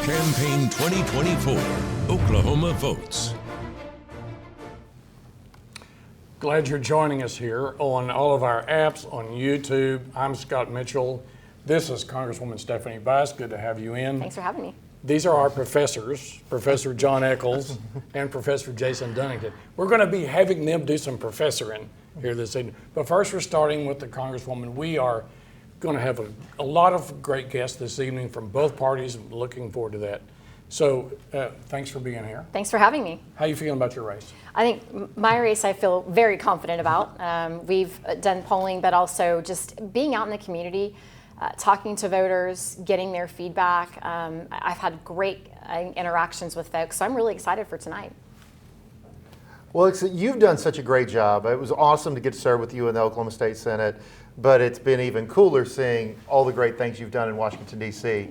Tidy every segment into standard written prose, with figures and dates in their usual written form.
Campaign 2024, Oklahoma Votes. Glad you're joining us here on all of our apps, on YouTube. I'm Scott Mitchell. This is Congresswoman Stephanie Bice. Good to have you in. Thanks for having me. These are our professors, Professor John Echols and Professor Jason Dunnington. We're going to be having them do some professoring here this evening. But first, we're starting with the Congresswoman. We are going to have a lot of great guests this evening from both parties. I'm looking forward to that. So thanks for being here. Thanks for having me. How are you feeling about your race? I think my race I feel very confident about. We've done polling, but also just being out in the community, talking to voters, getting their feedback. I've had great interactions with folks, so I'm really excited for tonight. Well, you've done such a great job. It was awesome to get to serve with you in the Oklahoma State Senate, but it's been even cooler seeing all the great things you've done in Washington, D.C.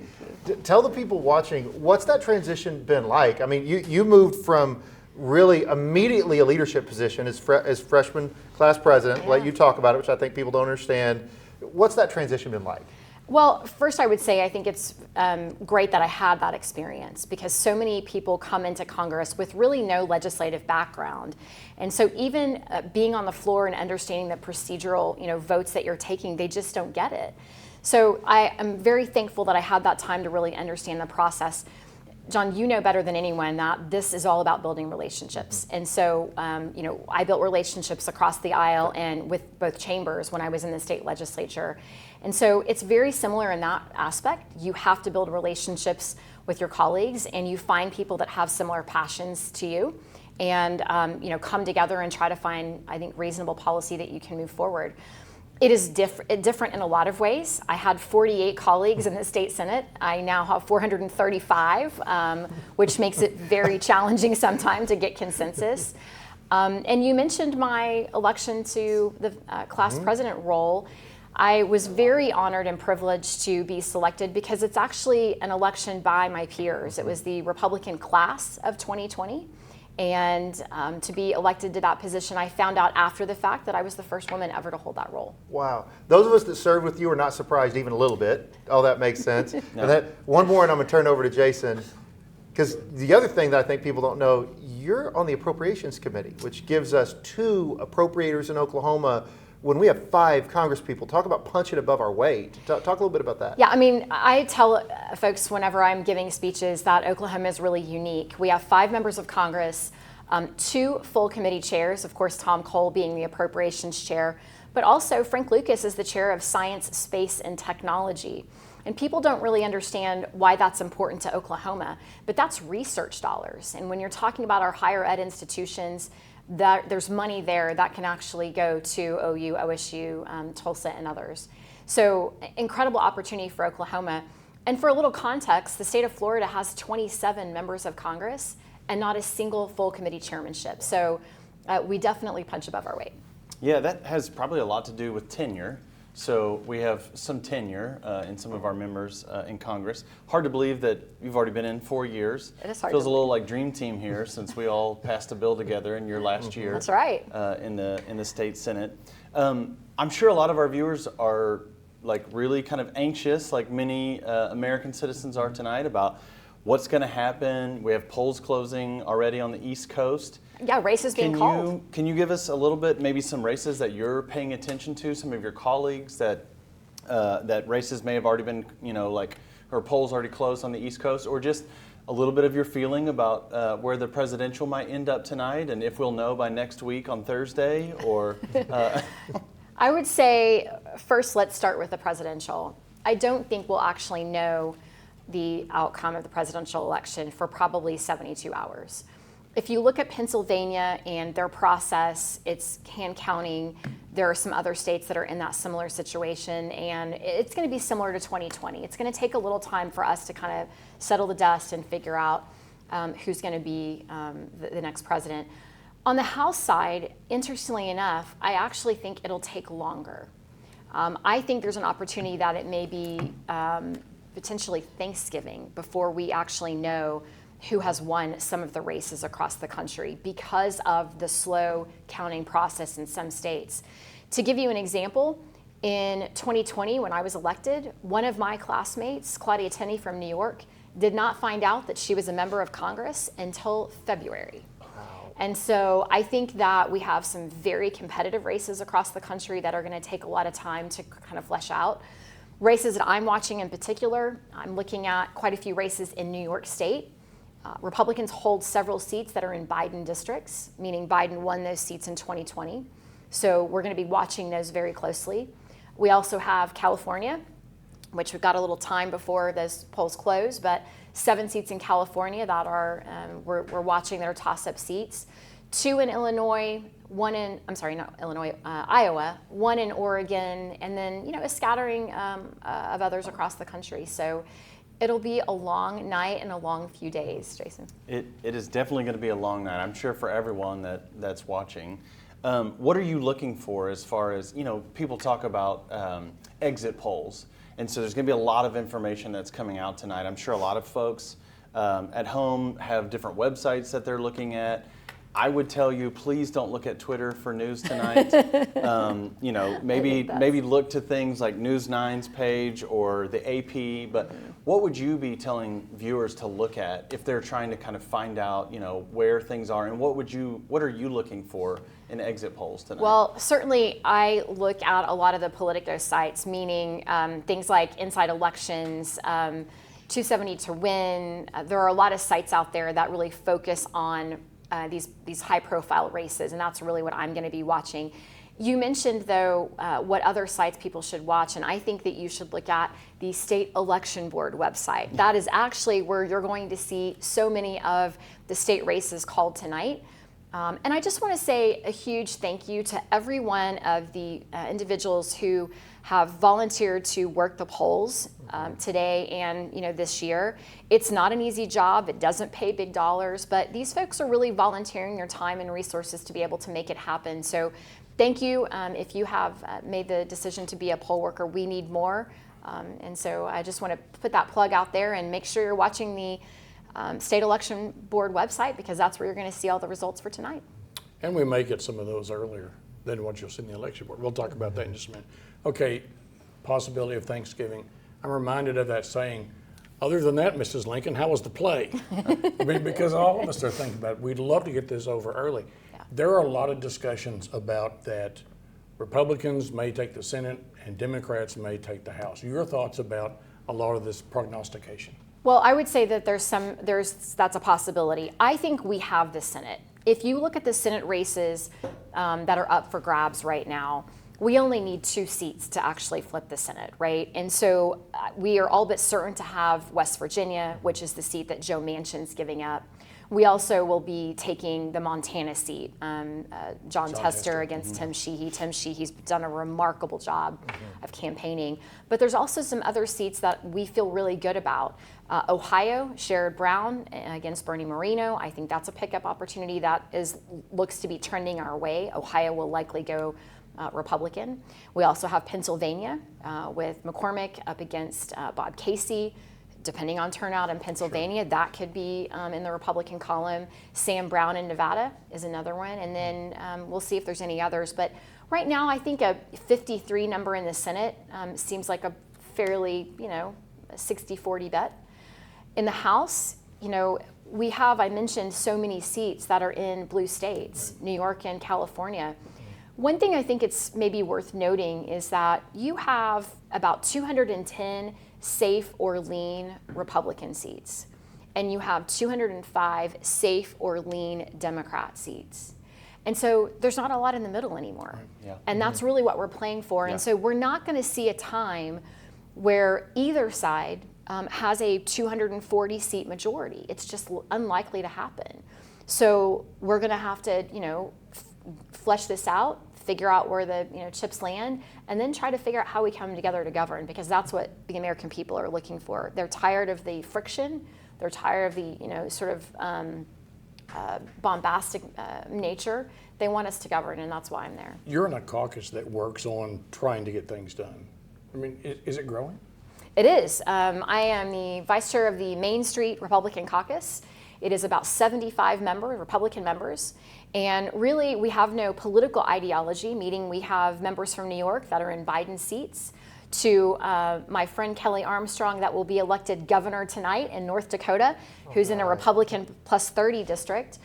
Tell the people watching, what's that transition been like? I mean, you moved from really immediately a leadership position as freshman class president, Yeah. let you talk about it, which I think people don't understand. What's that transition been like? Well, first I would say I think it's great that I had that experience because so many people come into Congress with really no legislative background. And so even being on the floor and understanding the procedural votes that you're taking, they just don't get it. So I am very thankful that I had that time to really understand the process. John, you know better than anyone that this is all about building relationships. And so, I built relationships across the aisle and with both chambers when I was in the state legislature. And so it's very similar in that aspect. You have to build relationships with your colleagues and you find people that have similar passions to you and, come together and try to find, I think, reasonable policy that you can move forward. It is different in a lot of ways. I had 48 colleagues in the state Senate. I now have 435, which makes it very challenging sometimes to get consensus. And you mentioned my election to the class president role. I was very honored and privileged to be selected because it's actually an election by my peers. It was the Republican class of 2020. And to be elected to that position, I found out after the fact that I was the first woman ever to hold that role. Wow. Those of us that served with you are not surprised even a little bit. Oh, that makes sense. No. And that one more, and I'm going to turn over to Jason, because the other thing that I think people don't know, you're on the Appropriations Committee, which gives us 2 appropriators in Oklahoma when we have 5 congresspeople. Talk about punching above our weight. Talk a little bit about that. Yeah, I mean, I tell folks whenever I'm giving speeches that Oklahoma is really unique. We have 5 members of Congress, 2 full committee chairs, of course, Tom Cole being the Appropriations Chair, but also Frank Lucas is the Chair of Science, Space, and Technology. And people don't really understand why that's important to Oklahoma, but that's research dollars. And when you're talking about our higher ed institutions, that there's money there that can actually go to OU, OSU, Tulsa, and others. So incredible opportunity for Oklahoma. And for a little context, the state of Florida has 27 members of Congress and not a single full committee chairmanship. So we definitely punch above our weight. Yeah, that has probably a lot to do with tenure. So we have some tenure in some of our members in Congress. Hard to believe that you've already been in 4 years. It is hard. Feels a little like dream team here since we all passed a bill together in your last year. That's right. In the state Senate. I'm sure a lot of our viewers are like really kind of anxious, like many American citizens are tonight, about what's going to happen. We have polls closing already on the East Coast. Yeah, races being called. Can you give us a little bit, maybe some races that you're paying attention to, some of your colleagues that races may have already been, or polls already closed on the East Coast, or just a little bit of your feeling about where the presidential might end up tonight, and if we'll know by next week on Thursday, or... I would say, first, let's start with the presidential. I don't think we'll actually know the outcome of the presidential election for probably 72 hours. If you look at Pennsylvania and their process, it's hand counting. There are some other states that are in that similar situation, and it's going to be similar to 2020. It's going to take a little time for us to kind of settle the dust and figure out who's going to be the next president. On the House side, interestingly enough, I actually think it'll take longer. I think there's an opportunity that it may be potentially Thanksgiving before we actually know who has won some of the races across the country because of the slow counting process in some states. To give you an example, in 2020 when I was elected, one of my classmates, Claudia Tenney from New York, did not find out that she was a member of Congress until February. And so I think that we have some very competitive races across the country that are going to take a lot of time to kind of flesh out. Races that I'm watching in particular, I'm looking at quite a few races in New York State. Republicans hold several seats that are in Biden districts, meaning Biden won those seats in 2020. So we're going to be watching those very closely. We also have California, which we've got a little time before those polls close, but 7 seats in California that are, we're watching their toss-up seats. 2 in Illinois, 1 in, I'm sorry, not Illinois, Iowa, 1 in Oregon, and then, a scattering of others across the country. So it'll be a long night and a long few days, Jason. It is definitely going to be a long night, I'm sure, for everyone that's watching. What are you looking for as far as, people talk about exit polls? And so there's going to be a lot of information that's coming out tonight. I'm sure a lot of folks at home have different websites that they're looking at. I would tell you, please don't look at Twitter for news tonight. Maybe look to things like News 9's page or the AP. But what would you be telling viewers to look at if they're trying to kind of find out, where things are, and what are you looking for in exit polls tonight? Well, certainly I look at a lot of the Politico sites, meaning things like Inside Elections, 270 to Win. There are a lot of sites out there that really focus on these high-profile races, and that's really what I'm going to be watching. You mentioned, though, what other sites people should watch, and I think that you should look at the State Election Board website. That is actually where you're going to see so many of the state races called tonight. And I just want to say a huge thank you to every one of the individuals who have volunteered to work the polls today and this year. It's not an easy job. It doesn't pay big dollars, but these folks are really volunteering their time and resources to be able to make it happen. So thank you. If you have made the decision to be a poll worker, we need more. And so I just want to put that plug out there and make sure you're watching the State Election Board website, because that's where you're going to see all the results for tonight. And we may get some of those earlier than what you'll see in the election board. We'll talk about that in just a minute. Okay, possibility of Thanksgiving. I'm reminded of that saying, other than that, Mrs. Lincoln, how was the play? I mean, because all of us are thinking about it. We'd love to get this over early. Yeah. There are a lot of discussions about that Republicans may take the Senate and Democrats may take the House. Your thoughts about a lot of this prognostication? Well, I would say that that's a possibility. I think we have the Senate. If you look at the Senate races that are up for grabs right now, we only need 2 seats to actually flip the Senate, right? And so we are all but certain to have West Virginia, which is the seat that Joe Manchin's giving up. We also will be taking the Montana seat, John Tester against Tim Sheehy. Tim Sheehy's done a remarkable job of campaigning. But there's also some other seats that we feel really good about. Ohio, Sherrod Brown against Bernie Moreno. I think that's a pickup opportunity that looks to be trending our way. Ohio will likely go Republican. We also have Pennsylvania with McCormick up against Bob Casey. Depending on turnout in Pennsylvania, that could be in the Republican column. Sam Brown in Nevada is another one. And then we'll see if there's any others. But right now, I think a 53 number in the Senate seems like a fairly, 60-40 bet. In the House, we have, I mentioned, so many seats that are in blue states, New York and California. One thing I think it's maybe worth noting is that you have about 210 safe or lean Republican seats, and you have 205 safe or lean Democrat seats. And so there's not a lot in the middle anymore. Yeah. And that's really what we're playing for. Yeah. And so we're not going to see a time where either side has a 240 seat majority. It's just unlikely to happen. So we're going to have to, flesh this out, figure out where the chips land, and then try to figure out how we come together to govern, because that's what the American people are looking for. They're tired of the friction. They're tired of the sort of bombastic nature. They want us to govern, and that's why I'm there. You're in a caucus that works on trying to get things done. I mean, is it growing? It is. I am the vice chair of the Main Street Republican Caucus. It is about 75 Republican members. And really, we have no political ideology, meaning we have members from New York that are in Biden seats, to my friend Kelly Armstrong that will be elected governor tonight in North Dakota, who's in a Republican plus 30 district.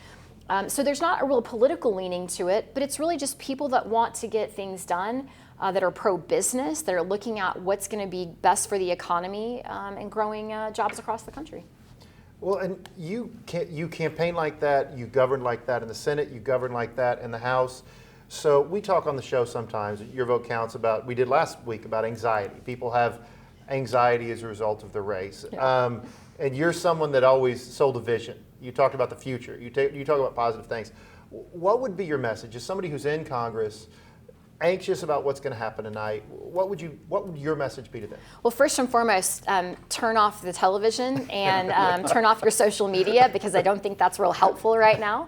So there's not a real political leaning to it, but it's really just people that want to get things done, that are pro-business, that are looking at what's going to be best for the economy and growing jobs across the country. Well, and you campaign like that, you govern like that in the Senate, you govern like that in the House. So we talk on the show sometimes, Your Vote Counts, about, we did last week about anxiety. People have anxiety as a result of the race. Yeah. And you're someone that always sold a vision. You talked about the future. You talk about positive things. What would be your message as somebody who's in Congress, anxious about what's going to happen tonight? What would your message be to them? Well, first and foremost, turn off the television and turn off your social media, because I don't think that's real helpful right now.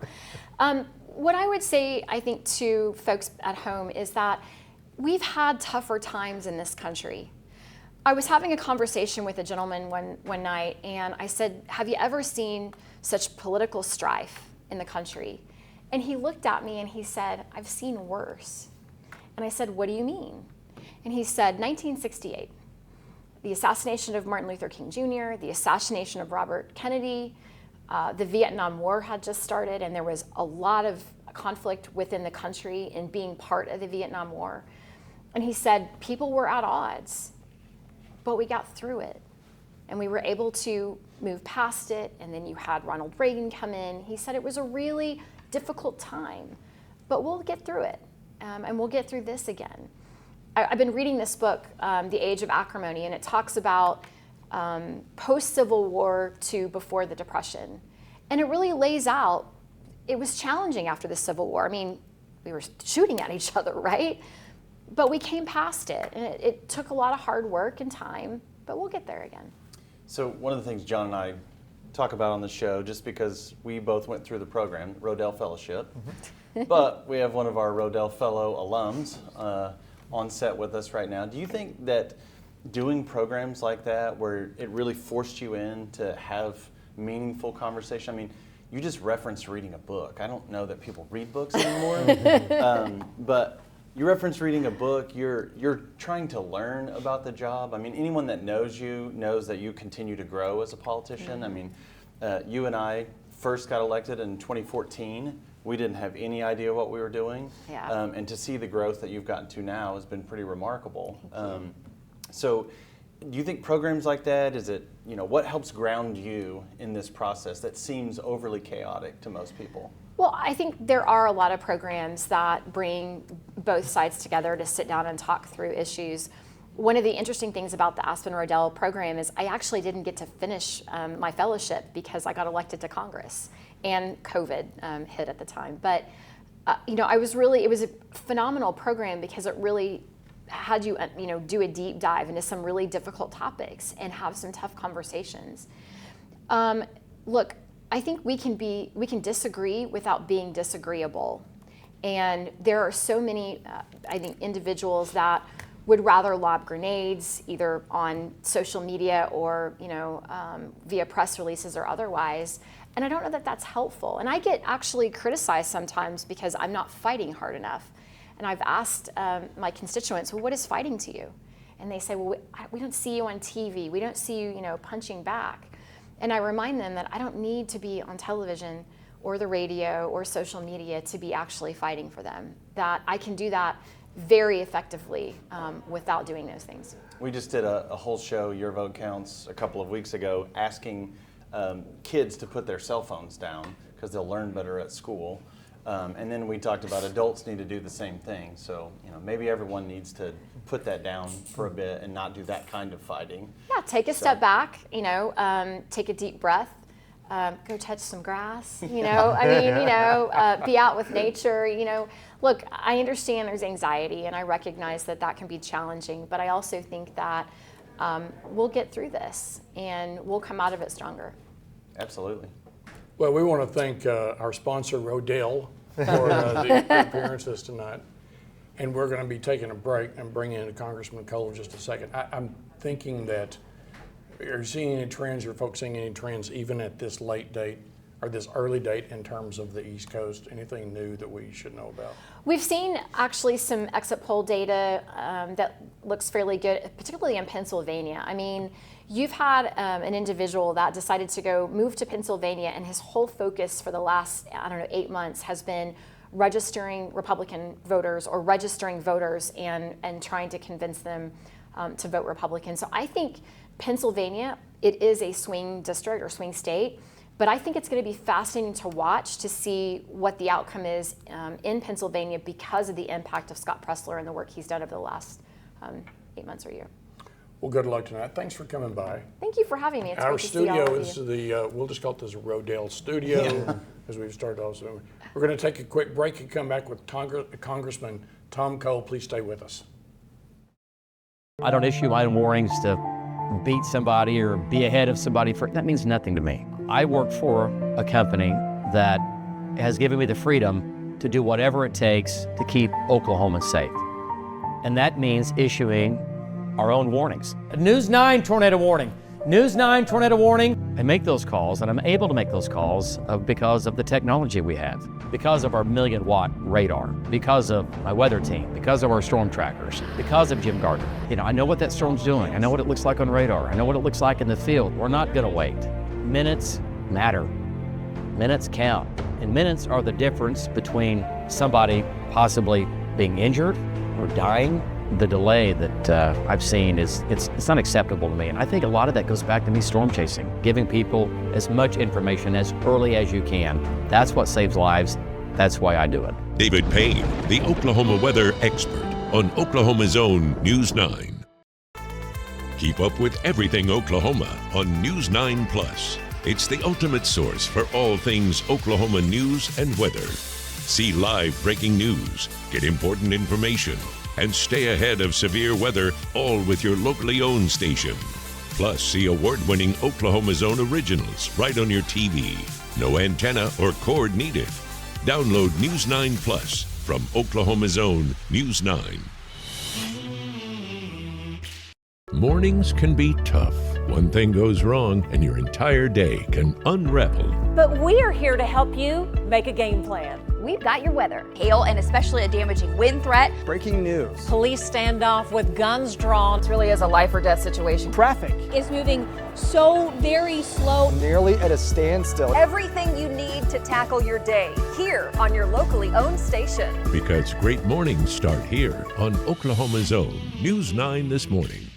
What I would say, I think, to folks at home is that we've had tougher times in this country. I was having a conversation with a gentleman one night, and I said, have you ever seen such political strife in the country? And he looked at me and he said, I've seen worse. And I said, what do you mean? And he said, 1968, the assassination of Martin Luther King Jr., the assassination of Robert Kennedy, the Vietnam War had just started, and there was a lot of conflict within the country in being part of the Vietnam War. And he said, people were at odds, but we got through it. And we were able to move past it, and then you had Ronald Reagan come in. He said it was a really difficult time, but we'll get through it. And we'll get through this again. I've been reading this book, The Age of Acrimony, and it talks about post-Civil War to before the Depression. And it really lays out, it was challenging after the Civil War. I mean, we were shooting at each other, right? But we came past it, and it took a lot of hard work and time, but we'll get there again. So one of the things John and I talk about on the show, just because we both went through the program, Rodell Fellowship, but we have one of our Rodell Fellow alums on set with us right now. Do you think that doing programs like that, where it really forced you in to have meaningful conversation? I mean, you just referenced reading a book. I don't know that people read books anymore, but you referenced reading a book. You're trying to learn about the job. I mean, anyone that knows you knows that you continue to grow as a politician. Mm-hmm. I mean, you and I first got elected in 2014. We didn't have any idea what we were doing. Yeah. And to see the growth that you've gotten to now has been pretty remarkable. So do you think programs like that, is it, what helps ground you in this process that seems overly chaotic to most people? Well, I think there are a lot of programs that bring both sides together to sit down and talk through issues. One of the interesting things about the Aspen Rodell program is I actually didn't get to finish my fellowship because I got elected to Congress and COVID hit at the time. But, it was a phenomenal program because it really had you, do a deep dive into some really difficult topics and have some tough conversations. Look, I think we can disagree without being disagreeable. And there are so many, I think, individuals that would rather lob grenades either on social media or, via press releases or otherwise. And I don't know that that's helpful. And I get actually criticized sometimes because I'm not fighting hard enough. And I've asked my constituents, well, what is fighting to you? And they say, well, we don't see you on TV. We don't see you, punching back. And I remind them that I don't need to be on television or the radio or social media to be actually fighting for them. That I can do that very effectively without doing those things. We just did a whole show, Your Vote Counts, a couple of weeks ago, asking kids to put their cell phones down because they'll learn better at school. And then we talked about adults need to do the same thing. So, maybe everyone needs to put that down for a bit and not do that kind of fighting. Yeah, take a step back, take a deep breath, go touch some grass, be out with nature, Look, I understand there's anxiety and I recognize that can be challenging, but I also think that we'll get through this and we'll come out of it stronger. Absolutely. Well, we want to thank our sponsor, Rodell, for the appearances tonight. And we're going to be taking a break and bringing in Congressman McCall in just a second. I'm thinking that, are you seeing any trends, are folks seeing any trends even at this late date? or this early date in terms of the East Coast? Anything new that we should know about? We've seen actually some exit poll data that looks fairly good, particularly in Pennsylvania. I mean, you've had an individual that decided to move to Pennsylvania, and his whole focus for the last, 8 months has been registering Republican voters or registering voters and trying to convince them to vote Republican. So I think Pennsylvania, it is a swing district or swing state, but I think it's going to be fascinating to watch to see what the outcome is in Pennsylvania because of the impact of Scott Pressler and the work he's done over the last 8 months or a year. Well, good luck tonight. Thanks for coming by. Thank you for having me. It's Our great to see all studio of is you. we'll just call it this Rodale studio, as we've started also. We're going to take a quick break and come back with Congressman Tom Cole. Please stay with us. I don't issue my own warnings to beat somebody or be ahead of somebody. That means nothing to me. I work for a company that has given me the freedom to do whatever it takes to keep Oklahoma safe. And that means issuing our own warnings. News 9 tornado warning. News 9 tornado warning. I make those calls, and I'm able to make those calls because of the technology we have, because of our 1,000,000-watt radar, because of my weather team, because of our storm trackers, because of Jim Gardner. I know what that storm's doing. I know what it looks like on radar. I know what it looks like in the field. We're not going to wait. Minutes matter. Minutes count. And minutes are the difference between somebody possibly being injured or dying. The delay that I've seen it's not acceptable to me. And I think a lot of that goes back to me storm chasing, giving people as much information as early as you can. That's what saves lives. That's why I do it. David Payne, the Oklahoma weather expert on Oklahoma's own News 9. Keep up with everything Oklahoma on News 9 Plus. It's the ultimate source for all things Oklahoma news and weather. See live breaking news, get important information, and stay ahead of severe weather, all with your locally owned station. Plus, see award-winning Oklahoma's own originals right on your TV. No antenna or cord needed. Download News 9 Plus from Oklahoma's own News 9. Mornings can be tough. One thing goes wrong and your entire day can unravel. But we are here to help you make a game plan. We've got your weather. Hail and especially a damaging wind threat. Breaking news. Police standoff with guns drawn. It really is a life or death situation. Traffic is moving so very slow. Nearly at a standstill. Everything you need to tackle your day here on your locally owned station. Because great mornings start here on Oklahoma's own News 9 This Morning.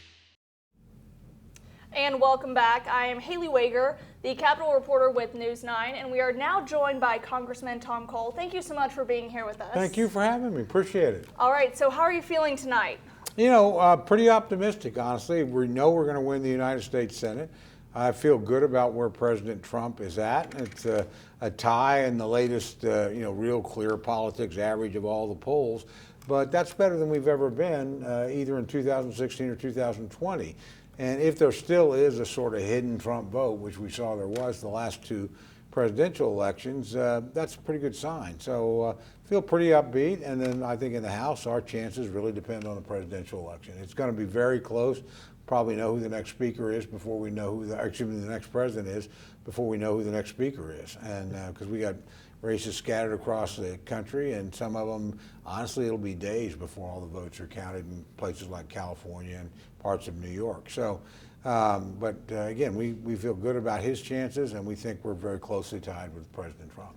And welcome back. I am Haley Weger, the Capitol reporter with News 9, and we are now joined by Congressman Tom Cole. Thank you so much for being here with us. Thank you for having me. Appreciate it. All right, so how are you feeling tonight? Pretty optimistic, honestly. We know we're going to win the United States Senate. I feel good about where President Trump is at. It's a tie in the latest, real clear politics average of all the polls, but that's better than we've ever been, either in 2016 or 2020. And if there still is a sort of hidden Trump vote, which we saw there was the last two presidential elections, that's a pretty good sign. So feel pretty upbeat. And then I think in the House, our chances really depend on the presidential election. It's going to be very close. Probably know who the next speaker is before we know who the next president is before we know who the next speaker is. And because we got races scattered across the country, and some of them, honestly, it'll be days before all the votes are counted in places like California and parts of New York. So, again, we feel good about his chances, and we think we're very closely tied with President Trump.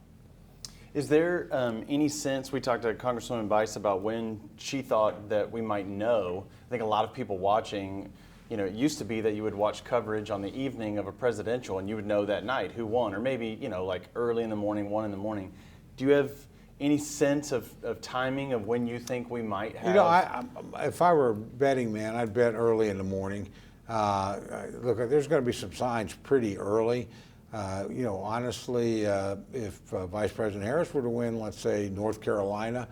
Is there any sense, we talked to Congresswoman Bice about when she thought that we might know. I think a lot of people watching, it used to be that you would watch coverage on the evening of a presidential and you would know that night who won, or maybe, like early in the morning, 1 in the morning. Do you have any sense of timing of when you think we might have? If I were a betting man, I'd bet early in the morning. Look, there's going to be some signs pretty early. Honestly, if Vice President Harris were to win, let's say, North Carolina,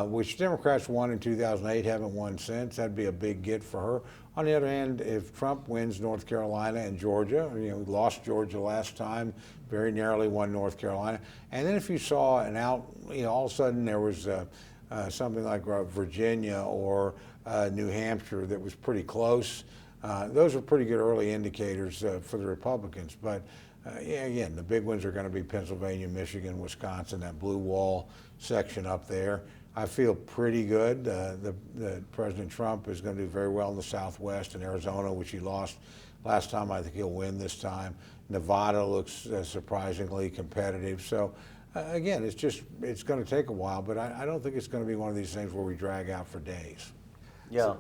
which Democrats won in 2008, haven't won since, that'd be a big get for her. On the other hand, if Trump wins North Carolina and Georgia, we lost Georgia last time, very narrowly won North Carolina. And then if you saw all of a sudden there was something like Virginia or New Hampshire that was pretty close, those are pretty good early indicators for the Republicans. But Yeah, again, the big ones are going to be Pennsylvania, Michigan, Wisconsin, that blue wall section up there. I feel pretty good. President Trump is going to do very well in the Southwest and Arizona, which he lost last time. I think he'll win this time. Nevada looks surprisingly competitive. So again, it's going to take a while, but I don't think it's going to be one of these things where we drag out for days. Yeah.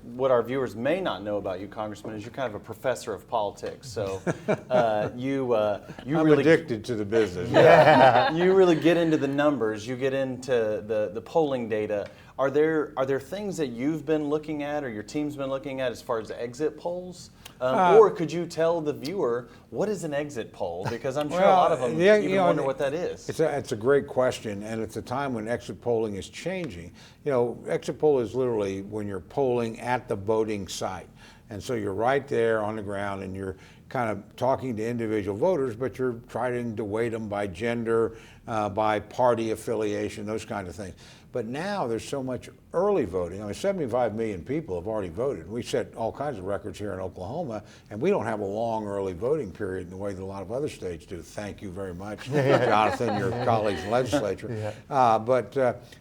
What our viewers may not know about you, Congressman, is you're kind of a professor of politics. So I'm really addicted to the business. Yeah. You really get into the numbers. You get into the polling data. Are there things that you've been looking at or your team's been looking at as far as exit polls? Or could you tell the viewer what is an exit poll? Because I'm sure a lot of them wonder what that is. It's a great question, and it's a time when exit polling is changing. Exit poll is literally when you're polling at the voting site. And so you're right there on the ground and you're kind of talking to individual voters, but you're trying to weight them by gender, by party affiliation, those kind of things. But now there's so much early voting. 75 million people have already voted. We set all kinds of records here in Oklahoma, and we don't have a long early voting period in the way that a lot of other states do. Thank you very much, Jonathan, your colleagues in the legislature.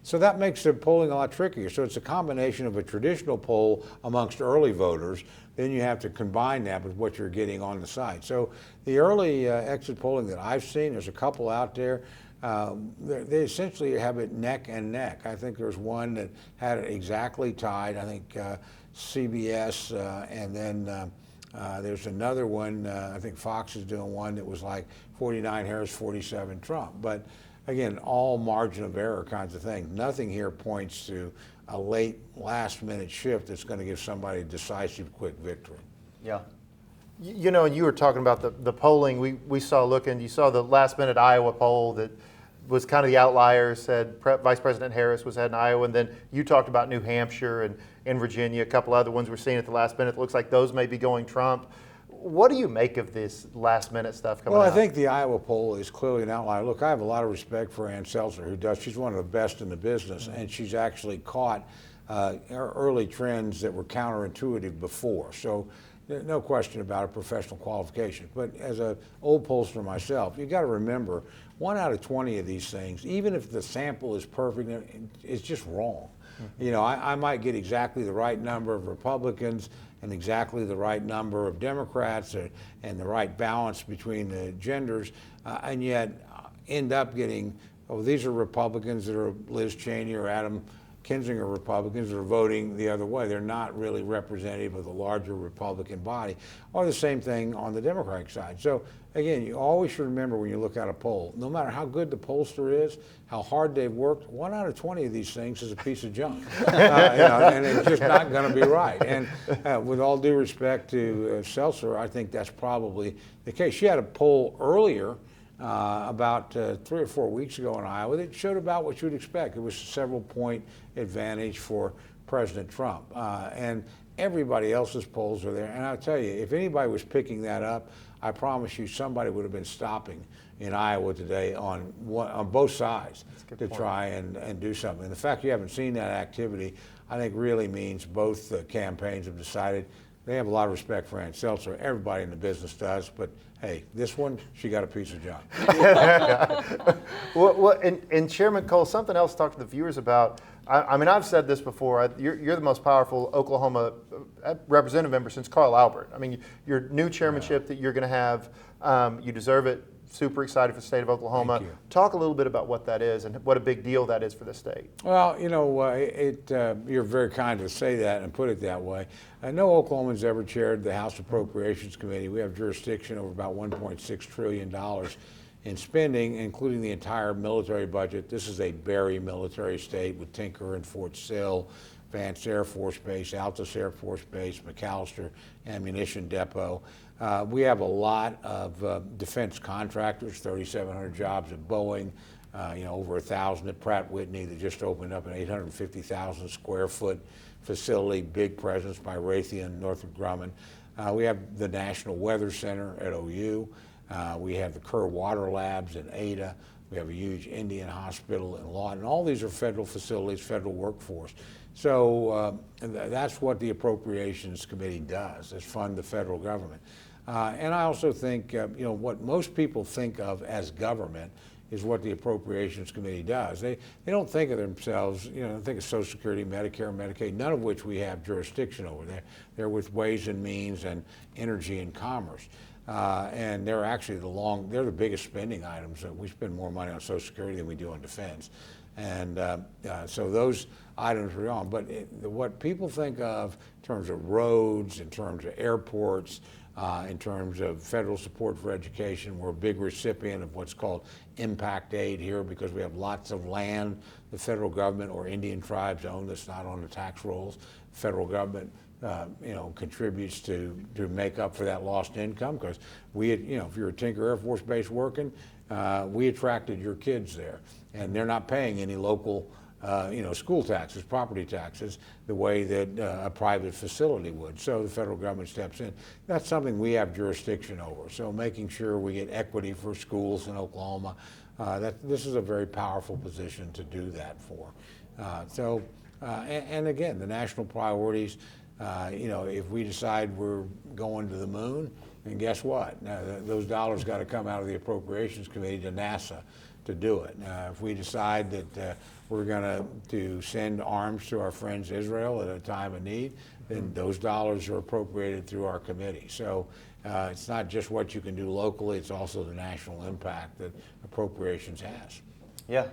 So that makes the polling a lot trickier. So it's a combination of a traditional poll amongst early voters. Then you have to combine that with what you're getting on the site. So the early exit polling that I've seen, there's a couple out there. They essentially have it neck and neck. I think there's one that had it exactly tied. I think CBS, and then there's another one. I think Fox is doing one that was like 49 Harris, 47 Trump. But again, all margin of error kinds of things. Nothing here points to a late, last-minute shift that's going to give somebody a decisive, quick victory. Yeah. You were talking about the polling. We saw you saw the last-minute Iowa poll that was kind of the outlier, said Vice President Harris was ahead in Iowa, and then you talked about New Hampshire and in Virginia, a couple other ones we're seeing at the last minute. It looks like those may be going Trump. What do you make of this last-minute stuff coming out? Well, I think the Iowa poll is clearly an outlier. Look, I have a lot of respect for Ann Seltzer, she's one of the best in the business, and she's actually caught early trends that were counterintuitive before. So no question about a professional qualification. But as an old pollster myself, you got to remember, 1 out of 20 of these things, even if the sample is perfect, it's just wrong. I might get exactly the right number of Republicans and exactly the right number of Democrats and the right balance between the genders, and yet end up getting, these are Republicans that are Liz Cheney or Adam Kinzinger Republicans that are voting the other way. They're not really representative of the larger Republican body, or the same thing on the Democratic side. So again, you always should remember when you look at a poll, no matter how good the pollster is, how hard they've worked, 1 out of 20 of these things is a piece of junk. And it's just not going to be right. And with all due respect to Seltzer, I think that's probably the case. She had a poll earlier about 3 or 4 weeks ago in Iowa that showed about what you would expect. It was a several-point advantage for President Trump. And everybody else's polls are there. And I'll tell you, if anybody was picking that up, I promise you somebody would have been stopping in Iowa today on both sides to try and do something. And the fact you haven't seen that activity, I think really means both campaigns have decided they have a lot of respect for Ann Seltzer. Everybody in the business does, but hey, this one, she got a piece of junk. And Chairman Cole, something else to talk to the viewers about. I've said this before. You're the most powerful Oklahoma representative member since Carl Albert. Your new chairmanship that you're going to have, you deserve it. Super excited for the state of Oklahoma. Thank you. Talk a little bit about what that is and what a big deal that is for the state. Well, you're very kind to say that and put it that way. No Oklahoman's ever chaired the House Appropriations Committee. We have jurisdiction over about $1.6 trillion in spending, including the entire military budget. This is a very military state with Tinker and Fort Sill, Vance Air Force Base, Altus Air Force Base, McAllister Ammunition Depot. We have a lot of defense contractors, 3,700 jobs at Boeing, over 1,000 at Pratt Whitney that just opened up an 850,000 square foot facility, big presence by Raytheon, Northrop Grumman. We have the National Weather Center at OU. We have the Kerr Water Labs in Ada. We have a huge Indian hospital in Lawton. All these are federal facilities, federal workforce. So that's what the Appropriations Committee does, is fund the federal government. And I also think, what most people think of as government is what the Appropriations Committee does. They don't think of themselves, think of Social Security, Medicare, Medicaid, none of which we have jurisdiction over. They're with Ways and Means and Energy and Commerce. And they're actually they're the biggest spending items. We spend more money on Social Security than we do on defense. And so those items are on. But what people think of in terms of roads, in terms of airports, in terms of federal support for education, we're a big recipient of what's called impact aid here because we have lots of land the federal government or Indian tribes own that's not on the tax rolls. The federal government contributes to make up for that lost income because if you're a Tinker Air Force Base working, we attracted your kids there, and they're not paying any local, school taxes, property taxes, the way that a private facility would. So the federal government steps in. That's something we have jurisdiction over. So making sure we get equity for schools in Oklahoma, this is a very powerful position to do that for. And again, the national priorities. If we decide we're going to the moon, then guess what? Those dollars got to come out of the Appropriations Committee to NASA to do it. If we decide that we're going to send arms to our friends Israel at a time of need, then those dollars are appropriated through our committee. So it's not just what you can do locally, it's also the national impact that appropriations has. Yeah,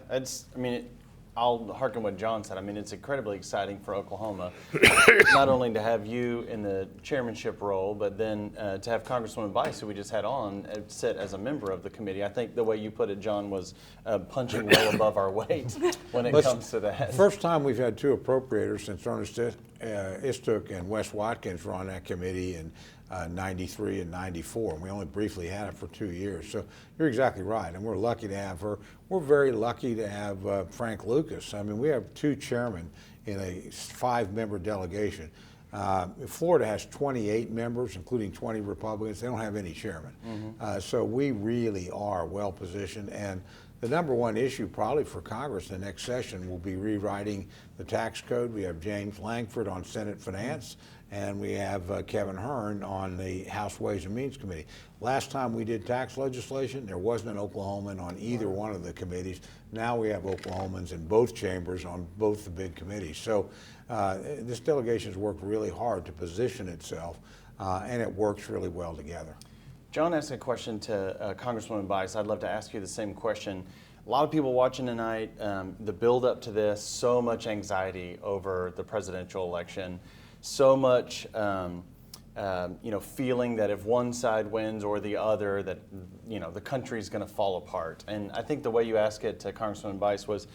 I'll hearken what John said. It's incredibly exciting for Oklahoma, not only to have you in the chairmanship role, but then to have Congresswoman Bice, who we just had on, sit as a member of the committee. I think the way you put it, John, was punching well above our weight when it comes to that. First time we've had two appropriators since Ernest Istook and Wes Watkins were on that committee in 93 and 94. And we only briefly had it for 2 years. So you're exactly right. And we're lucky to have her. We're very lucky to have Frank Lucas. We have two chairmen in a 5-member delegation. Florida has 28 members, including 20 Republicans. They don't have any chairman. So we really are well positioned. And the number one issue probably for Congress in the next session will be rewriting the tax code. We have James Langford on Senate Finance, and we have Kevin Hearn on the House Ways and Means Committee. Last time we did tax legislation, there wasn't an Oklahoman on either one of the committees. Now we have Oklahomans in both chambers on both the big committees. So this delegation has worked really hard to position itself, and it works really well together. John asked a question to Congresswoman Bice. I'd love to ask you the same question. A lot of people watching tonight, the build up to this, so much anxiety over the presidential election, so much feeling that if one side wins or the other, that the country's going to fall apart. And I think the way you asked it to Congresswoman Bice was,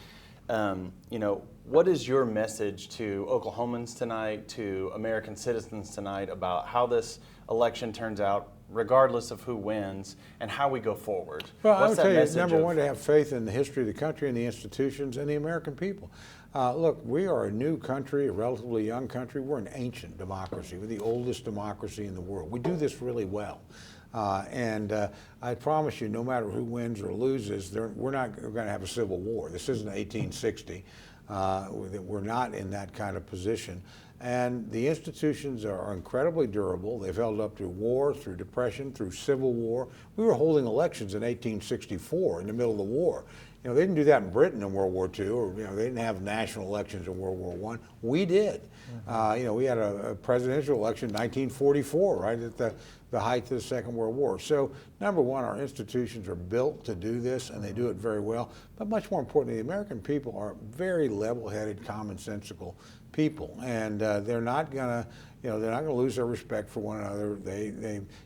what is your message to Oklahomans tonight, to American citizens tonight about how this election turns out, regardless of who wins, and how we go forward? Well, I would tell you, number one, to have faith in the history of the country and the institutions and the American people. Look, we are a new country, a relatively young country. We're an ancient democracy. We're the oldest democracy in the world. We do this really well. And I promise you, no matter who wins or loses, we're not going to have a civil war. This isn't 1860. We're not in that kind of position. And the institutions are incredibly durable. They've held up through war, through depression, through civil war. We were holding elections in 1864 in the middle of the war. They didn't do that in Britain in World War II, or they didn't have national elections in World War I. We did. We had a presidential election in 1944, right at the height of the Second World War. So, number one, our institutions are built to do this, and they do it very well. But much more importantly, the American people are very level-headed, commonsensical people, and they're not going to lose their respect for one another.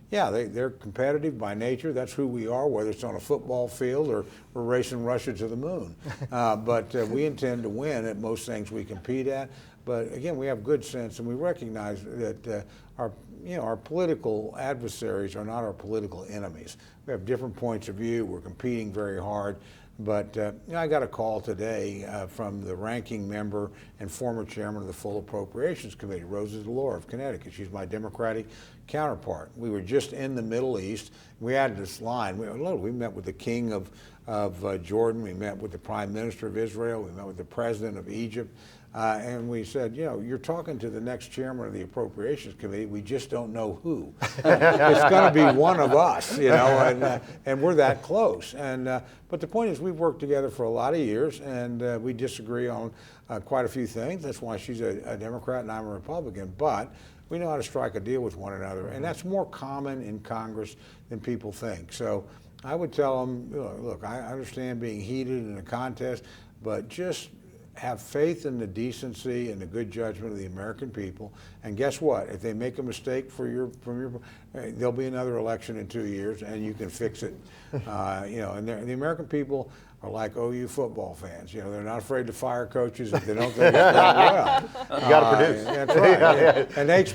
They're competitive by nature. That's who we are, whether it's on a football field or we're racing Russia to the moon. But we intend to win at most things we compete at. But again, we have good sense, and we recognize that our political adversaries are not our political enemies. We have different points of view. We're competing very hard. But I got a call today from the ranking member and former chairman of the Full Appropriations Committee, Rosa DeLore of Connecticut. She's my Democratic counterpart. We were just in the Middle East. We had this line. We met with the king of Jordan. We met with the prime minister of Israel. We met with the president of Egypt. And we said, you're talking to the next chairman of the Appropriations Committee. We just don't know who. It's going to be one of us, and we're that close. But the point is, we've worked together for a lot of years, and we disagree on quite a few things. That's why she's a Democrat and I'm a Republican. But we know how to strike a deal with one another, and that's more common in Congress than people think. So I would tell them, look, I understand being heated in a contest, but just have faith in the decency and the good judgment of the American people. And guess what? If they make a mistake there'll be another election in 2 years, and you can fix it. And the American people are like OU football fans. They're not afraid to fire coaches if they don't think it's going well. You got to produce. That's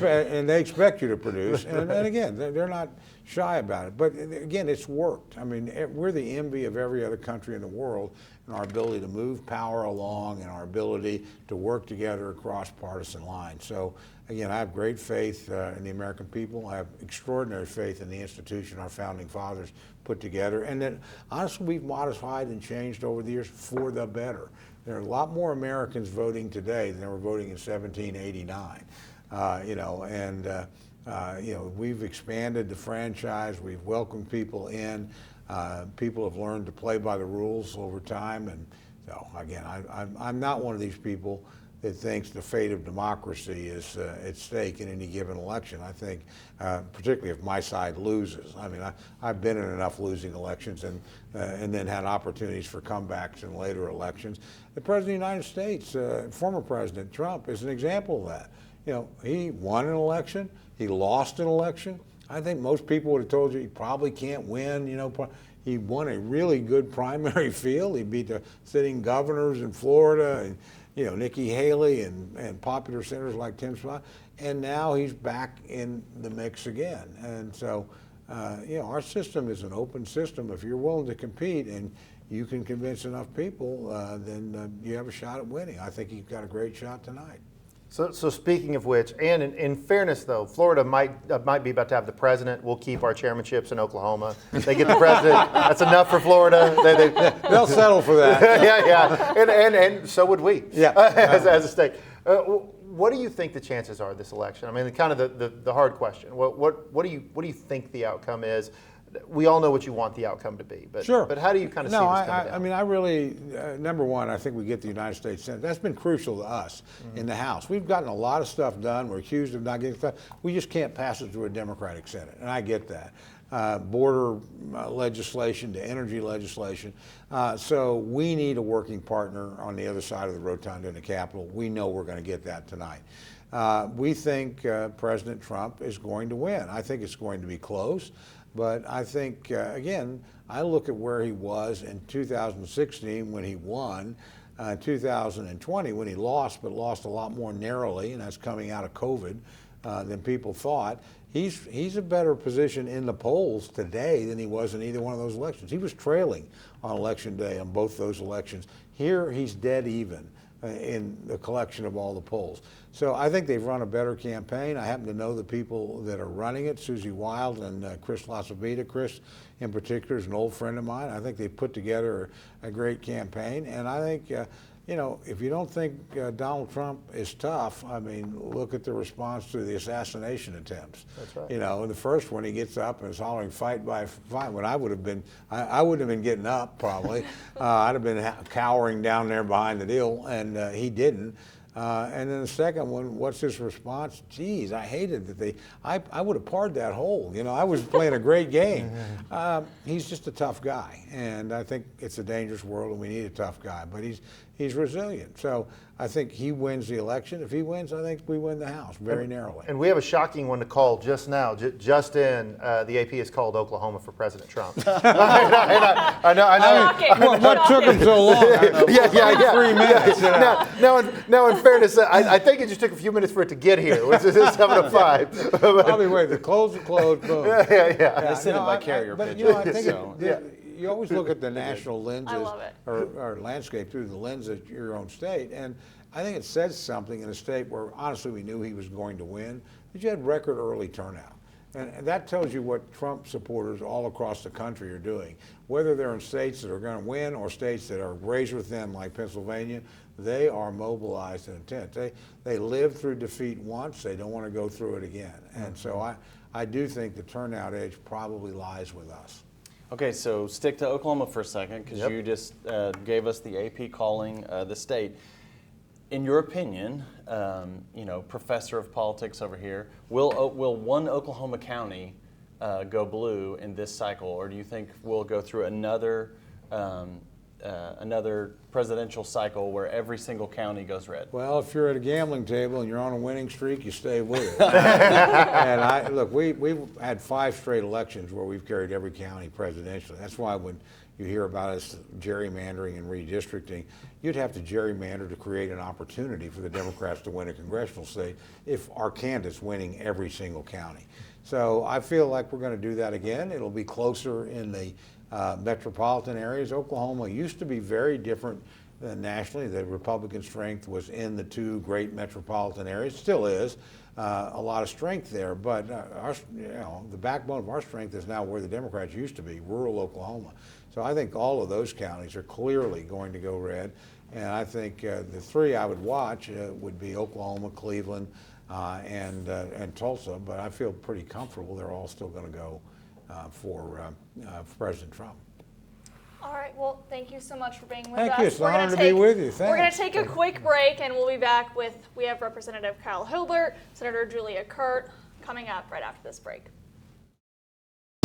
right. And they expect you to produce. And again, they're not shy about it. But again, it's worked. I mean, we're the envy of every other country in the world in our ability to move power along and our ability to work together across partisan lines. So again, I have great faith in the American people. I have extraordinary faith in the institution our founding fathers put together. And that honestly, we've modified and changed over the years for the better. There are a lot more Americans voting today than there were voting in 1789. We've expanded the franchise. We've welcomed people in. People have learned to play by the rules over time. And so again, I'm not one of these people that thinks the fate of democracy is at stake in any given election. I think, particularly if my side loses. I mean, I've been in enough losing elections and then had opportunities for comebacks in later elections. The President of the United States, former President Trump, is an example of that. He won an election, he lost an election. I think most people would have told you he probably can't win. He won a really good primary field. He beat the sitting governors in Florida and Nikki Haley and popular senators like Tim Scott, and now he's back in the mix again. And so, our system is an open system. If you're willing to compete and you can convince enough people, then you have a shot at winning. I think you've got a great shot tonight. So speaking of which, and in fairness though, Florida might be about to have the president. We'll keep our chairmanships in Oklahoma. They get the president. That's enough for Florida. They'll settle for that. yeah. And so would we. Yeah. As a state. What do you think the chances are of this election? I mean, kind of the hard question. What do you think the outcome is? We all know what you want the outcome to be, but sure. But how do you kind of see this coming down? I mean, I really, number one, I think we get the United States Senate. That's been crucial to us in the House. We've gotten a lot of stuff done. We're accused of not getting stuff. We just can't pass it through a Democratic Senate, and I get that. Border legislation to energy legislation. So we need a working partner on the other side of the rotunda in the Capitol. We know we're going to get that tonight. We think President Trump is going to win. I think it's going to be close. But I think, again, I look at where he was in 2016 when he won, 2020 when he lost, but lost a lot more narrowly, and that's coming out of COVID than people thought. He's a better position in the polls today than he was in either one of those elections. He was trailing on Election Day on both those elections. Here, he's dead even in the collection of all the polls. So I think they've run a better campaign. I happen to know the people that are running it, Susie Wild and Chris Lasavita. Chris, in particular, is an old friend of mine. I think they've put together a great campaign. And I think, if you don't think Donald Trump is tough, I mean, look at the response to the assassination attempts. That's right. In the first one, he gets up and is hollering "fight by fight." When I wouldn't have been getting up probably. I'd have been cowering down there behind the deal, and he didn't. And then the second one, what's his response? Geez, I hated that I would have parred that hole. I was playing a great game. He's just a tough guy, and I think it's a dangerous world, and we need a tough guy. But he's resilient. So I think he wins the election. If he wins, I think we win the House very narrowly. And we have a shocking one to call just now. Just in, the AP has called Oklahoma for President Trump. I know. What took him so long? Yeah. 3 minutes. Now, in fairness, I think it just took a few minutes for it to get here, which is 7:05. I'll be waiting. The close, boom. Yeah. They send it by carrier pigeon. I think you always look at the national lenses or landscape through the lens of your own state, and I think it says something in a state where honestly we knew he was going to win, but you had record early turnout. And that tells you what Trump supporters all across the country are doing. Whether they're in states that are going to win or states that are raised with them like Pennsylvania, they are mobilized and intent. They lived through defeat once, they don't want to go through it again. And so I do think the turnout edge probably lies with us. Okay, so stick to Oklahoma for a second, because you just gave us the AP calling the state. In your opinion, professor of politics over here, will one Oklahoma county go blue in this cycle, or do you think we'll go through another presidential cycle where every single county goes red? Well, if you're at a gambling table and you're on a winning streak, you stay with it. And look, we've had 5 straight elections where we've carried every county presidentially. That's why when you hear about us gerrymandering and redistricting, you'd have to gerrymander to create an opportunity for the Democrats to win a congressional seat if our candidate's winning every single county. So I feel like we're going to do that again. It'll be closer in the metropolitan areas. Oklahoma used to be very different than nationally. The Republican strength was in the 2 great metropolitan areas, still is. A lot of strength there, but the backbone of our strength is now where the Democrats used to be, rural Oklahoma. So I think all of those counties are clearly going to go red, and I think the 3 I would watch would be Oklahoma, Cleveland, and Tulsa, but I feel pretty comfortable they're all still going to go for President Trump. All right, well, thank you so much for being with us. Thank you, it's an honor to be with you, thanks. We're going to take a quick break, and we'll be back we have Representative Kyle Hilbert, Senator Julia Kirt, coming up right after this break.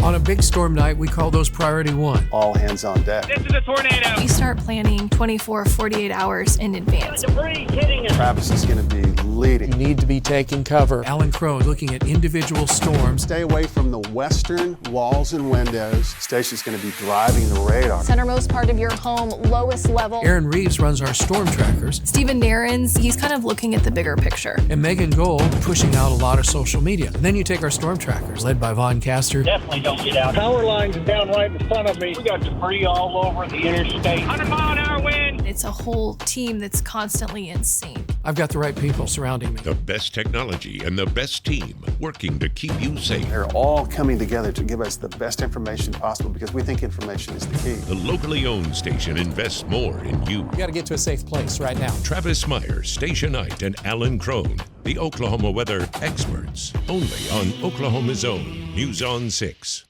On a big storm night, we call those priority 1. All hands on deck. This is a tornado. We start planning 24, 48 hours in advance. Debris hitting us. Travis is going to be leading. You need to be taking cover. Alan Crone looking at individual storms. Stay away from the western walls and windows. Station's going to be driving the radar. Centermost part of your home, lowest level. Aaron Reeves runs our storm trackers. Stephen Narrens, he's kind of looking at the bigger picture. And Megan Gold pushing out a lot of social media. And then you take our storm trackers, led by Von Caster. Definitely don't get out. Power lines are down right in front of me. We got debris all over the interstate. 100-mile-an-hour wind. It's a whole team that's constantly in sync. I've got the right people surrounding me. The best technology and the best team working to keep you safe. They're all coming together to give us the best information possible because we think information is the key. The locally owned station invests more in you. You got to get to a safe place right now. Travis Meyer, Station Knight, and Alan Crone, the Oklahoma weather experts. Only on Oklahoma's own News on 6.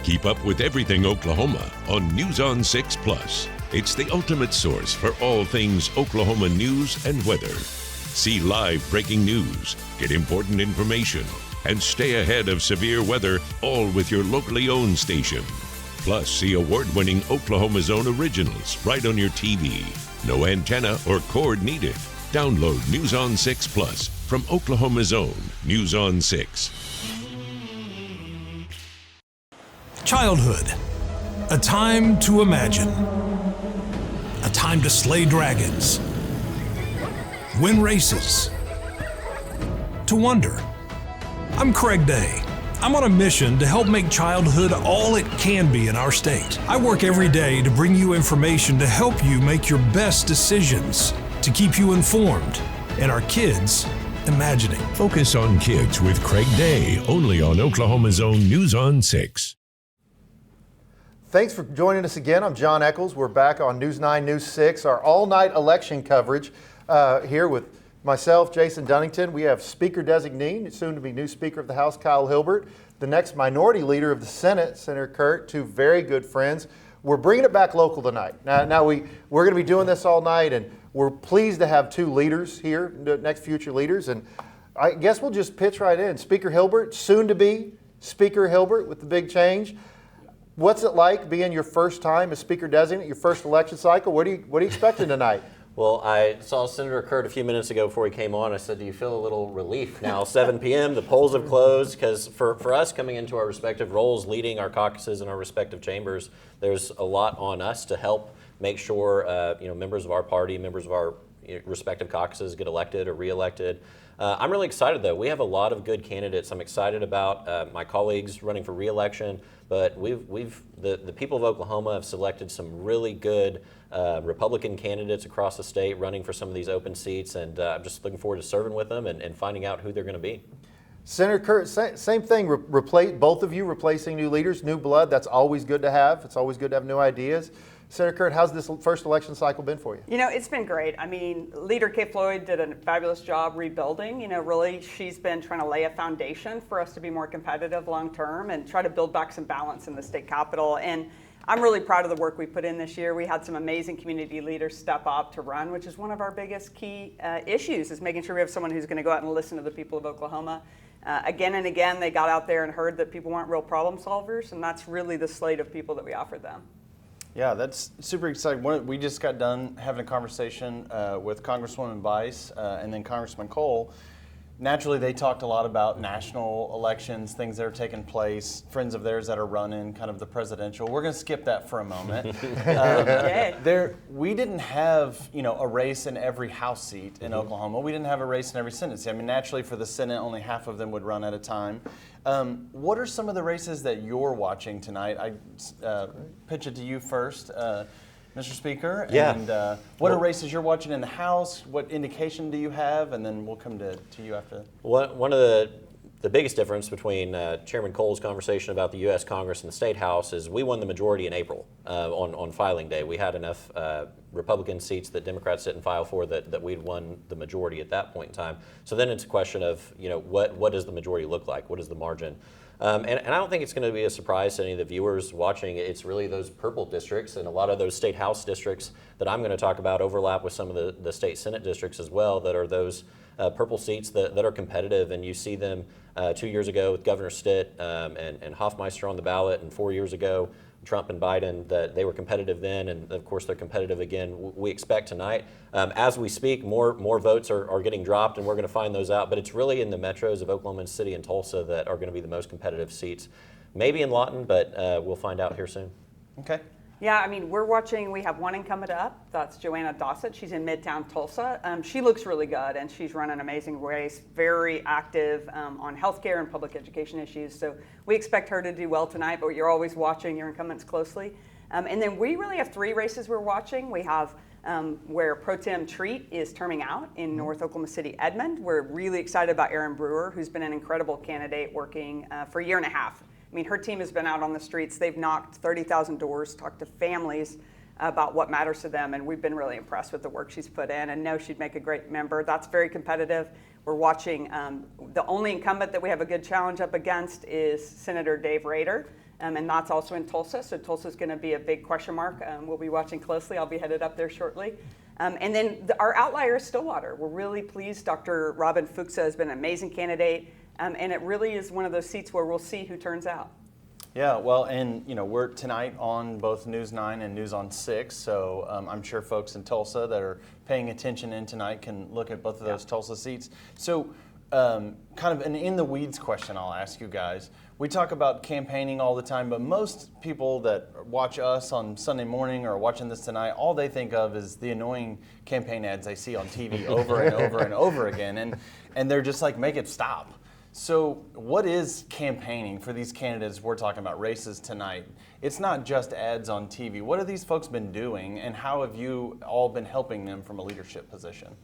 Keep up with everything Oklahoma on News on 6 Plus. It's the ultimate source for all things Oklahoma news and weather. See live breaking news, get important information, and stay ahead of severe weather, all with your locally owned station. Plus, see award-winning Oklahoma's own originals right on your TV. No antenna or cord needed. Download News on 6 Plus from Oklahoma's own News on 6. Childhood, a time to imagine, a time to slay dragons, win races, to wonder. I'm Craig Day. I'm on a mission to help make childhood all it can be in our state. I work every day to bring you information to help you make your best decisions, to keep you informed, and our kids imagining. Focus on Kids with Craig Day, only on Oklahoma's own News on 6. Thanks for joining us again. I'm John Echols. We're back on News 9, News 6, our all-night election coverage here with myself, Jason Dunnington. We have Speaker Designee, soon to be new Speaker of the House, Kyle Hilbert. The next Minority Leader of the Senate, Senator Kirt, 2 very good friends. We're bringing it back local tonight. Now we're going to be doing this all night, and we're pleased to have 2 leaders here, the next future leaders. And I guess we'll just pitch right in. Speaker Hilbert, soon to be Speaker Hilbert with the big change. What's it like being your first time as Speaker Designate, your first election cycle? What are you expecting tonight? Well, I saw Senator Kirt a few minutes ago before he came on. I said, do you feel a little relief now? 7 p.m., the polls have closed, because for us coming into our respective roles, leading our caucuses in our respective chambers, there's a lot on us to help make sure members of our party, members of our respective caucuses get elected or reelected. I'm really excited, though. We have a lot of good candidates. I'm excited about my colleagues running for reelection, but the people of Oklahoma have selected some really good Republican candidates across the state running for some of these open seats, and I'm just looking forward to serving with them and finding out who they're going to be. Senator Kirt, same thing. Replace both of you replacing new leaders, new blood. That's always good to have. It's always good to have new ideas. Senator Kirt, how's this first election cycle been for you? You know, it's been great. I mean, Leader Kay Floyd did a fabulous job rebuilding. You know, really, she's been trying to lay a foundation for us to be more competitive long term and try to build back some balance in the state capitol. And I'm really proud of the work we put in this year. We had some amazing community leaders step up to run, which is one of our biggest key issues, is making sure we have someone who's going to go out and listen to the people of Oklahoma. Again and again, they got out there and heard that people weren't real problem solvers, and that's really the slate of people that we offered them. Yeah, that's super exciting. We just got done having a conversation with Congresswoman Bice and then Congressman Cole. Naturally, they talked a lot about national elections, things that are taking place, friends of theirs that are running, kind of the presidential. We're going to skip that for a moment. We didn't have, a race in every House seat in Oklahoma. We didn't have a race in every Senate seat. I mean, naturally, for the Senate, only half of them would run at a time. What are some of the races that you're watching tonight? I pitch it to you first, Mr. Speaker. Yeah. And what are races you're watching in the House? What indication do you have? And then we'll come to you after. One of the biggest difference between Chairman Cole's conversation about the U.S. Congress and the State House is we won the majority in April on filing day. We had enough Republican seats that Democrats didn't file for that we'd won the majority at that point in time. So then it's a question of, what does the majority look like? What is the margin? And I don't think it's going to be a surprise to any of the viewers watching. It's really those purple districts, and a lot of those state house districts that I'm going to talk about overlap with some of the state Senate districts as well, that are those purple seats that are competitive. And you see them 2 years ago with Governor Stitt and Hoffmeister on the ballot, and 4 years ago Trump and Biden, that they were competitive then, and of course they're competitive again. We expect tonight. As we speak, more votes are getting dropped, and we're going to find those out. But it's really in the metros of Oklahoma City and Tulsa that are going to be the most competitive seats. Maybe in Lawton, but we'll find out here soon. Okay. Yeah, I mean, we have one incumbent up. That's Joanna Dossett. She's in Midtown Tulsa. She looks really good, and she's run an amazing race, very active on healthcare and public education issues. So we expect her to do well tonight, but you're always watching your incumbents closely. And then we really have three races we're watching. We have where Pro Tem Treat is terming out in North Oklahoma City, Edmond. We're really excited about Erin Brewer, who's been an incredible candidate working for a year and a half. I mean, her team has been out on the streets. They've knocked 30,000 doors, talked to families about what matters to them, and we've been really impressed with the work she's put in and know she'd make a great member. That's very competitive. We're watching, the only incumbent that we have a good challenge up against is Senator Dave Rader, and that's also in Tulsa, so Tulsa's going to be a big question mark. We'll be watching closely. I'll be headed up there shortly. And then our outlier is Stillwater. We're really pleased. Dr. Robin Fuchsa has been an amazing candidate. And it really is one of those seats where we'll see who turns out. Yeah, well, and we're tonight on both News 9 and News on 6, so I'm sure folks in Tulsa that are paying attention in tonight can look at both of those Tulsa seats. So kind of an in-the-weeds question I'll ask you guys. We talk about campaigning all the time, but most people that watch us on Sunday morning or watching this tonight, all they think of is the annoying campaign ads they see on TV over and over and over again, and they're just like, make it stop. So what is campaigning for these candidates we're talking about, races tonight? It's not just ads on TV. What have these folks been doing, and how have you all been helping them from a leadership position?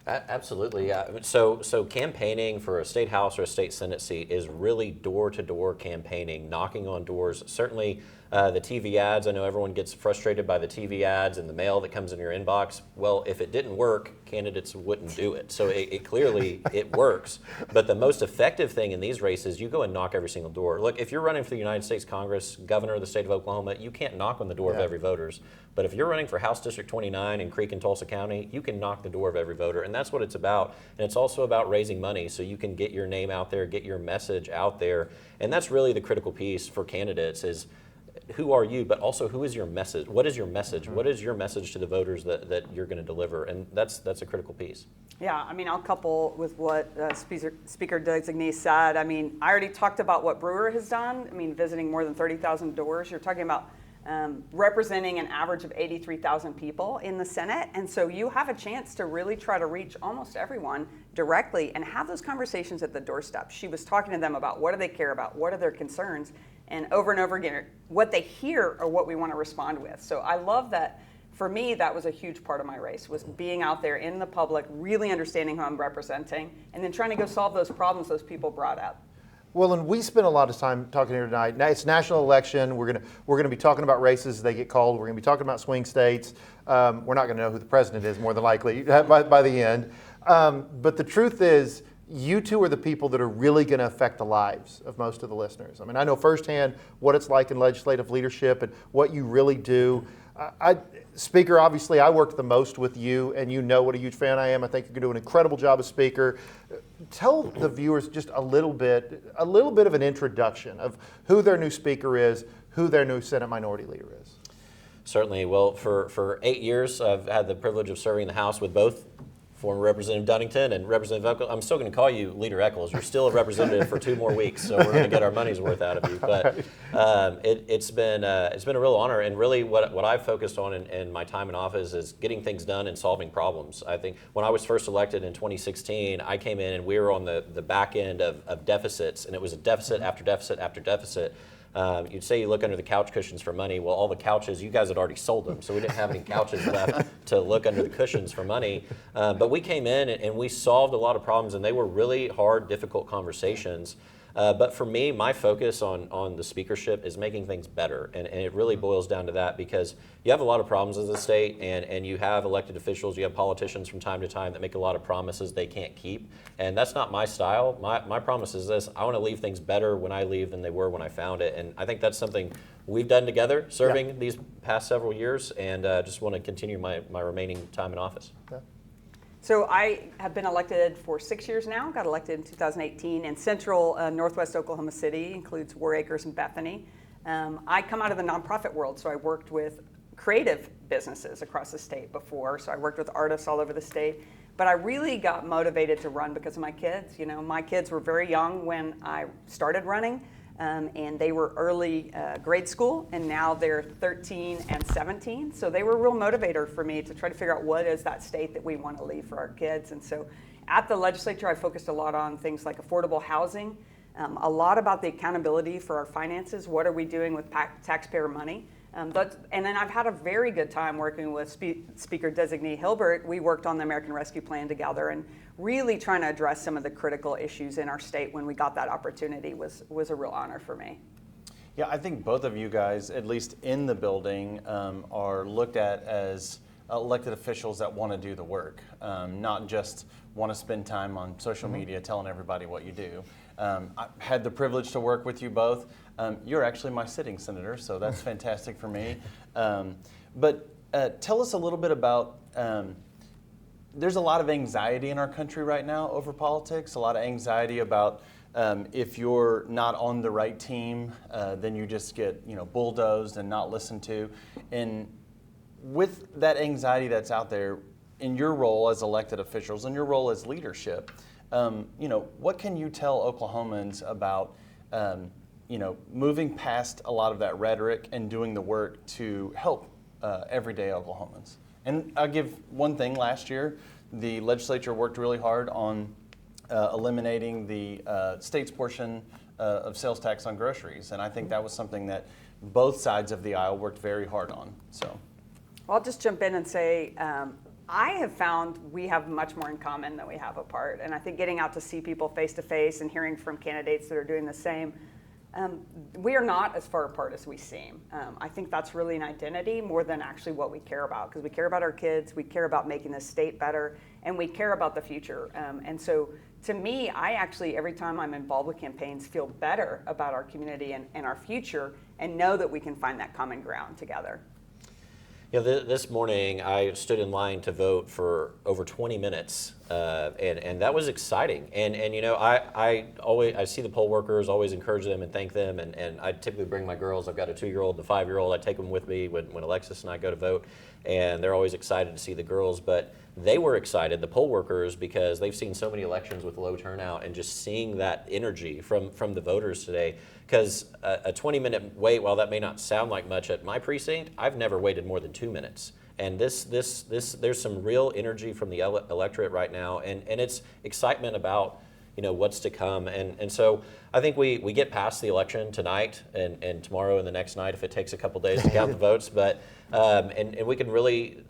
Absolutely, yeah. So campaigning for a state house or a state senate seat is really door-to-door campaigning, knocking on doors. Certainly the TV ads, I know everyone gets frustrated by the TV ads and the mail that comes in your inbox. Well, if it didn't work, candidates wouldn't do it. So it clearly works. But the most effective thing in these races, you go and knock every single door. Look, if you're running for the United States Congress, governor of the state of Oklahoma, you can't knock on the door of every voter's. But if you're running for House District 29 in Creek and Tulsa County, you can knock the door of every voter. And that's what it's about. And it's also about raising money so you can get your name out there, get your message out there. And that's really the critical piece for candidates is, who are you, but also who is your message? What is your message? What is your message to the voters that you're going to deliver? And that's a critical piece. Yeah, I mean, I'll couple with what Speaker Designee said. I mean, I already talked about what Brewer has done. I mean, visiting more than 30,000 doors. You're talking about representing an average of 83,000 people in the Senate. And so you have a chance to really try to reach almost everyone directly and have those conversations at the doorstep. She was talking to them about what do they care about? What are their concerns? And over again, what they hear are what we want to respond with. So I love that For me, that was a huge part of my race, was being out there in the public, really understanding who I'm representing, and then trying to go solve those problems those people brought up. Well, and we spent a lot of time talking here tonight. Now, it's national election. We're gonna be talking about races as they get called. We're gonna be talking about swing states. We're not gonna know who the president is, more than likely, by the end. But the truth is, you two are the people that are really going to affect the lives of most of the listeners. I mean, I know firsthand what it's like in legislative leadership and what you really do. Speaker, obviously, I worked the most with you, and you know what a huge fan I am. I think you're going to do an incredible job as Speaker. Tell the viewers just a little bit of an introduction of who their new Speaker is, who their new Senate Minority Leader is. Certainly. Well, for 8 years, I've had the privilege of serving the House with both former Representative Dunnington and Representative Echols. I'm still going to call you Leader Echols. You're still a representative for 2 more weeks, so we're going to get our money's worth out of you. But it's been a real honor, and really what I've focused on in my time in office is getting things done and solving problems. I think when I was first elected in 2016, I came in and we were on the back end of deficits, and it was a deficit after deficit after deficit. You'd say you look under the couch cushions for money. Well, all the couches, you guys had already sold them, so we didn't have any couches left to look under the cushions for money. But we came in and we solved a lot of problems, and they were really hard, difficult conversations. But for me, my focus on the speakership is making things better, and it really boils down to that, because you have a lot of problems as a state, and you have elected officials, you have politicians from time to time that make a lot of promises they can't keep, and that's not my style. My promise is this: I want to leave things better when I leave than they were when I found it, and I think that's something we've done together, serving these past several years, and just want to continue my remaining time in office. Yeah. So I have been elected for 6 years now, got elected in 2018, and central northwest Oklahoma City includes War Acres and Bethany. I come out of the nonprofit world, so I worked with creative businesses across the state before, so I worked with artists all over the state. But I really got motivated to run because of my kids. You know, my kids were very young when I started running, and they were early grade school, and now they're 13 and 17. So they were a real motivator for me to try to figure out what is that state that we want to leave for our kids. And so at the legislature, I focused a lot on things like affordable housing, a lot about the accountability for our finances. What are we doing with taxpayer money? And then I've had a very good time working with Speaker Designee Hilbert. We worked on the American Rescue Plan together, and really trying to address some of the critical issues in our state when we got that opportunity was a real honor for me. Yeah, I think both of you guys, at least in the building, are looked at as elected officials that want to do the work, not just want to spend time on social media telling everybody what you do. I had the privilege to work with you both. You're actually my sitting senator, so that's fantastic for me. But tell us a little bit about, there's a lot of anxiety in our country right now over politics, a lot of anxiety about if you're not on the right team, then you just get bulldozed and not listened to. And with that anxiety that's out there, in your role as elected officials, in your role as leadership, what can you tell Oklahomans about moving past a lot of that rhetoric and doing the work to help everyday Oklahomans? And I'll give one thing. Last year, the legislature worked really hard on eliminating the state's portion of sales tax on groceries, and I think that was something that both sides of the aisle worked very hard on. So, well, I'll just jump in and say, I have found we have much more in common than we have apart, and I think getting out to see people face to face and hearing from candidates that are doing the same, we are not as far apart as we seem. I think that's really an identity more than actually what we care about, because we care about our kids, we care about making this state better, and we care about the future. And so to me, I actually, every time I'm involved with campaigns, feel better about our community and our future, and know that we can find that common ground together. This morning I stood in line to vote for over 20 minutes, and that was exciting. And I see the poll workers, always encourage them and thank them, and I typically bring my girls. I've got a 2-year-old and a 5-year-old. I take them with me when Alexis and I go to vote, and they're always excited to see the girls. But they were excited, the poll workers, because they've seen so many elections with low turnout, and just seeing that energy from the voters today. Because a 20-minute wait, while that may not sound like much at my precinct, I've never waited more than 2 minutes. And there's some real energy from the electorate right now, and it's excitement about what's to come. And so I think we get past the election tonight and tomorrow and the next night if it takes a couple days to count the votes, but and we can really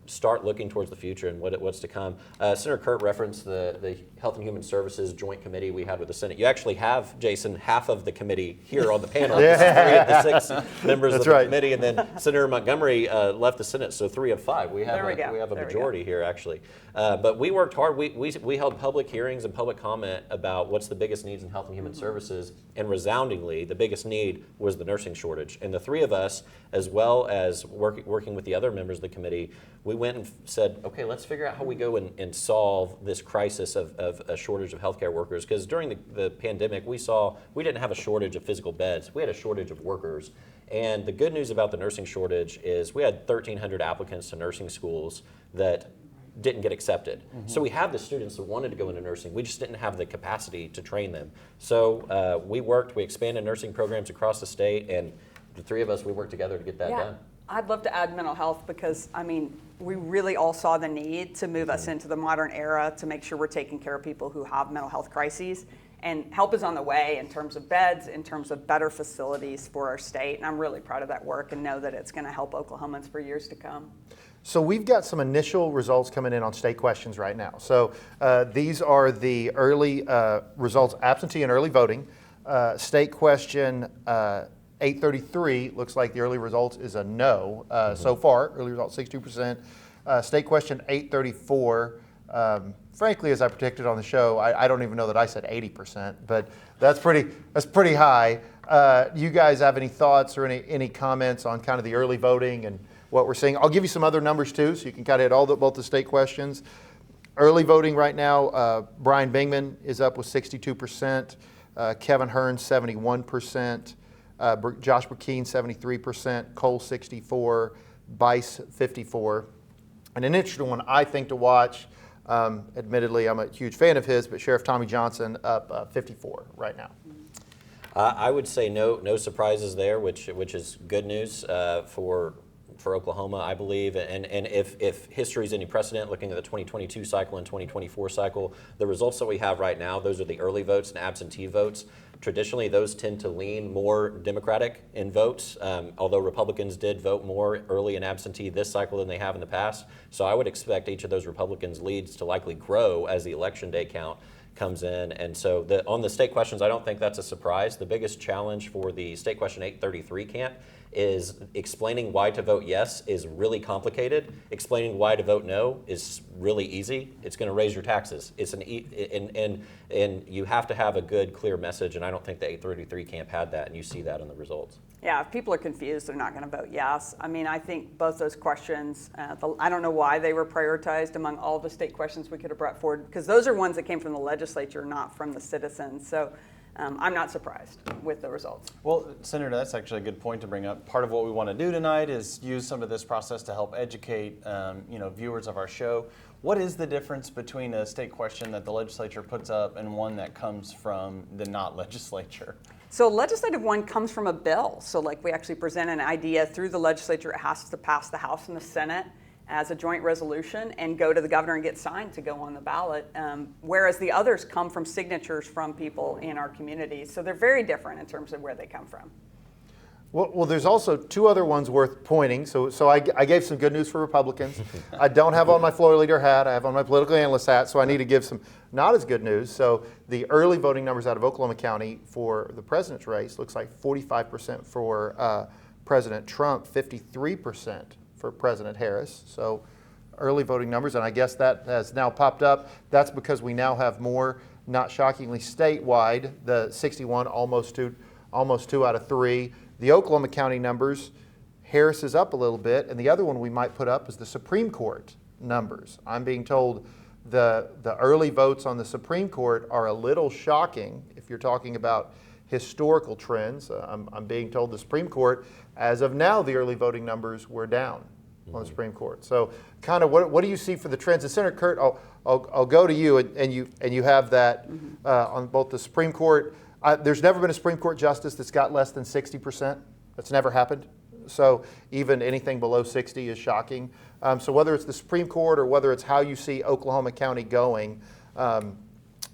start looking towards the future and what's to come. Senator Kirt referenced the Health and Human Services Joint Committee we had with the Senate. You actually have, Jason, half of the committee here on the panel. This is 3 of the 6 members of the committee, and then Senator Montgomery left the Senate, so 3 of 5. We have a majority here, actually. But we worked hard. We held public hearings and public comment about what's the biggest needs in Health and Human Services, and resoundingly, the biggest need was the nursing shortage. And the 3 of us, as well as working with the other members of the committee, we went and said, okay, let's figure out how we go and solve this crisis of a shortage of healthcare workers. Because during the pandemic, we didn't have a shortage of physical beds. We had a shortage of workers. And the good news about the nursing shortage is we had 1,300 applicants to nursing schools that didn't get accepted. So we have the students that wanted to go into nursing. We just didn't have the capacity to train them. So we expanded nursing programs across the state, and the 3 of us, we worked together to get that done. I'd love to add mental health because, we really all saw the need to move us into the modern era to make sure we're taking care of people who have mental health crises. And help is on the way in terms of beds, in terms of better facilities for our state. And I'm really proud of that work and know that it's going to help Oklahomans for years to come. So we've got some initial results coming in on state questions right now. So these are the early results, absentee and early voting. State question 833 looks like the early results is a no so far. Early results 62%. State question 834. Frankly, as I predicted on the show, I don't even know that I said 80%, but that's pretty high. You guys have any thoughts or any comments on kind of the early voting and what we're seeing? I'll give you some other numbers too, so you can kind of hit both the state questions. Early voting right now, Brian Bingman is up with 62%, Kevin Hearn 71%. Josh Burkeen 73%, Cole 64%, Bice 54%. And an interesting one I think to watch, admittedly I'm a huge fan of his, but Sheriff Tommy Johnson up 54% right now. I would say no surprises there, which is good news for Oklahoma, I believe. And if history is any precedent, looking at the 2022 cycle and 2024 cycle, the results that we have right now, those are the early votes and absentee votes. Traditionally, those tend to lean more Democratic in votes, although Republicans did vote more early and absentee this cycle than they have in the past. So I would expect each of those Republicans' leads to likely grow as the election day count comes in. And so on the state questions, I don't think that's a surprise. The biggest challenge for the state question 833 camp is explaining why to vote yes is really complicated. Explaining why to vote no is really easy. It's going to raise your taxes. It's and you have to have a good, clear message, and I don't think the 833 camp had that, and you see that in the results. Yeah, if people are confused, they're not going to vote yes. I think both those questions, I don't know why they were prioritized among all the state questions we could have brought forward, because those are ones that came from the legislature, not from the citizens. So I'm not surprised with the results. Well, Senator, that's actually a good point to bring up. Part of what we want to do tonight is use some of this process to help educate viewers of our show. What is the difference between a state question that the legislature puts up and one that comes from the not legislature? So legislative one comes from a bill. So we actually present an idea through the legislature. It has to pass the House and the Senate as a joint resolution and go to the governor and get signed to go on the ballot, whereas the others come from signatures from people in our communities. So they're very different in terms of where they come from. Well, there's also 2 other ones worth pointing. So I gave some good news for Republicans. I don't have on my floor leader hat. I have on my political analyst hat, so I need to give some not as good news. So the early voting numbers out of Oklahoma County for the president's race looks like 45% for President Trump, 53% for President Harris. So early voting numbers, and I guess that has now popped up. That's because we now have more, not shockingly, statewide, the 61, almost two out of 3. The Oklahoma County numbers, Harris is up a little bit, and the other one we might put up is the Supreme Court numbers. I'm being told the early votes on the Supreme Court are a little shocking if you're talking about historical trends. I'm being told the Supreme Court, as of now, the early voting numbers were down on the Supreme Court. So kind of what do you see for the trends? And Senator Kirt, I'll go to you, and you have that on both the Supreme Court. There's never been a Supreme Court justice that's got less than 60%. That's never happened. So even anything below 60 is shocking. So whether it's the Supreme Court or whether it's how you see Oklahoma County going,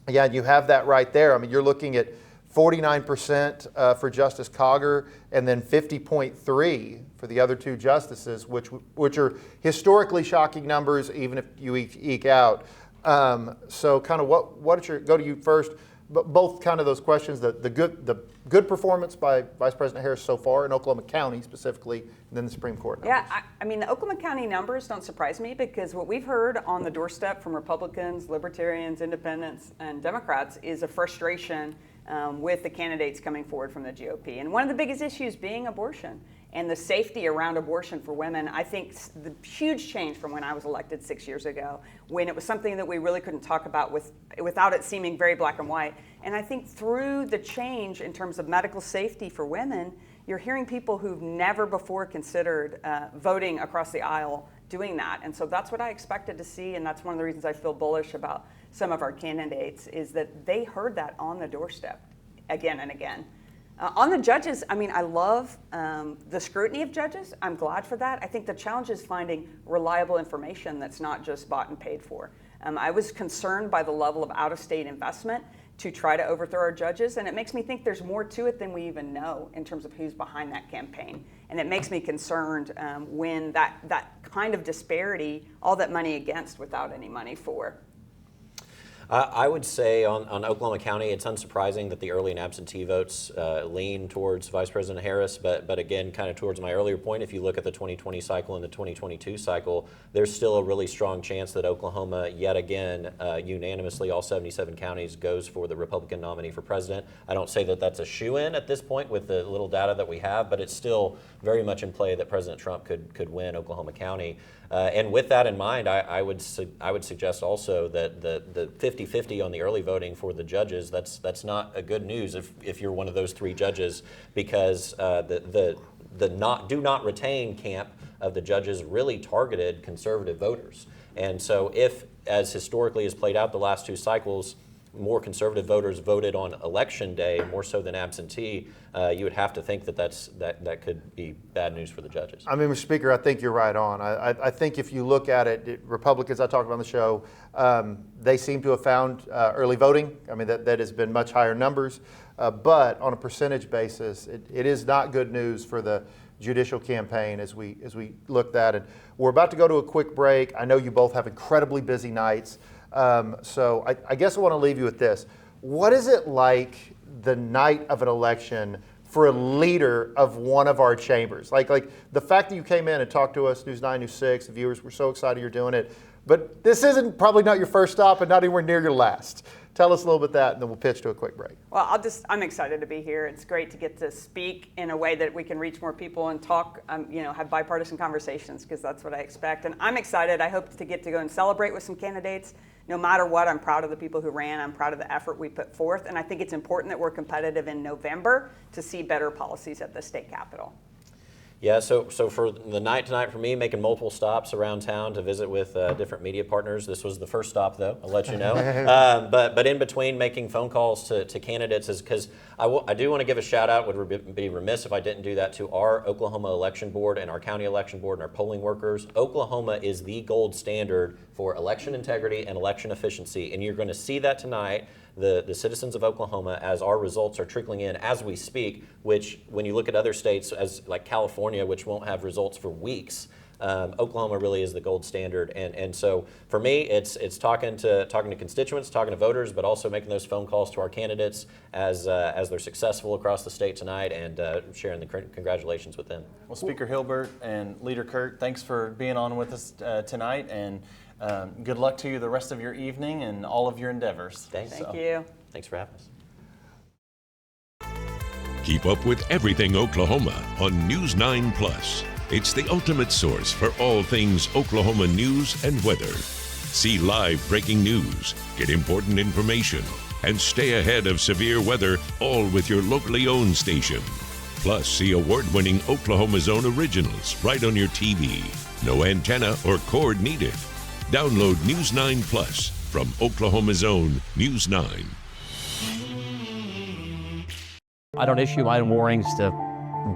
Yeah, you have that right there. I mean, you're looking at 49% for Justice Cogger, and then 50.3 for the other two justices, which are historically shocking numbers, even if you eke out. So, kind of what is your, go to you first? But both kind of those questions, the good performance by Vice President Harris so far in Oklahoma County specifically, and then the Supreme Court numbers. Yeah, I mean, the Oklahoma County numbers don't surprise me because what we've heard on the doorstep from Republicans, Libertarians, Independents, and Democrats is a frustration with the candidates coming forward from the GOP. And one of the biggest issues being abortion and the safety around abortion for women. I think the huge change from when I was elected 6 years ago, when it was something that we really couldn't talk about without it seeming very black and white. And I think through the change in terms of medical safety for women, you're hearing people who've never before considered voting across the aisle doing that. And so that's what I expected to see, and that's one of the reasons I feel bullish about some of our candidates, is that they heard that on the doorstep again and again. On the judges, I mean, I love the scrutiny of judges. I'm glad for that. I think the challenge is finding reliable information that's not just bought and paid for. I was concerned by the level of out-of-state investment to try to overthrow our judges, and it makes me think there's more to it than we even know in terms of who's behind that campaign. And it makes me concerned when that kind of disparity, all that money against without any money for. I would say on Oklahoma County, it's unsurprising that the early and absentee votes lean towards Vice President Harris. But again, kind of towards my earlier point, if you look at the 2020 cycle and the 2022 cycle, there's still a really strong chance that Oklahoma, yet again, unanimously, all 77 counties, goes for the Republican nominee for president. I don't say that that's a shoo-in at this point with the little data that we have, but it's still very much in play that President Trump could win Oklahoma County. And with that in mind, I would suggest also that the 50-50 on the early voting for the judges, that's not a good news if you're one of those three judges, because the do not retain camp of the judges really targeted conservative voters. And so if, as historically has played out the last two cycles, more conservative voters voted on election day more so than absentee, you would have to think that could be bad news for the judges. I mean, Mr. Speaker, I think you're right on. I think if you look at it, Republicans, I talked about on the show, they seem to have found early voting. I mean, that has been much higher numbers. But on a percentage basis, it is not good news for the judicial campaign as we looked at it. We're about to go to a quick break. I know you both have incredibly busy nights. So I guess I want to leave you with this. What is it like the night of an election for a leader of one of our chambers? Like the fact that you came in and talked to us, News 9, News 6, the viewers, we're so excited you're doing it. But this isn't probably not your first stop and not anywhere near your last. Tell us a little bit that, and then we'll pitch to a quick break. Well, I'm excited to be here. It's great to get to speak in a way that we can reach more people and talk, have bipartisan conversations, because that's what I expect. And I'm excited. I hope to get to go and celebrate with some candidates. No matter what, I'm proud of the people who ran. I'm proud of the effort we put forth. And I think it's important that we're competitive in November to see better policies at the state capitol. Yeah, so for the night tonight for me, making multiple stops around town to visit with different media partners. This was the first stop, though, I'll let you know. But in between making phone calls to candidates is because I do want to give a shout out, would be remiss if I didn't do that, to our Oklahoma election board and our county election board and our polling workers. Oklahoma is the gold standard for election integrity and election efficiency, and you're going to see that tonight. The citizens of Oklahoma, as our results are trickling in as we speak, which when you look at other states as like California, which won't have results for weeks, Oklahoma really is the gold standard. And so for me, it's talking to constituents, talking to voters, but also making those phone calls to our candidates as they're successful across the state tonight, and sharing the congratulations with them. Well, Speaker Hilbert and Leader Kirt, thanks for being on with us tonight, and good luck to you the rest of your evening and all of your endeavors. Thanks. Thank you. Thanks for having us. Keep up with everything Oklahoma on News 9 Plus. It's the ultimate source for all things Oklahoma news and weather. See live breaking news, get important information, and stay ahead of severe weather, all with your locally owned station. Plus, see award-winning Oklahoma's Own originals right on your TV. No antenna or cord needed. Download News 9 Plus from Oklahoma's Own News 9. I don't issue my own warnings to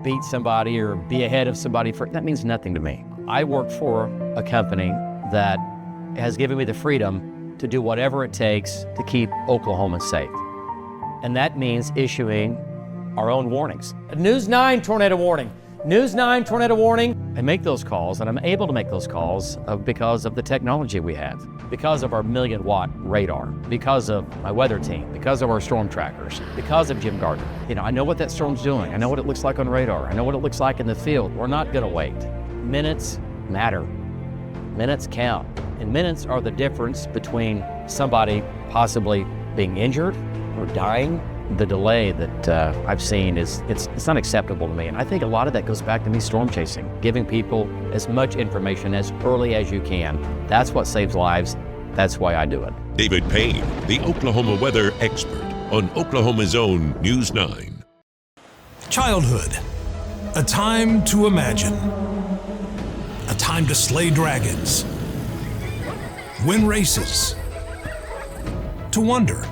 beat somebody or be ahead of somebody. That means nothing to me. I work for a company that has given me the freedom to do whatever it takes to keep Oklahoma safe. And that means issuing our own warnings. News 9 tornado warning. News 9 tornado warning. I make those calls, and I'm able to make those calls because of the technology we have, because of our 1,000,000-watt radar, because of my weather team, because of our storm trackers, because of Jim Gardner. You know, I know what that storm's doing. I know what it looks like on radar. I know what it looks like in the field. We're not going to wait. Minutes matter. Minutes count. And minutes are the difference between somebody possibly being injured or dying. The delay that I've seen it's not acceptable to me. And I think a lot of that goes back to me storm chasing, giving people as much information as early as you can. That's what saves lives. That's why I do it. David Payne, the Oklahoma weather expert on Oklahoma's own News 9. Childhood, a time to imagine, a time to slay dragons, win races, to wonder.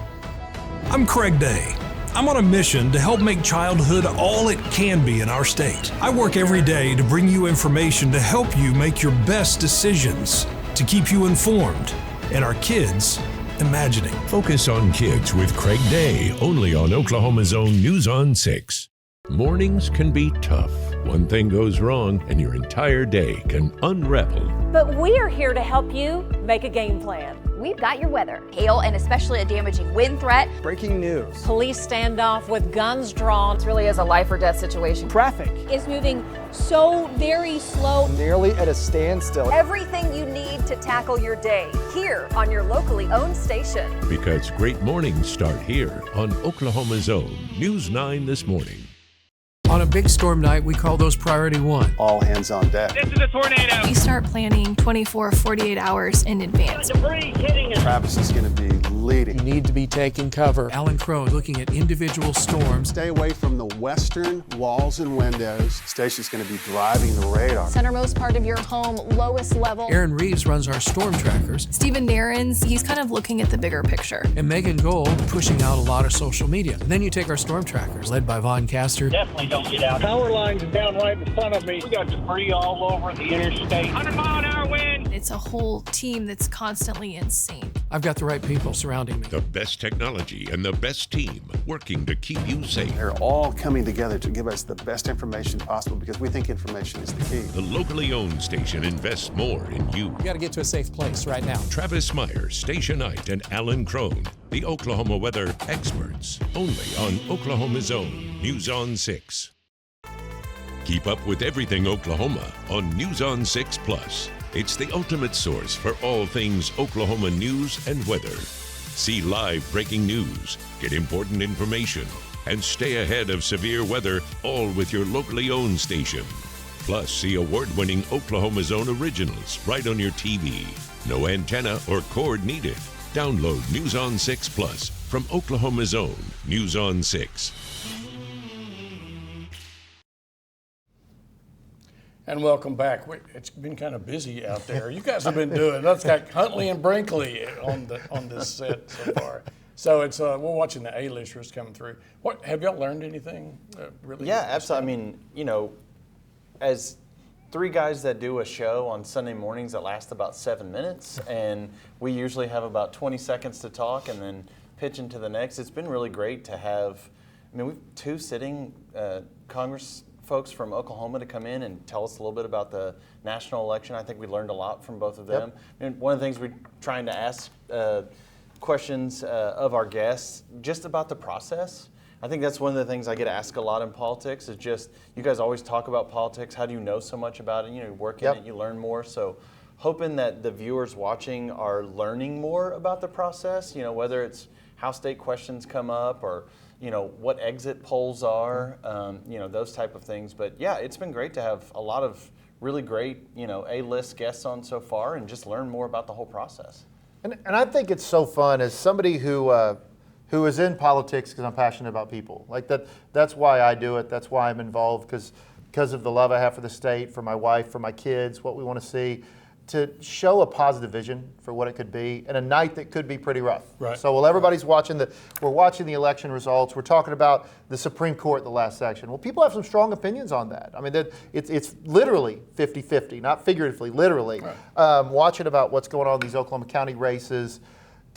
I'm Craig Day. I'm on a mission to help make childhood all it can be in our state. I work every day to bring you information to help you make your best decisions, to keep you informed, and our kids imagining. Focus on Kids with Craig Day, only on Oklahoma's own News on 6. Mornings can be tough. One thing goes wrong and your entire day can unravel. But we are here to help you make a game plan. We've got your weather. Hail and especially a damaging wind threat. Breaking news. Police standoff with guns drawn. It really is a life or death situation. Traffic is moving so very slow. Nearly at a standstill. Everything you need to tackle your day here on your locally owned station. Because great mornings start here on Oklahoma's own News 9 This Morning. On a big storm night, we call those priority 1. All hands on deck. This is a tornado. We start planning 24, 48 hours in advance. Debris hitting us. Travis is going to be leading. You need to be taking cover. Alan Crone looking at individual storms. Stay away from the western walls and windows. Station's going to be driving the radar. Centermost part of your home, lowest level. Aaron Reeves runs our storm trackers. Stephen Narrens, he's kind of looking at the bigger picture. And Megan Gold pushing out a lot of social media. And then you take our storm trackers, led by Vaughn Castor. Definitely don't get out. Power lines down right in front of me. We got debris all over the interstate. 100-mile-an-hour wind. It's a whole team that's constantly in sync. I've got the right people surrounding me. The best technology and the best team working to keep you safe. They're all coming together to give us the best information possible because we think information is the key. The locally owned station invests more in you. You got to get to a safe place right now. Travis Meyer, Station Knight, and Alan Crone, the Oklahoma weather experts, only on Oklahoma's own News on 6. Keep up with everything Oklahoma on News on 6 Plus. It's the ultimate source for all things Oklahoma news and weather. See live breaking news, get important information, and stay ahead of severe weather, all with your locally owned station. Plus, see award-winning Oklahoma's own originals right on your TV. No antenna or cord needed. Download News on 6 Plus from Oklahoma's own News on 6. And welcome back. It's been kind of busy out there. You guys have been doing. That's got Huntley and Brinkley on this set so far. So it's we're watching the A-listers come through. What have y'all learned anything? Really? Yeah, absolutely. I mean, you know, as three guys that do a show on Sunday mornings that last about 7 minutes, and we usually have about 20 seconds to talk and then pitch into the next. It's been really great to have. I mean, we've two sitting Congress folks from Oklahoma to come in and tell us a little bit about the national election. I think we learned a lot from both of them. Yep. And one of the things we're trying to ask questions of our guests just about the process. I think that's one of the things I get asked a lot in politics is just, you guys always talk about politics. How do you know so much about it? You know, you work in it, you learn more. So hoping that the viewers watching are learning more about the process, you know, whether it's how state questions come up or, you know, what exit polls are, you know, those type of things. But yeah, it's been great to have a lot of really great, you know, A-list guests on so far and just learn more about the whole process. And I think it's so fun as somebody who is in politics because I'm passionate about people. Like that's why I do it. That's why I'm involved because of the love I have for the state, for my wife, for my kids, what we want to see, to show a positive vision for what it could be in a night that could be pretty rough. Right. So while everybody's watching we're watching the election results, we're talking about the Supreme Court, the last section. Well, people have some strong opinions on that. I mean, it's literally 50-50, not figuratively, literally. Right. Watching about what's going on in these Oklahoma County races,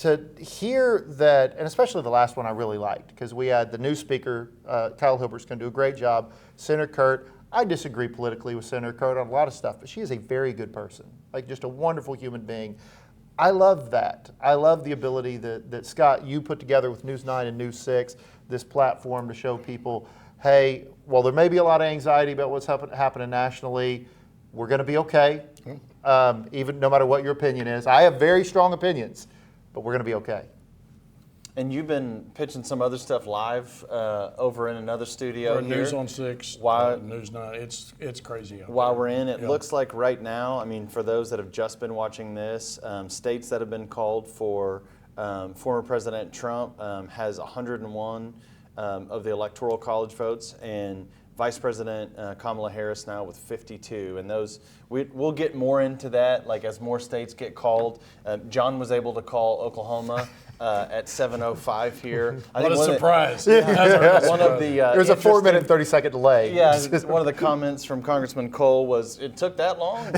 to hear that, and especially the last one I really liked, because we had the new speaker, Kyle Hilbert's going to do a great job. Senator Kirt, I disagree politically with Senator Kirt on a lot of stuff, but she is a very good person, like just a wonderful human being. I love that. I love the ability that Scott, you put together with News 9 and News 6, this platform to show people, hey, well, there may be a lot of anxiety about what's happening nationally. We're going to be okay, even no matter what your opinion is. I have very strong opinions, but we're going to be okay. And you've been pitching some other stuff live over in another studio here. News on 6, News 9. It's crazy out While there. we're in, it looks like right now, I mean, for those that have just been watching this, states that have been called for former President Trump has 101 of the Electoral College votes, and Vice President Kamala Harris now with 52. And those, we'll get more into that, like as more states get called. John was able to call Oklahoma at 7:05 here. What a surprise. One of the there's a 4-minute and 30-second delay. Yeah, one of the comments from Congressman Cole was, it took that long?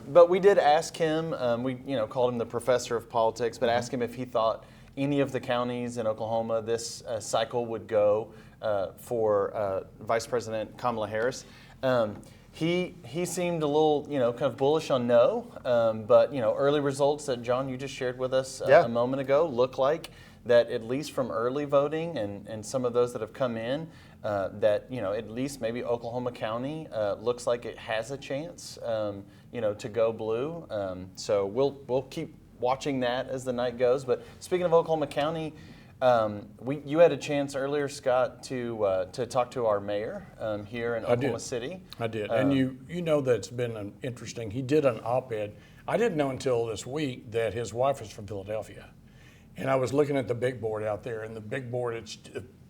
But we did ask him, we called him the professor of politics, but asked him if he thought any of the counties in Oklahoma this cycle would go for Vice President Kamala Harris. He seemed a little, kind of bullish on no, but, early results that, John, you just shared with us a moment ago look like that, at least from early voting and some of those that have come in, that, at least maybe Oklahoma County looks like it has a chance, to go blue. So we'll keep watching that as the night goes. But speaking of Oklahoma County, you had a chance earlier, Scott, to talk to our mayor here in Oklahoma City. I did, and you know that's been interesting. He did an op-ed. I didn't know until this week that his wife is from Philadelphia, and I was looking at the big board out there, and the big board,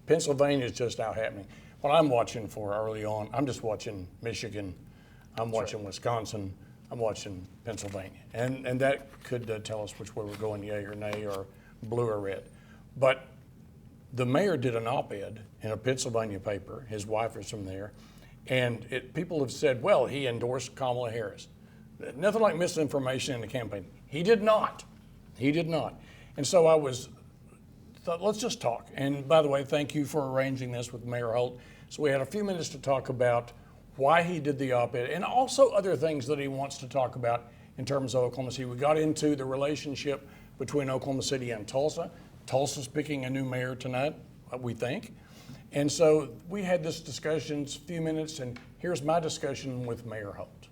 Pennsylvania is just now happening. What I'm watching for early on, I'm just watching Michigan, I'm watching Wisconsin, I'm watching Pennsylvania, and that could tell us which way we're going, yay or nay, or blue or red. But the mayor did an op-ed in a Pennsylvania paper. His wife is from there. And people have said, well, he endorsed Kamala Harris. Nothing like misinformation in the campaign. He did not. He did not. And so I thought, let's just talk. And by the way, thank you for arranging this with Mayor Holt. So we had a few minutes to talk about why he did the op-ed and also other things that he wants to talk about in terms of Oklahoma City. We got into the relationship between Oklahoma City and Tulsa. Tulsa's picking a new mayor tonight, we think. And so we had this discussion, a few minutes, and here's my discussion with Mayor Holt.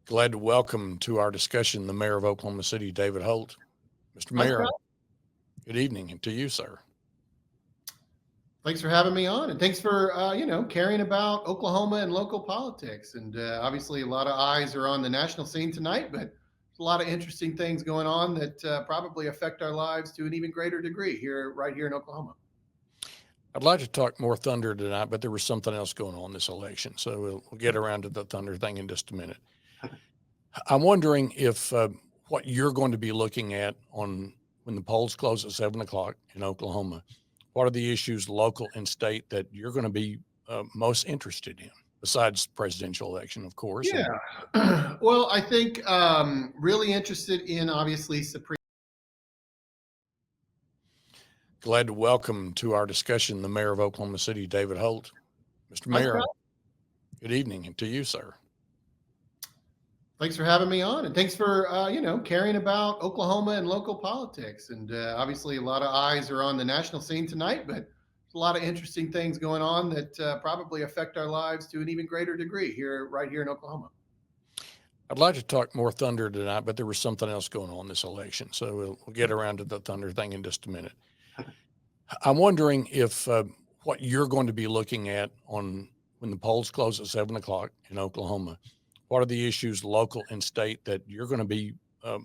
Glad to welcome to our discussion the mayor of Oklahoma City, David Holt. Mr. Mayor, good evening to you, sir. Thanks for having me on, and thanks for caring about Oklahoma and local politics. And obviously, a lot of eyes are on the national scene tonight, but a lot of interesting things going on that probably affect our lives to an even greater degree right here in Oklahoma. I'd like to talk more thunder tonight, but there was something else going on this election, so we'll get around to the thunder thing in just a minute. I'm wondering if what you're going to be looking at when the polls close at 7 o'clock in Oklahoma, what are the issues, local and state, that you're going to be most interested in? Besides presidential election, of course. Yeah. Well, I think really interested in, obviously, Supreme. Glad to welcome to our discussion the mayor of Oklahoma City, David Holt. Mr. Mayor, good evening to you, sir. Thanks for having me on, and thanks for caring about Oklahoma and local politics. And obviously, a lot of eyes are on the national scene tonight, but a lot of interesting things going on that probably affect our lives to an even greater degree right here in Oklahoma. I'd like to talk more thunder tonight, but there was something else going on this election, so we'll get around to the thunder thing in just a minute. I'm wondering if what you're going to be looking at when the polls close at 7 o'clock in Oklahoma, what are the issues, local and state, that you're going to be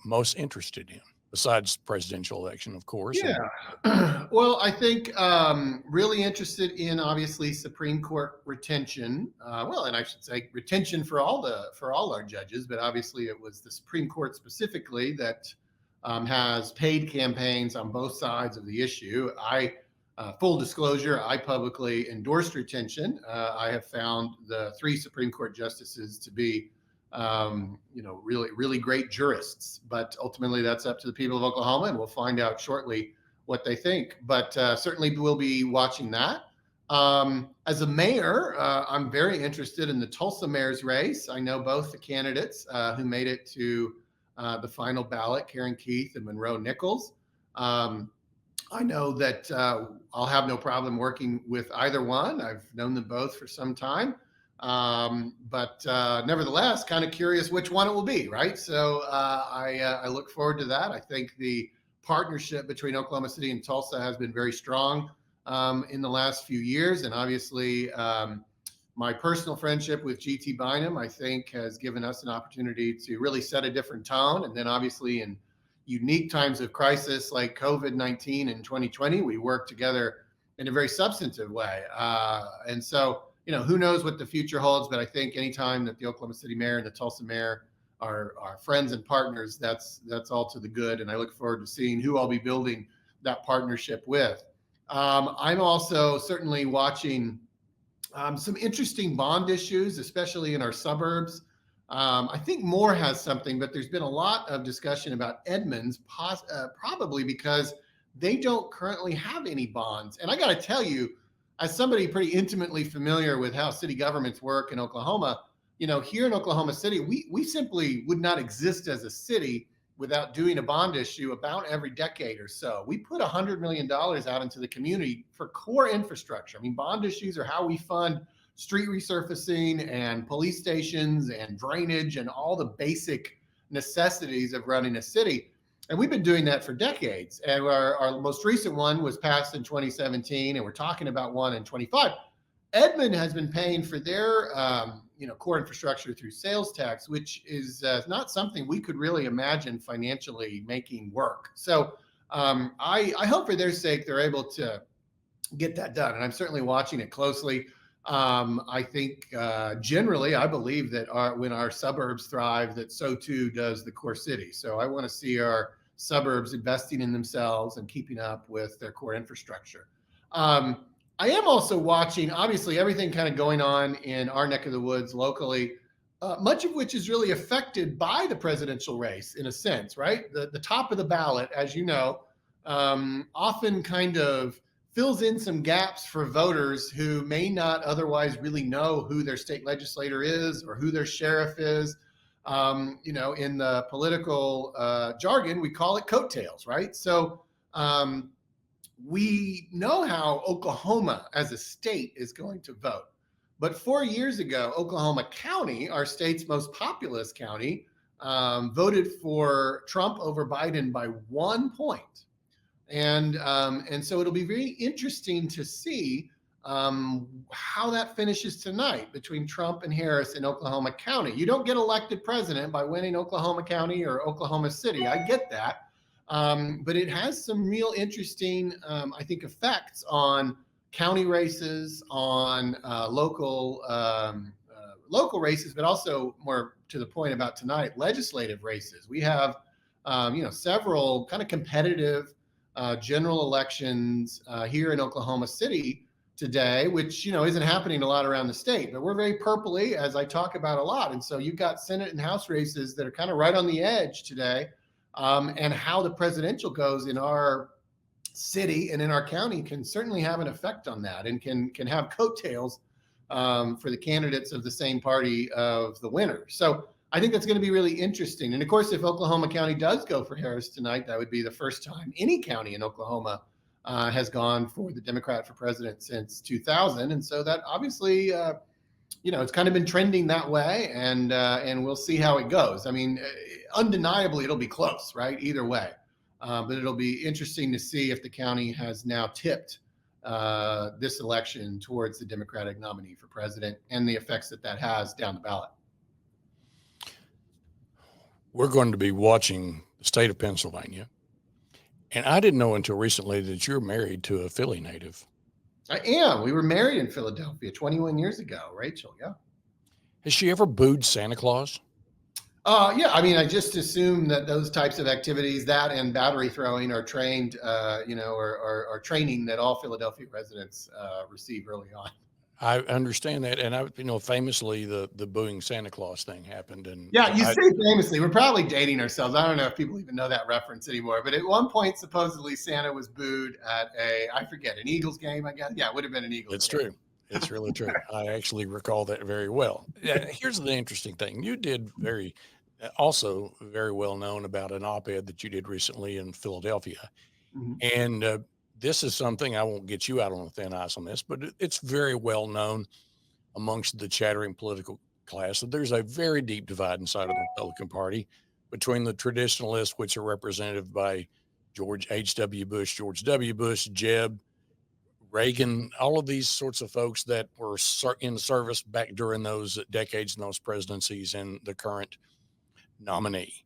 most interested in? Besides presidential election, of course. Yeah. Well, I think really interested in, obviously, Supreme Court retention. And I should say retention for all our judges, but obviously it was the Supreme Court specifically that has paid campaigns on both sides of the issue. Full disclosure, I publicly endorsed retention. I have found the 3 Supreme Court justices to be really, really great jurists. But ultimately, that's up to the people of Oklahoma, and we'll find out shortly what they think. But certainly, we'll be watching that. As a mayor, I'm very interested in the Tulsa mayor's race. I know both the candidates who made it to the final ballot, Karen Keith and Monroe Nichols. I know that I'll have no problem working with either one. I've known them both for some time. But nevertheless, kind of curious which one it will be, right? So I look forward to that. I think the partnership between Oklahoma City and Tulsa has been very strong in the last few years. And obviously, my personal friendship with G.T. Bynum, I think, has given us an opportunity to really set a different tone. And then obviously in unique times of crisis like COVID-19 in 2020, we worked together in a very substantive way. And so, who knows what the future holds, but I think anytime that the Oklahoma City mayor and the Tulsa mayor are friends and partners, that's all to the good. And I look forward to seeing who I'll be building that partnership with. I'm also certainly watching some interesting bond issues, especially in our suburbs. I think Moore has something, but there's been a lot of discussion about Edmonds, probably because they don't currently have any bonds. And I got to tell you, as somebody pretty intimately familiar with how city governments work in Oklahoma, here in Oklahoma City, we simply would not exist as a city without doing a bond issue about every decade or so. We put $100 million out into the community for core infrastructure. I mean, bond issues are how we fund street resurfacing and police stations and drainage and all the basic necessities of running a city. And we've been doing that for decades. And our most recent one was passed in 2017, and we're talking about one in 25. Edmond has been paying for their core infrastructure through sales tax, which is not something we could really imagine financially making work. So I hope for their sake they're able to get that done. And I'm certainly watching it closely. I think generally I believe that when our suburbs thrive, that so too does the core city. So I want to see our suburbs investing in themselves and keeping up with their core infrastructure. I am also watching, obviously, everything kind of going on in our neck of the woods locally, much of which is really affected by the presidential race in a sense, right? The top of the ballot, as you know, often kind of fills in some gaps for voters who may not otherwise really know who their state legislator is or who their sheriff is. In the political jargon, we call it coattails, right? So we know how Oklahoma as a state is going to vote. But 4 years ago, Oklahoma County, our state's most populous county, voted for Trump over Biden by 1 point. And so it'll be very interesting to see how that finishes tonight between Trump and Harris in Oklahoma County. You don't get elected president by winning Oklahoma County or Oklahoma City. I get that. But it has some real interesting, I think, effects on county races, on local races, but also more to the point about tonight, legislative races. We have, several kind of competitive general elections here in Oklahoma City today, which, isn't happening a lot around the state, but we're very purpley, as I talk about a lot. And so you've got Senate and House races that are kind of right on the edge today. And how the presidential goes in our city and in our county can certainly have an effect on that, and can have coattails for the candidates of the same party of the winner. So I think that's going to be really interesting. And of course, if Oklahoma County does go for Harris tonight, that would be the first time any county in Oklahoma has gone for the Democrat for president since 2000. And so that obviously, it's kind of been trending that way, and we'll see how it goes. I mean, undeniably, it'll be close, right? Either way. But it'll be interesting to see if the county has now tipped this election towards the Democratic nominee for president and the effects that has down the ballot. We're going to be watching the state of Pennsylvania. And I didn't know until recently that you're married to a Philly native. I am. We were married in Philadelphia 21 years ago, Rachel. Yeah. Has she ever booed Santa Claus? Yeah. I mean, I just assume that those types of activities, that and battery throwing, are trained, or training that all Philadelphia residents receive early on. I understand that, and famously, the booing Santa Claus thing happened, and yeah, you say famously. We're probably dating ourselves. I don't know if people even know that reference anymore. But at one point, supposedly Santa was booed at I forget, an Eagles game, I guess. Yeah, it would have been an Eagles. It's game. true. It's really true. I actually recall that very well. Yeah, here's the interesting thing: you did also very well known about an op-ed that you did recently in Philadelphia, and this is something I won't get you out on a thin ice on this, but it's very well known amongst the chattering political class that there's a very deep divide inside of the Republican Party between the traditionalists, which are represented by George H.W. Bush, George W. Bush, Jeb, Reagan, all of these sorts of folks that were in service back during those decades and those presidencies, and the current nominee.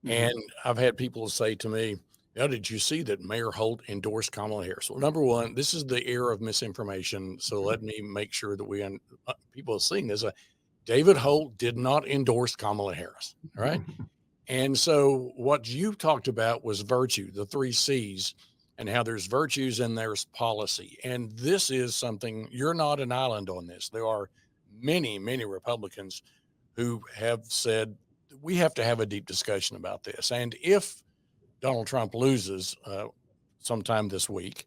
And I've had people say to me, did you see that Mayor Holt endorsed Kamala Harris? Well, number one, this is the era of misinformation. So let me make sure that people are seeing this. David Holt did not endorse Kamala Harris. All right. And so what you talked about was virtue, the 3 C's, and how there's virtues and there's policy. And this is something, you're not an island on this. There are many, many Republicans who have said, we have to have a deep discussion about this. And if Donald Trump loses sometime this week,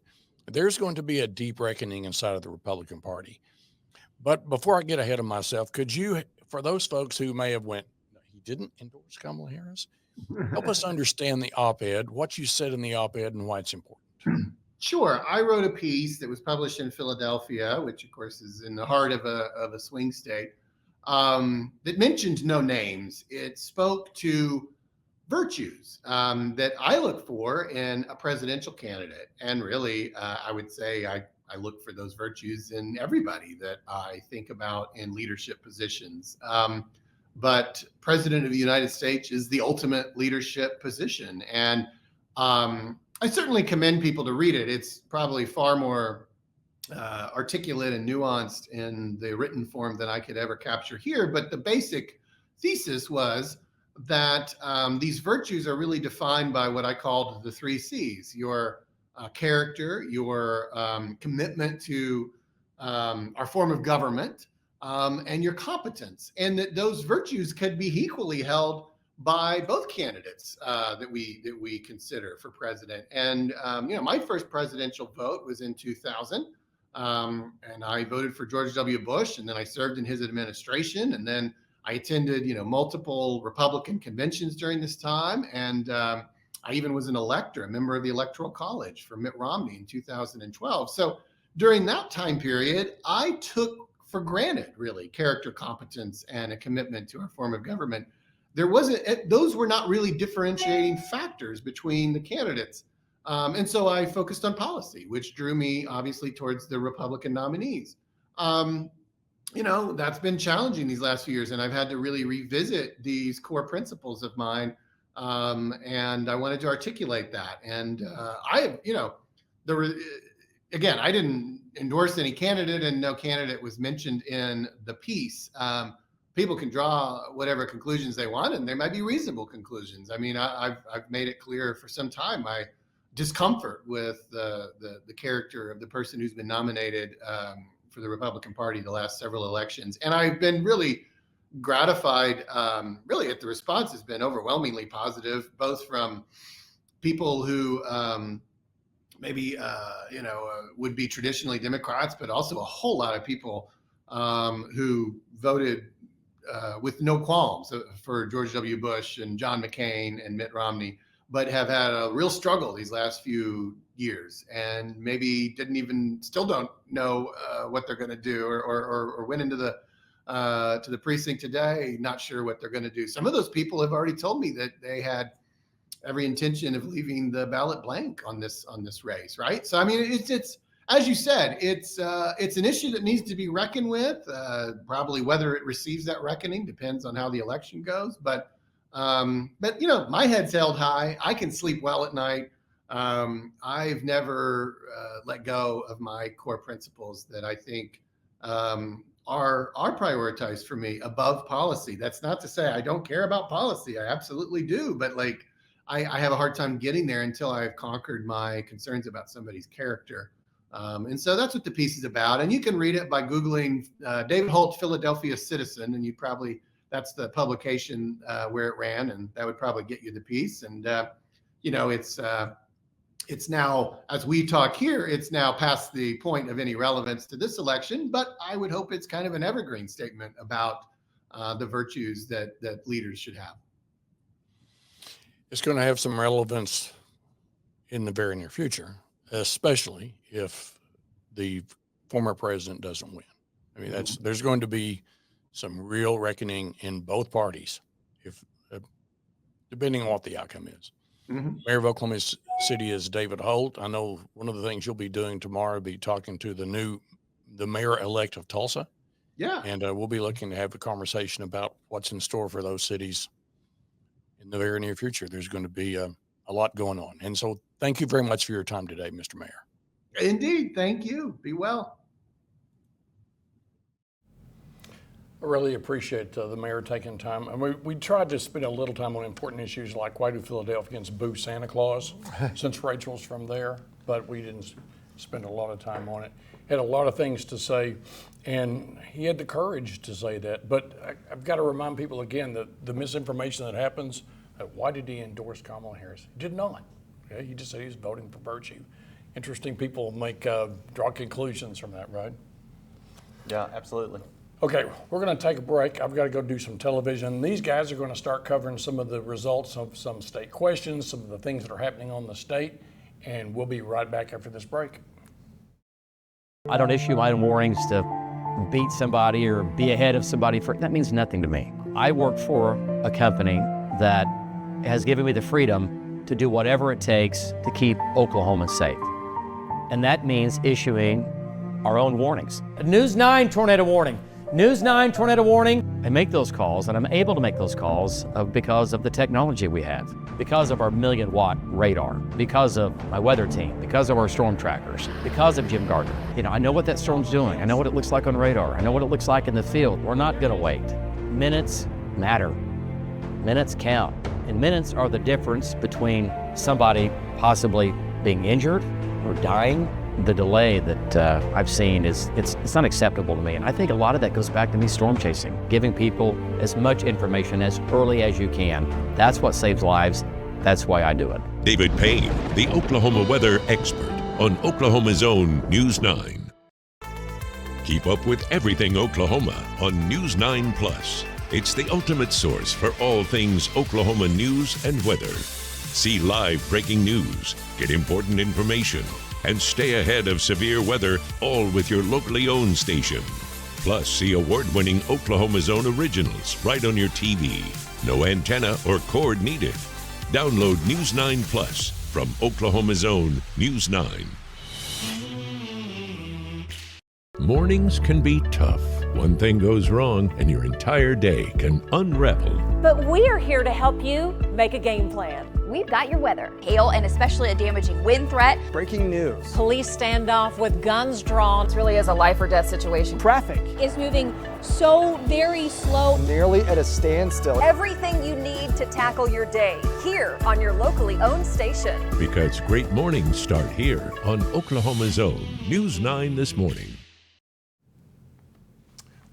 there's going to be a deep reckoning inside of the Republican Party. But before I get ahead of myself, could you, for those folks who may have went, he didn't endorse Kamala Harris, help us understand the op-ed, what you said in the op-ed and why it's important. Sure. I wrote a piece that was published in Philadelphia, which of course is in the heart of a swing state, that mentioned no names. It spoke to virtues that I look for in a presidential candidate. And really, I would say I look for those virtues in everybody that I think about in leadership positions. But President of the United States is the ultimate leadership position. And I certainly commend people to read it. It's probably far more articulate and nuanced in the written form than I could ever capture here. But the basic thesis was that these virtues are really defined by what I called the 3 C's: your character, your commitment to our form of government, and your competence. And that those virtues could be equally held by both candidates that we consider for president. And my first presidential vote was in 2000. And I voted for George W. Bush, and then I served in his administration, and then I attended, multiple Republican conventions during this time, and I even was an elector, a member of the Electoral College for Mitt Romney in 2012. So during that time period, I took for granted, really, character, competence, and a commitment to our form of government. Those were not really differentiating factors between the candidates. And so I focused on policy, which drew me obviously towards the Republican nominees. That's been challenging these last few years, and I've had to really revisit these core principles of mine. And I wanted to articulate that. And I didn't endorse any candidate, and no candidate was mentioned in the piece. People can draw whatever conclusions they want, and they might be reasonable conclusions. I mean, I've made it clear for some time my discomfort with the character of the person who's been nominated for the Republican Party the last several elections. And I've been really gratified, really, at the response has been overwhelmingly positive, both from people who maybe, would be traditionally Democrats, but also a whole lot of people who voted with no qualms for George W. Bush and John McCain and Mitt Romney, but have had a real struggle these last few years, and maybe still don't know what they're going to do, or went into to the precinct today not sure what they're going to do. Some of those people have already told me that they had every intention of leaving the ballot blank on this race, right? So I mean, it's as you said, it's an issue that needs to be reckoned with. Probably whether it receives that reckoning depends on how the election goes, but my head's held high. I can sleep well at night. I've never let go of my core principles that I think are prioritized for me above policy. That's not to say I don't care about policy. I absolutely do. But I have a hard time getting there until I've conquered my concerns about somebody's character. And so that's what the piece is about. And you can read it by Googling David Holt, Philadelphia Citizen, and that's the publication where it ran, and that would probably get you the piece. And, it's now, as we talk here, it's now past the point of any relevance to this election, but I would hope it's kind of an evergreen statement about the virtues that leaders should have. It's going to have some relevance in the very near future, especially if the former president doesn't win. I mean, there's going to be some real reckoning in both parties, depending on what the outcome is. Mayor of Oklahoma City is David Holt. I know one of the things you'll be doing tomorrow will be talking to the mayor-elect of Tulsa. Yeah. And we'll be looking to have a conversation about what's in store for those cities in the very near future. There's going to be a lot going on. And so thank you very much for your time today, Mr. Mayor. Indeed. Thank you. Be well. I really appreciate the mayor taking time. And we tried to spend a little time on important issues like why do Philadelphians boo Santa Claus, since Rachel's from there, but we didn't spend a lot of time on it. Had a lot of things to say, and he had the courage to say that. But I've got to remind people again that the misinformation that happens, why did he endorse Kamala Harris? He did not. Okay? He just said he was voting for virtue. Interesting people draw conclusions from that, right? Yeah, absolutely. Okay, we're going to take a break. I've got to go do some television. These guys are going to start covering some of the results of some state questions, some of the things that are happening on the state, and we'll be right back after this break. I don't issue my own warnings to beat somebody or be ahead of somebody. That means nothing to me. I work for a company that has given me the freedom to do whatever it takes to keep Oklahoma safe. And that means issuing our own warnings. News 9 tornado warning. News 9 tornado warning. I make those calls, and I'm able to make those calls because of the technology we have, because of our 1,000,000-watt radar, because of my weather team, because of our storm trackers, because of Jim Gardner. I know what that storm's doing. I know what it looks like on radar. I know what it looks like in the field. We're not going to wait. Minutes matter. Minutes count. And minutes are the difference between somebody possibly being injured or dying. The delay that I've seen it's not acceptable to me. And I think a lot of that goes back to me storm chasing, giving people as much information as early as you can. That's what saves lives. That's why I do it. David Payne, the Oklahoma weather expert on Oklahoma's own News 9. Keep up with everything Oklahoma on News 9 Plus. It's the ultimate source for all things Oklahoma news and weather. See live breaking news, get important information, and stay ahead of severe weather, all with your locally owned station. Plus, see award-winning Oklahoma's own originals right on your TV. No antenna or cord needed. Download News 9 Plus from Oklahoma's own News 9. Mornings can be tough. One thing goes wrong and your entire day can unravel. But we are here to help you make a game plan. We've got your weather. Hail and especially a damaging wind threat. Breaking news. Police standoff with guns drawn. It really is a life or death situation. Traffic is moving so very slow. Nearly at a standstill. Everything you need to tackle your day here on your locally owned station. Because great mornings start here on Oklahoma's own News 9 This Morning.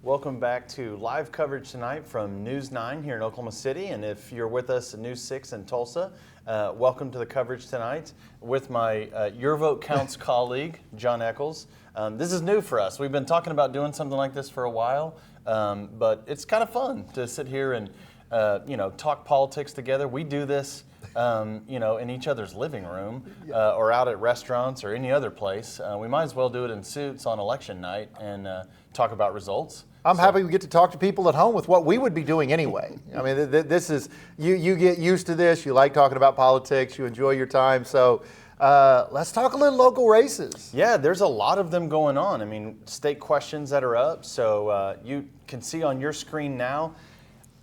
Welcome back to live coverage tonight from News 9 here in Oklahoma City. And if you're with us at News 6 in Tulsa, welcome to the coverage tonight with my Your Vote Counts colleague, John Echols. This is new for us. We've been talking about doing something like this for a while, but it's kind of fun to sit here and talk politics together. We do this in each other's living room or out at restaurants or any other place. We might as well do it in suits on election night and talk about results. I'm happy we get to talk to people at home with what we would be doing anyway. I mean, this is, you get used to this. You like talking about politics. You enjoy your time. So let's talk a little local races. Yeah, there's a lot of them going on. I mean, state questions that are up. So you can see on your screen now.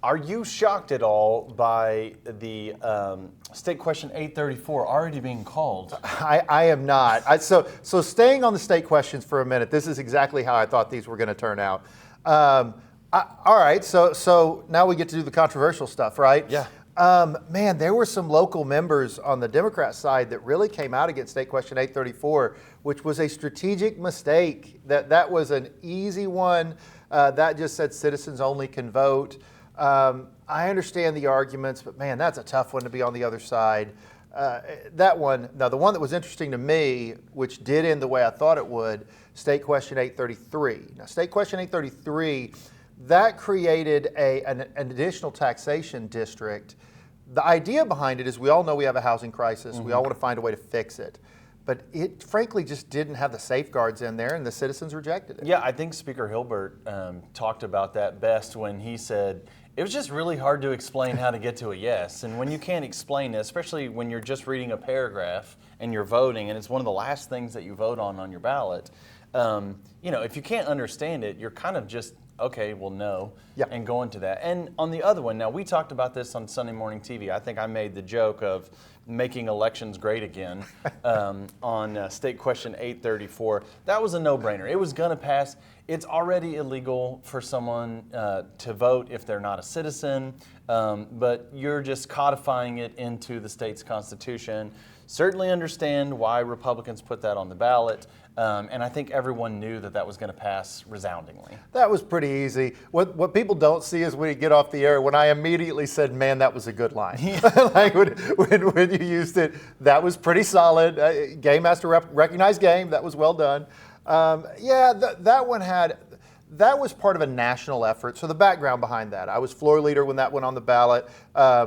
Are you shocked at all by the state question 834 already being called? I am not. So staying on the state questions for a minute, this is exactly how I thought these were going to turn out. All right, so now we get to do the controversial stuff, right? Yeah. Man, there were some local members on the Democrat side that really came out against State Question 834, which was a strategic mistake. That was an easy one. That just said citizens only can vote. I understand the arguments, but man, that's a tough one to be on the other side. That one, now the one that was interesting to me, which did end the way I thought it would, State Question 833. Now, State Question 833, that created an additional taxation district. The idea behind it is we all know we have a housing crisis. We all want to find a way to fix it. But it frankly just didn't have the safeguards in there, and the citizens rejected it. Yeah, I think Speaker Hilbert talked about that best when he said, it was just really hard to explain how to get to a yes. And when you can't explain it, especially when you're just reading a paragraph and you're voting, and it's one of the last things that you vote on your ballot, if you can't understand it, you're kind of just, okay, well, no, and go into that. And on the other one, now we talked about this on Sunday morning TV. I think I made the joke of making elections great again on State Question 834. That was a no-brainer. It was going to pass. It's already illegal for someone to vote if they're not a citizen, but you're just codifying it into the state's constitution. Certainly understand why Republicans put that on the ballot. And I think everyone knew that was going to pass resoundingly. That was pretty easy. What people don't see is when you get off the air, when I immediately said, man, that was a good line. Like when you used it, that was pretty solid. Game has to recognize game. That was well done. That one that was part of a national effort. So the background behind that, I was floor leader when that went on the ballot,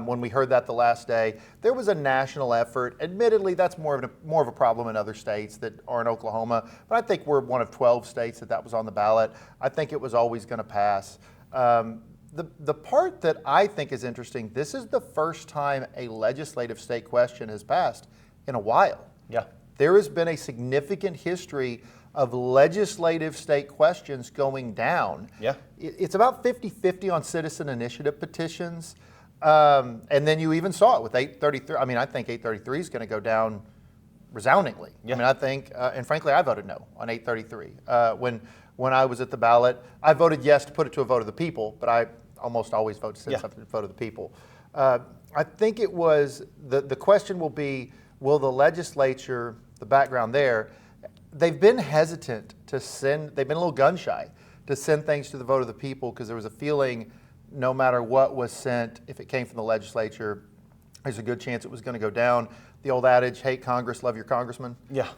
when we heard that the last day. There was a national effort. Admittedly, that's more of a problem in other states that aren't Oklahoma, but I think we're one of 12 states that was on the ballot. I think it was always going to pass. The part that I think is interesting, this is the first time a legislative state question has passed in a while. Yeah. There has been a significant history of legislative state questions going down. Yeah. It's about 50-50 on citizen initiative petitions. And then you even saw it with 833. I mean, I think 833 is going to go down resoundingly. Yeah. I mean, I think, and frankly, I voted no on 833. When I was at the ballot, I voted yes to put it to a vote of the people, but I almost always vote to send something to the vote of the people. I think it was, the question will be, will the legislature, the background there, they've been hesitant to send, they've been a little gun shy to send things to the vote of the people because there was a feeling no matter what was sent, if it came from the legislature, there's a good chance it was going to go down. The old adage, hate Congress, love your congressman. Yeah.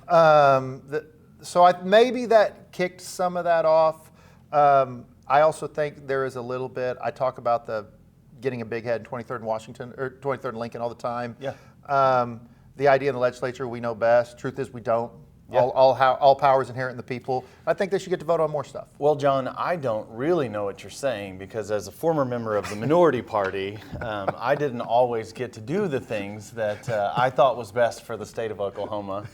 So maybe that kicked some of that off. I also think there is a little bit, I talk about getting a big head in 23rd and Washington, or 23rd and Lincoln all the time. Yeah. The idea in the legislature, we know best. Truth is we don't. Yeah. All power is inherent in the people. I think they should get to vote on more stuff. Well, John, I don't really know what you're saying because as a former member of the minority party, I didn't always get to do the things that I thought was best for the state of Oklahoma.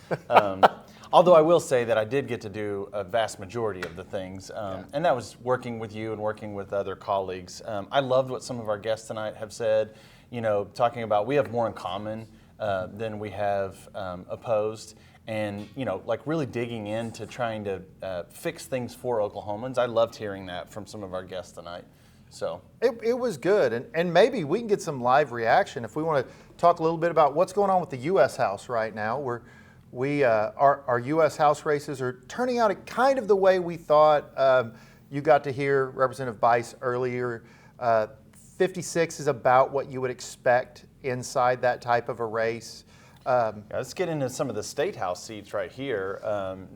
Although I will say that I did get to do a vast majority of the things, and that was working with you and working with other colleagues. I loved what some of our guests tonight have said, talking about we have more in common than we have opposed. And, really digging into trying to fix things for Oklahomans. I loved hearing that from some of our guests tonight. So it was good. And maybe we can get some live reaction if we want to talk a little bit about what's going on with the U.S. House right now. Our U.S. House races are turning out kind of the way we thought. You got to hear Representative Bice earlier. 56 is about what you would expect inside that type of a race. Let's get into some of the state house seats right here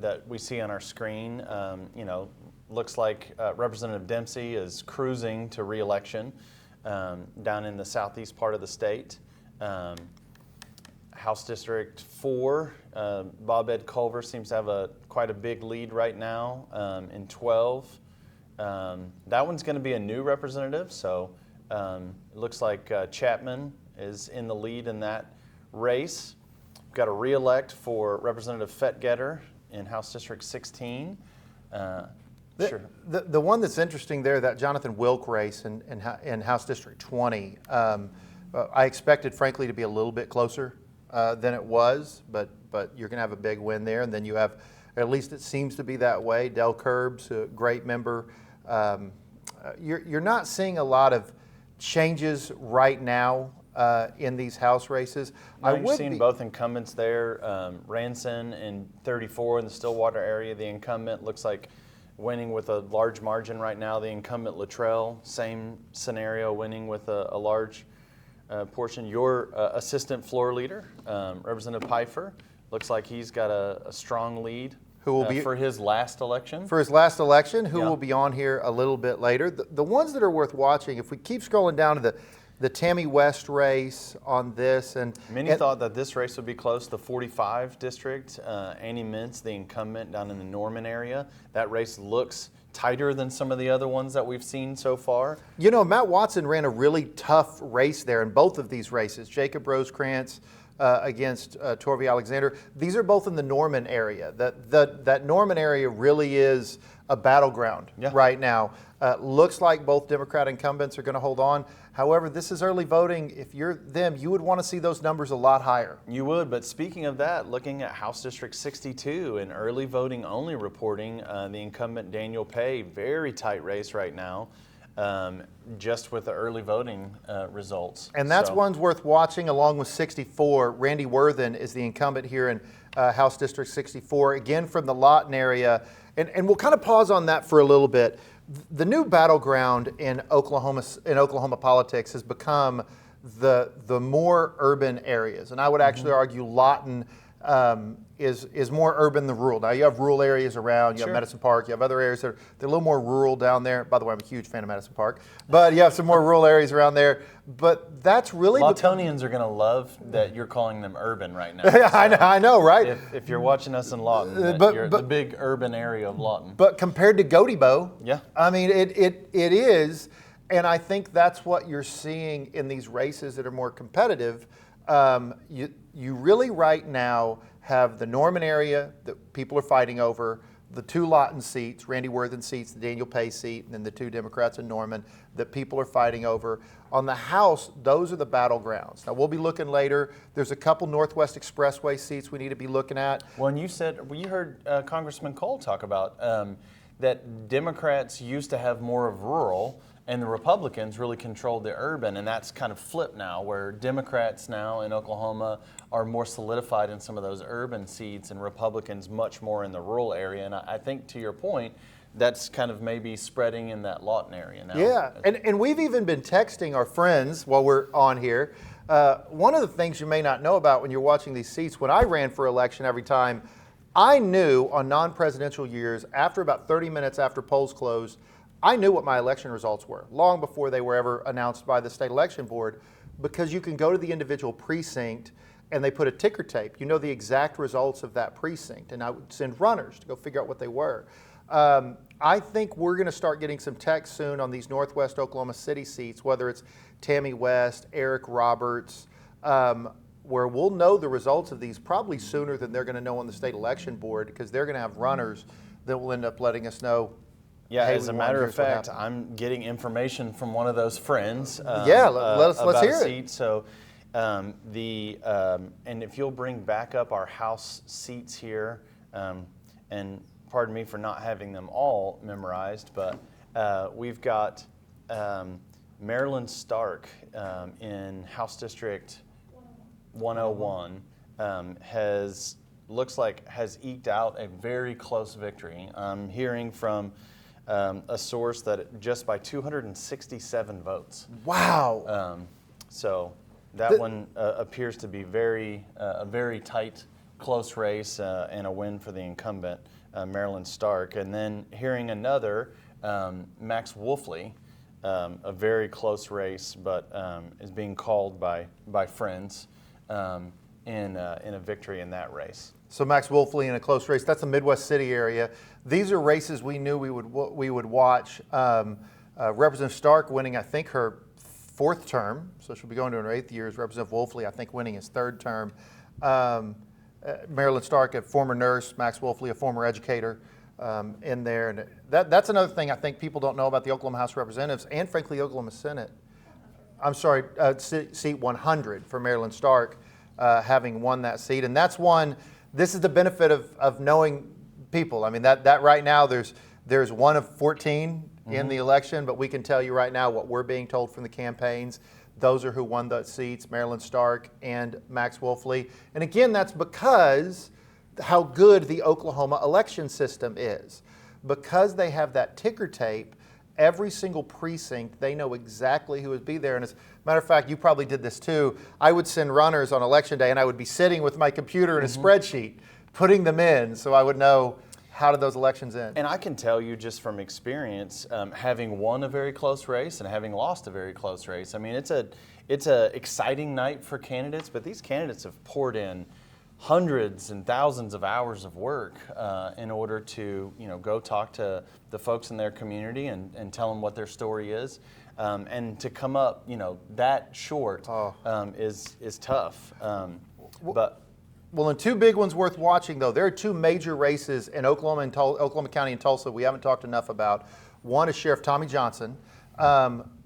that we see on our screen. Looks like Representative Dempsey is cruising to re-election down in the southeast part of the state. House District 4, Bob Ed Culver seems to have quite a big lead right now in 12. That one's going to be a new representative, so it looks like Chapman is in the lead in that race. We've got a re-elect for Representative Fettgetter in House District 16. Sure. The one that's interesting there, that Jonathan Wilk race in House District 20, I expected, frankly, to be a little bit closer than it was, but you're going to have a big win there. And then you have, at least it seems to be that way, Del Curbs, a great member. You're not seeing a lot of changes right now in these House races. Now you've seen both incumbents there. Ranson in 34 in the Stillwater area. The incumbent looks like winning with a large margin right now. The incumbent Luttrell, same scenario, winning with a large portion. Your assistant floor leader, Representative Pfeiffer, looks like he's got a strong lead. Who will be for his last election? For his last election, who will be on here a little bit later. The ones that are worth watching, if we keep scrolling down to the Tammy West race on this, and many thought that this race would be close. The 45 district, Annie Mintz, the incumbent down in the Norman area, that race looks tighter than some of the other ones that we've seen so far. You know, Matt Watson ran a really tough race there in both of these races. Jacob Rosecrans against Torvey Alexander. These are both in the Norman area. That Norman area really is a battleground right now. Looks like both Democrat incumbents are going to hold on. However, this is early voting. If you're them, you would want to see those numbers a lot higher. You would, but speaking of that, looking at House District 62 and early voting only reporting, the incumbent Daniel Pay, very tight race right now. Just with the early voting results. And that's one's worth watching along with 64. Randy Worthen is the incumbent here in House District 64, again from the Lawton area. And we'll kind of pause on that for a little bit. The new battleground in Oklahoma politics has become the more urban areas. And I would actually argue Lawton is more urban than rural. Now you have rural areas around, you have Medicine Park, you have other areas that are they're a little more rural down there. By the way, I'm a huge fan of Medicine Park, but you have some more rural areas around there. But that's really Lawtonians are going to love that you're calling them urban right now. So I know, right? If you're watching us in Lawton, you're the big urban area of Lawton. But compared to Gotebo, yeah, I mean it is, and I think that's what you're seeing in these races that are more competitive. You really right now have the Norman area that people are fighting over, the two Lawton seats, Randy Worthen seats, the Daniel Pay seat, and then the two Democrats in Norman that people are fighting over. On the House, those are the battlegrounds. Now, we'll be looking later. There's a couple Northwest Expressway seats we need to be looking at. Well, and you heard Congressman Cole talk about that Democrats used to have more of rural, and the Republicans really controlled the urban, and that's kind of flipped now, where Democrats now in Oklahoma are more solidified in some of those urban seats and Republicans much more in the rural area. And I think, to your point, that's kind of maybe spreading in that Lawton area now. Yeah, and we've even been texting our friends while we're on here. One of the things you may not know about when you're watching these seats, when I ran for election every time, I knew on non-presidential years, after about 30 minutes after polls closed, I knew what my election results were long before they were ever announced by the state election board, because you can go to the individual precinct and they put a ticker tape. You know the exact results of that precinct, and I would send runners to go figure out what they were. I think we're going to start getting some text soon on these Northwest Oklahoma City seats, whether it's Tammy West, Eric Roberts, where we'll know the results of these probably sooner than they're going to know on the state election board, because they're going to have runners that will end up letting us know. Yeah, as a matter of fact, I'm getting information from one of those friends. Let's hear it. Seat. So, and if you'll bring back up our House seats here, and pardon me for not having them all memorized, but we've got Marilyn Stark in House District 101 has eked out a very close victory. I'm hearing from a source that just by 267 votes. Wow. So that one appears to be a very tight, close race and a win for the incumbent, Marilyn Stark. And then hearing another, Max Wolfley, a very close race, but is being called by friends in a victory in that race. So Max Wolfley in a close race. That's the Midwest City area. These are races we knew we would watch. Representative Stark winning, I think, her 4th term, so she'll be going to her 8th year. Representative Wolfley, I think, winning his 3rd term. Marilyn Stark, a former nurse. Max Wolfley, a former educator, in there. And that's another thing I think people don't know about the Oklahoma House of Representatives and, frankly, the Oklahoma Senate. I'm sorry, seat 100 for Marilyn Stark, having won that seat. And that's one. This is the benefit of knowing people. I mean, that right now there's one of 14 in the election, but we can tell you right now what we're being told from the campaigns, Those are who won the seats, Marilyn Stark and Max Wolfley. And again, that's because how good the Oklahoma election system is. Because they have that ticker tape, every single precinct, they know exactly who would be there. And as a matter of fact, you probably did this too. I would send runners on election day and I would be sitting with my computer in a spreadsheet, putting them in so I would know how did those elections end. And I can tell you just from experience, having won a very close race and having lost a very close race, I mean, it's a exciting night for candidates, but these candidates have poured in hundreds and thousands of hours of work in order to, go talk to the folks in their community and tell them what their story is. And to come up, that short is tough. Well, and two big ones worth watching, though. There are two major races in Oklahoma and Oklahoma County and Tulsa we haven't talked enough about. One is Sheriff Tommy Johnson.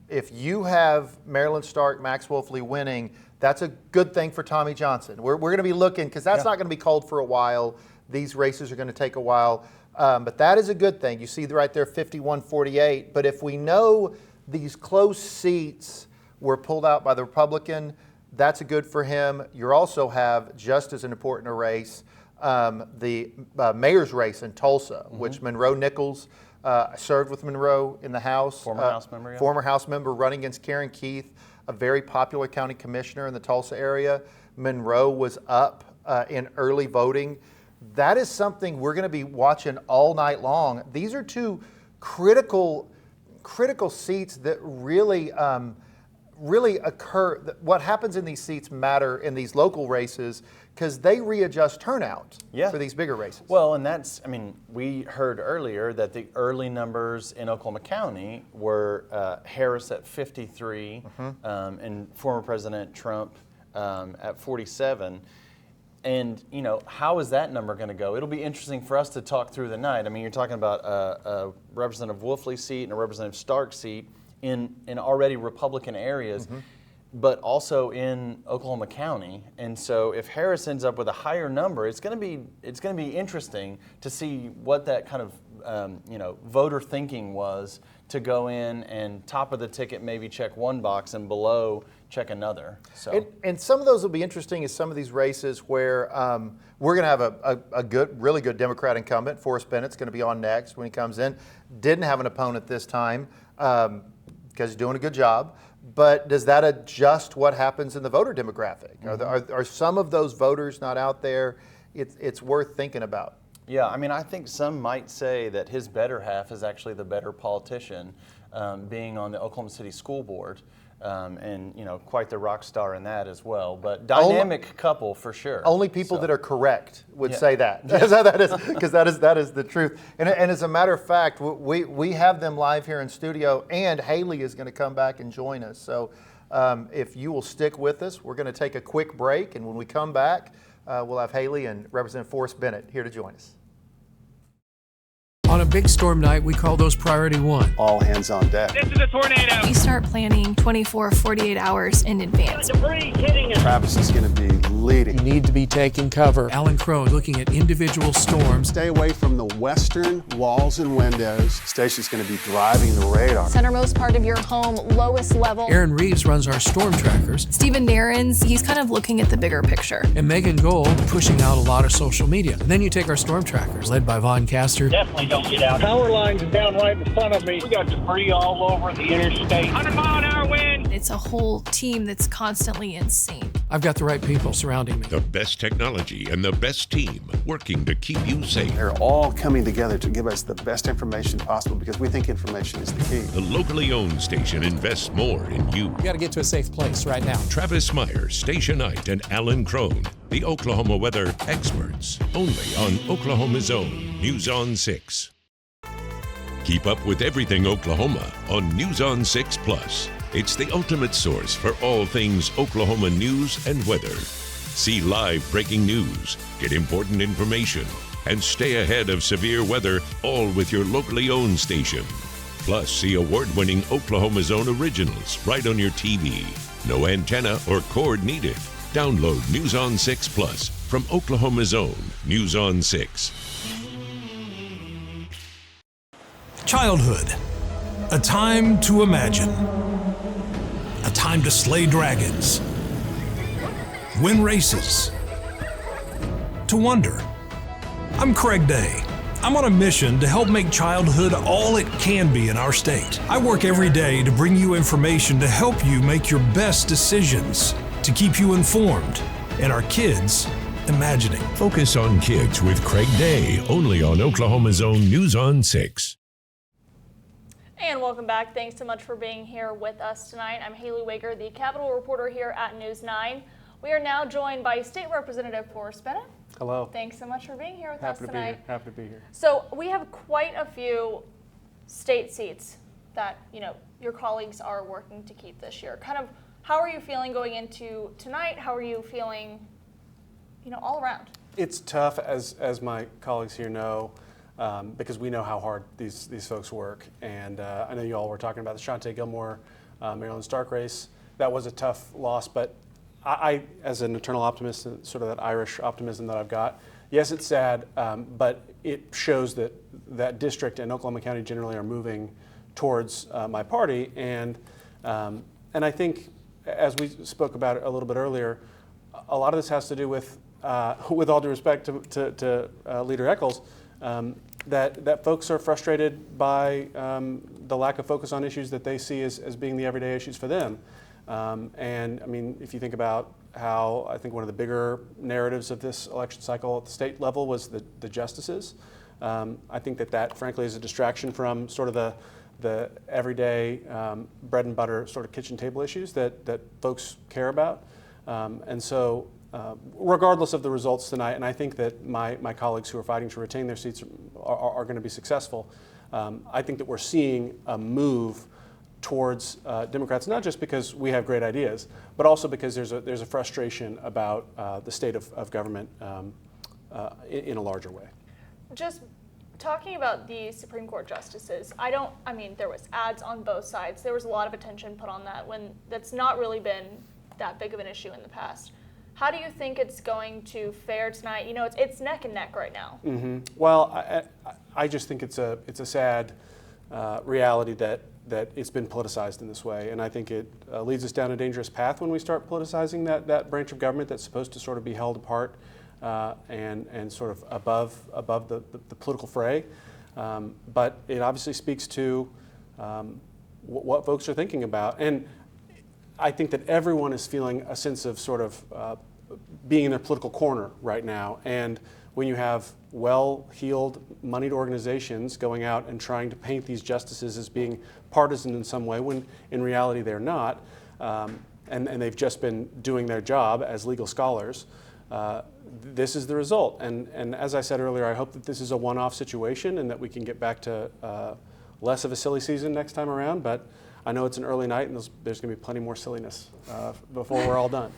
If you have Marilyn Stark, Max Wolfley winning, that's a good thing for Tommy Johnson. We're going to be looking, because that's not going to be called for a while. These races are going to take a while. But that is a good thing. You see right there, 51-48. But if we know these close seats were pulled out by the Republican, that's a good for him. You also have, just as an important a race, the mayor's race in Tulsa, which Monroe Nichols served with Monroe in the House. Former House member. Yeah. Former House member running against Karen Keith, a very popular county commissioner in the Tulsa area. Monroe was up in early voting. That is something we're going to be watching all night long. These are two critical seats that really occur. What happens in these seats matter in these local races because they readjust turnout for these bigger races. Well, and we heard earlier that the early numbers in Oklahoma County were Harris at 53 and former President Trump at 47. And, how is that number going to go? It'll be interesting for us to talk through the night. I mean, you're talking about a Representative Wolfley seat and a Representative Stark seat in already Republican areas, but also in Oklahoma County. And so if Harris ends up with a higher number, it's going to be interesting to see what that kind of voter thinking was to go in and top of the ticket maybe check one box and below check another. So and some of those will be interesting is some of these races where we're going to have a really good Democrat incumbent. Forrest Bennett's going to be on next when he comes in. Didn't have an opponent this time because he's doing a good job. But does that adjust what happens in the voter demographic? Are some of those voters not out there? It's worth thinking about. Yeah, I mean, I think some might say that his better half is actually the better politician, being on the Oklahoma City School Board, and quite the rock star in that as well. But dynamic couple for sure. Only people that are correct would say that. That's how that is, because that is the truth. And as a matter of fact, we have them live here in studio, and Haley is going to come back and join us. So if you will stick with us, we're going to take a quick break, and when we come back, we'll have Haley and Representative Forrest Bennett here to join us. On a big storm night, we call those priority one. All hands on deck. This is a tornado. We start planning 24, 48 hours in advance. Debris hitting us. Travis is going to be leading. You need to be taking cover. Alan Crone looking at individual storms. Stay away from the western walls and windows. Stacy's going to be driving the radar. Centermost part of your home, lowest level. Aaron Reeves runs our storm trackers. Stephen Darren's, he's kind of looking at the bigger picture. And Megan Gold pushing out a lot of social media. And then you take our storm trackers, led by Vaughn Castor. Definitely don't get out. Power lines down right in front of me. We got debris all over the interstate. 100-mile-an-hour wind. It's a whole team that's constantly in sync. I've got the right people surrounding me. The best technology and the best team working to keep you safe. They're all coming together to give us the best information possible because we think information is the key. The locally owned station invests more in you. We got to get to a safe place right now. Travis Meyer, Station Knight, and Alan Crone, the Oklahoma weather experts. Only on Oklahoma's own News on 6. Keep up with everything Oklahoma on News on 6 Plus. It's the ultimate source for all things Oklahoma news and weather. See live breaking news, get important information, and stay ahead of severe weather, all with your locally owned station. Plus, see award-winning Oklahoma's own originals right on your TV. No antenna or cord needed. Download News on 6 Plus from Oklahoma's own News on 6. Childhood, a time to imagine, a time time to slay dragons, win races, to wonder. I'm Craig Day. I'm on a mission to help make childhood all it can be in our state. I work every day to bring you information to help you make your best decisions, to keep you informed, and our kids imagining. Focus on Kids with Craig Day, only on Oklahoma's own News on 6. And welcome back. Thanks so much for being here with us tonight. I'm Haley Weger, the Capitol reporter here at News 9. We are now joined by State Representative Forrest Bennett. Hello. Thanks so much for being here with us tonight. Happy to be here. So we have quite a few state seats that, your colleagues are working to keep this year. Kind of, how are you feeling going into tonight? How are you feeling, all around? It's tough, as my colleagues here know, because we know how hard these folks work. And I know you all were talking about the Shante Gilmore, Maryland Stark race. That was a tough loss, but I, as an eternal optimist, sort of that Irish optimism that I've got, yes, it's sad, but it shows that that district and Oklahoma County generally are moving towards my party. And I think, as we spoke about a little bit earlier, a lot of this has to do with all due respect to Leader Echols, that folks are frustrated by the lack of focus on issues that they see as being the everyday issues for them. And I mean, if you think about how I think one of the bigger narratives of this election cycle at the state level was the justices, I think that frankly is a distraction from sort of the everyday bread and butter sort of kitchen table issues that folks care about. And so regardless of the results tonight, and I think that my colleagues who are fighting to retain their seats are going to be successful, I think that we're seeing a move towards Democrats, not just because we have great ideas, but also because there's a frustration about the state of government in a larger way. Just talking about the Supreme Court justices, there was ads on both sides. There was a lot of attention put on that when that's not really been that big of an issue in the past. How do you think it's going to fare tonight? It's neck and neck right now. Mm-hmm. Well, I just think it's a sad reality that it's been politicized in this way, and I think it leads us down a dangerous path when we start politicizing that branch of government that's supposed to sort of be held apart and sort of above the political fray. But it obviously speaks to what folks are thinking about, and I think that everyone is feeling a sense of sort of being in their political corner right now. And when you have well-heeled, moneyed organizations going out and trying to paint these justices as being partisan in some way, when in reality they're not, and they've just been doing their job as legal scholars, this is the result. And as I said earlier, I hope that this is a one-off situation and that we can get back to less of a silly season next time around. But I know it's an early night, and there's going to be plenty more silliness before we're all done.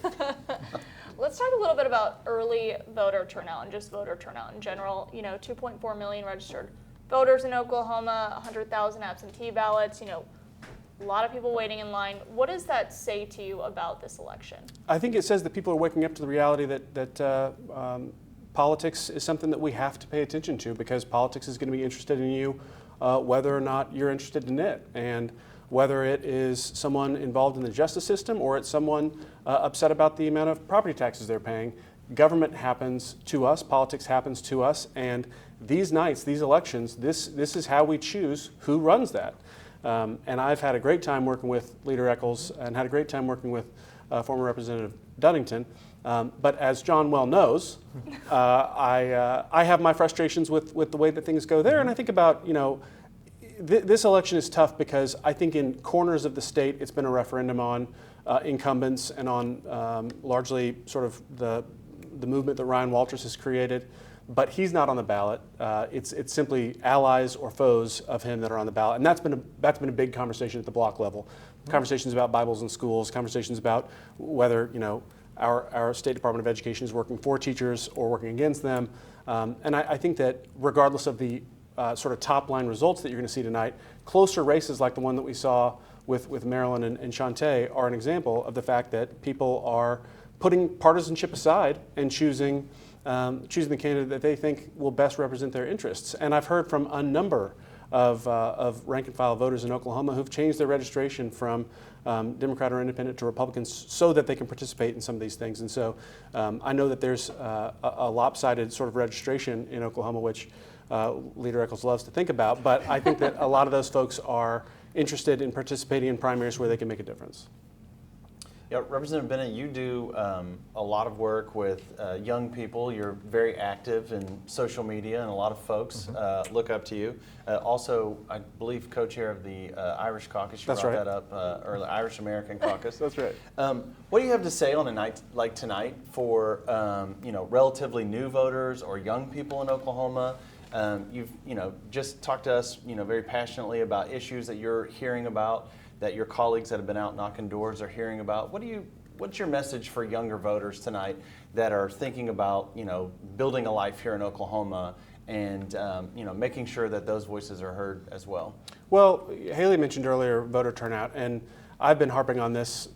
Let's talk a little bit about early voter turnout and just voter turnout in general. 2.4 million registered voters in Oklahoma, 100,000 absentee ballots, a lot of people waiting in line. What does that say to you about this election? I think it says that people are waking up to the reality that politics is something that we have to pay attention to, because politics is going to be interested in you whether or not you're interested in it. And whether it is someone involved in the justice system or it's someone upset about the amount of property taxes they're paying, government happens to us, politics happens to us, and these nights, these elections, this is how we choose who runs that. And I've had a great time working with Leader Echols and had a great time working with former Representative Dunnington. But as John well knows, I have my frustrations with the way that things go there, and I think about, this election is tough because I think in corners of the state it's been a referendum on incumbents and on largely sort of the movement that Ryan Walters has created, but he's not on the ballot. It's simply allies or foes of him that are on the ballot, and that's been a big conversation at the block level. Conversations about Bibles in schools, conversations about whether our State Department of Education is working for teachers or working against them, and I think that regardless of the sort of top line results that you're going to see tonight, closer races like the one that we saw with Maryland and Shante are an example of the fact that people are putting partisanship aside and choosing the candidate that they think will best represent their interests. And I've heard from a number of rank and file voters in Oklahoma who've changed their registration from Democrat or Independent to Republicans so that they can participate in some of these things. And so I know that there's a lopsided sort of registration in Oklahoma, which Leader Echols loves to think about, but I think that a lot of those folks are interested in participating in primaries where they can make a difference. Yeah, Representative Bennett, you do a lot of work with young people. You're very active in social media, and a lot of folks look up to you. Also, I believe co-chair of the Irish Caucus. You That's brought right. that up, or the Irish American Caucus. That's right. What do you have to say on a night like tonight for relatively new voters or young people in Oklahoma? You've just talked to us very passionately about issues that you're hearing about, that your colleagues that have been out knocking doors are hearing about. What's your message for younger voters tonight that are thinking about building a life here in Oklahoma and making sure that those voices are heard as well? Well, Haley mentioned earlier voter turnout, and I've been harping on this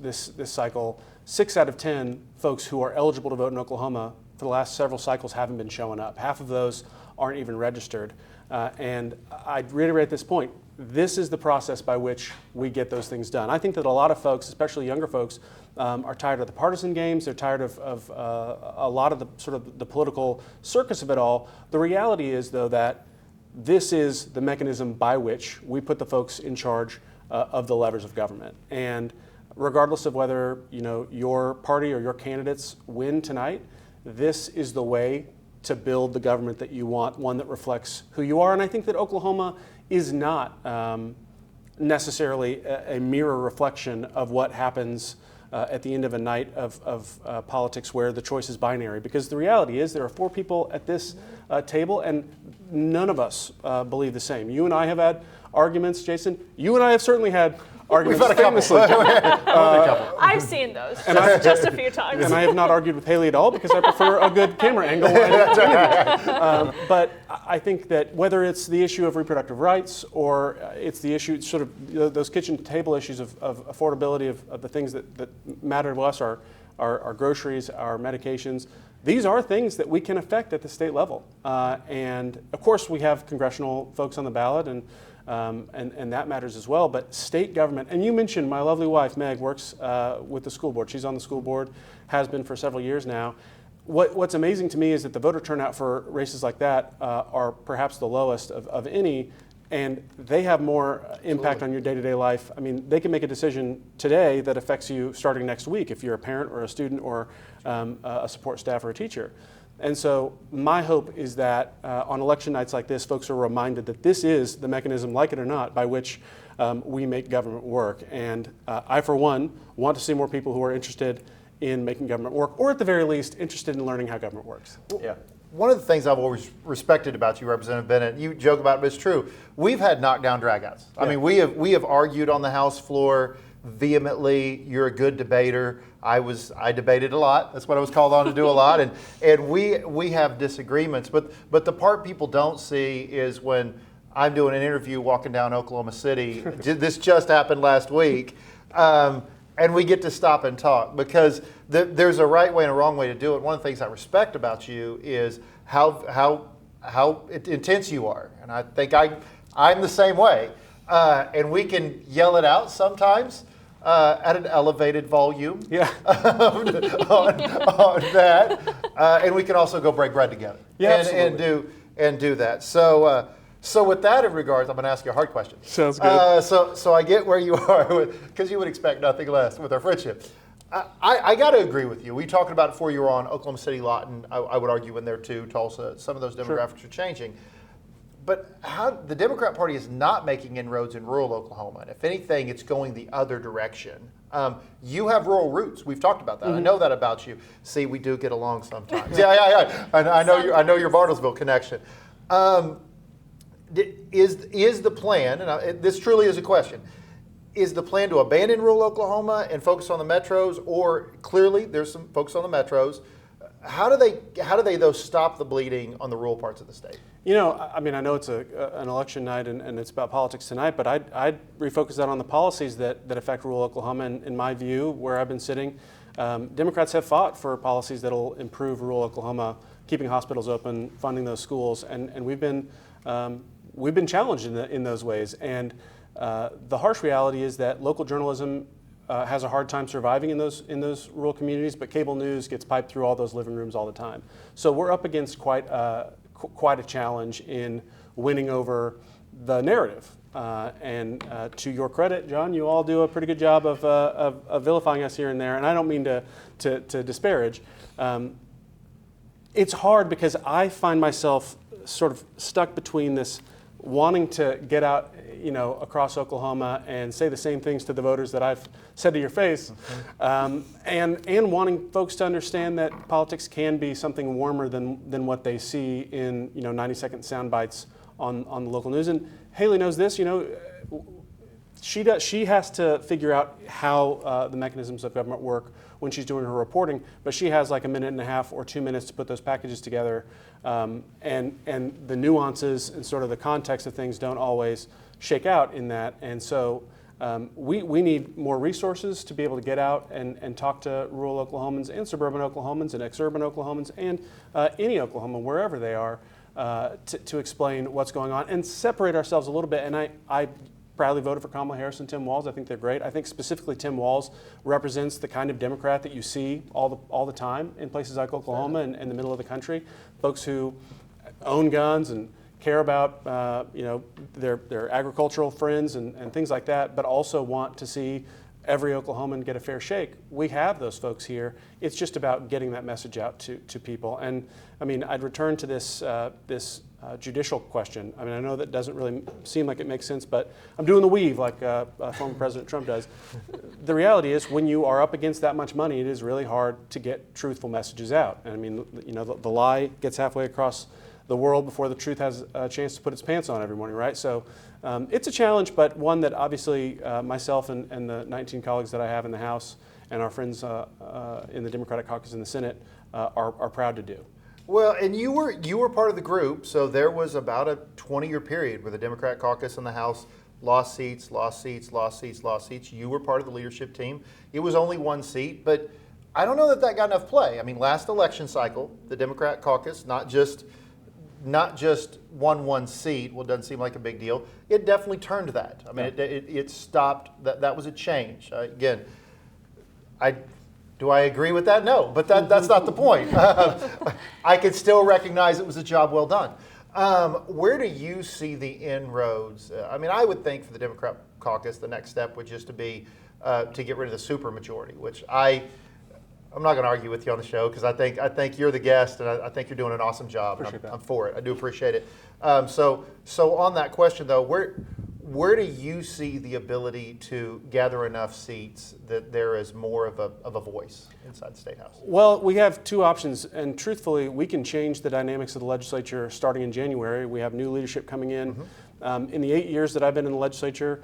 cycle. 6 out of 10 folks who are eligible to vote in Oklahoma for the last several cycles haven't been showing up. Half of those aren't even registered. And I'd reiterate this point. This is the process by which we get those things done. I think that a lot of folks, especially younger folks, are tired of the partisan games. They're tired of a lot of the sort of the political circus of it all. The reality is, though, that this is the mechanism by which we put the folks in charge of the levers of government. And regardless of whether your party or your candidates win tonight, this is the way to build the government that you want, one that reflects who you are. And I think that Oklahoma is not necessarily a mirror reflection of what happens at the end of a night of politics where the choice is binary. Because the reality is there are 4 people at this table, and none of us believe the same. You and I have had arguments, Jason. You and I have certainly had arguments. We've had a couple. I've seen those just a few times. And I have not argued with Haley at all because I prefer a good camera angle. But I think that whether it's the issue of reproductive rights or it's the issue, sort of those kitchen table issues of affordability of the things that matter to us, our groceries, our medications, these are things that we can affect at the state level. And of course, we have congressional folks on the ballot, and that matters as well. But state government, and you mentioned my lovely wife, Meg, works with the school board. She's on the school board, has been for several years now. What's amazing to me is that the voter turnout for races like that are perhaps the lowest of any, and they have more impact on your day-to-day life. I mean, they can make a decision today that affects you starting next week if you're a parent or a student or a support staff or a teacher. And so my hope is that on election nights like this, folks are reminded that this is the mechanism, like it or not, by which we make government work. And I, for one, want to see more people who are interested in making government work, or at the very least, interested in learning how government works. Yeah. One of the things I've always respected about you, Representative Bennett, you joke about it, but it's true. We've had knockdown dragouts. I mean, we have argued on the House floor vehemently. You're a good debater. I debated a lot. That's what I was called on to do a lot. And we have disagreements. But the part people don't see is when I'm doing an interview walking down Oklahoma City. This just happened last week. And we get to stop and talk because there's a right way and a wrong way to do it. One of the things I respect about you is how intense you are. And I think I'm the same way. And we can yell it out sometimes at an elevated volume on that. And we can also go break bread together and do that. So with that in regards, I'm going to ask you a hard question. Sounds good. So I get where you are because you would expect nothing less with our friendship. I got to agree with you. We talked about it before you were on Oklahoma City, Lawton. I would argue in there too, Tulsa. Some of those demographics are changing. But how the Democrat Party is not making inroads in rural Oklahoma. And if anything, it's going the other direction. You have rural roots. We've talked about that. Mm-hmm. I know that about you. See, we do get along sometimes. Yeah. I know your Bartlesville connection. Is the plan, and this truly is a question, is the plan to abandon rural Oklahoma and focus on the metros, or clearly there's some focus on the metros? How do they though stop the bleeding on the rural parts of the state? I mean, I know it's an election night and it's about politics tonight, but I'd refocus that on the policies that affect rural Oklahoma. And in my view, where I've been sitting, Democrats have fought for policies that'll improve rural Oklahoma, keeping hospitals open, funding those schools, and we've been we've been challenged in those ways. And the harsh reality is that local journalism has a hard time surviving in those rural communities, but cable news gets piped through all those living rooms all the time. So we're up against quite a challenge in winning over the narrative. And to your credit, John, you all do a pretty good job of vilifying us here and there, and I don't mean to disparage. It's hard because I find myself sort of stuck between this wanting to get out, across Oklahoma and say the same things to the voters that I've said to your face, and wanting folks to understand that politics can be something warmer than what they see in 90-second sound bites on the local news. And Haley knows this. She has to figure out how the mechanisms of government work when she's doing her reporting, but she has like a minute and a half or 2 minutes to put those packages together, and the nuances and sort of the context of things don't always shake out in that. And so we need more resources to be able to get out and talk to rural Oklahomans and suburban Oklahomans and exurban Oklahomans and any Oklahoma, wherever they are, to explain what's going on and separate ourselves a little bit. And I proudly voted for Kamala Harris and Tim Walz. I think they're great. I think specifically Tim Walz represents the kind of Democrat that you see all the time in places like Oklahoma and the middle of the country. Folks who own guns and care about their agricultural friends and things like that, but also want to see every Oklahoman get a fair shake. We have those folks here. It's just about getting that message out to people. And I mean, I'd return to this judicial question. I mean, I know that doesn't really seem like it makes sense, but I'm doing the weave like former President Trump does. The reality is, when you are up against that much money, it is really hard to get truthful messages out. And I mean, the lie gets halfway across the world before the truth has a chance to put its pants on every morning, right? So it's a challenge, but one that obviously myself and the 19 colleagues that I have in the House and our friends in the Democratic caucus in the Senate are proud to do. Well, and you were part of the group, so there was about a 20-year period where the Democrat caucus in the House lost seats, lost seats, lost seats, lost seats. You were part of the leadership team. It was only one seat, but I don't know that got enough play. I mean, last election cycle, the Democrat caucus not just won one seat. Well, it doesn't seem like a big deal. It definitely turned that. I mean, it stopped. That was a change. Again, do I agree with that? No, but that's not the point. I could still recognize it was a job well done. Where do you see the inroads? I mean, I would think for the Democrat caucus, the next step would just to be to get rid of the supermajority, which I'm not going to argue with you on the show because I think you're the guest and I think you're doing an awesome job. I'm for it. I do appreciate it. So on that question though, where do you see the ability to gather enough seats that there is more of a voice inside the State House? Well, we have two options, and truthfully, we can change the dynamics of the legislature starting in January. We have new leadership coming in. Mm-hmm. In the 8 years that I've been in the legislature,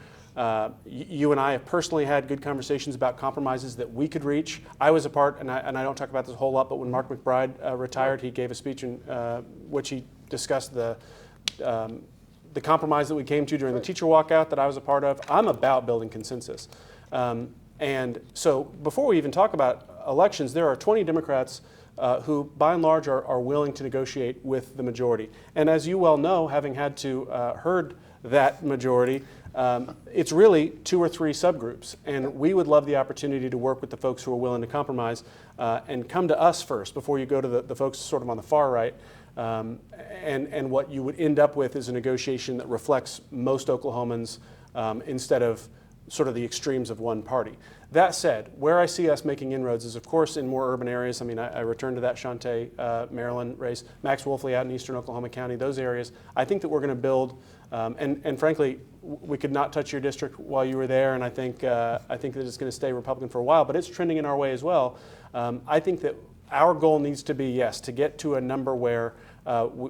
you and I have personally had good conversations about compromises that we could reach. I was a part, and I don't talk about this a whole lot, but when Mark McBride retired, he gave a speech in which he discussed the compromise that we came to during the teacher walkout that I was a part of. I'm about building consensus. And so before we even talk about elections, there are 20 Democrats who, by and large, are willing to negotiate with the majority. And as you well know, having had to herd that majority, it's really 2 or 3 subgroups. And we would love the opportunity to work with the folks who are willing to compromise and come to us first before you go to the folks sort of on the far right. And what you would end up with is a negotiation that reflects most Oklahomans instead of sort of the extremes of one party. That said, where I see us making inroads is, of course, in more urban areas. I mean, I returned to that Shante, Maryland race, Max Wolfley out in eastern Oklahoma County, those areas. I think that we're going to build, and frankly, we could not touch your district while you were there, and I think that it's going to stay Republican for a while, but it's trending in our way as well. I think that our goal needs to be, yes, to get to a number where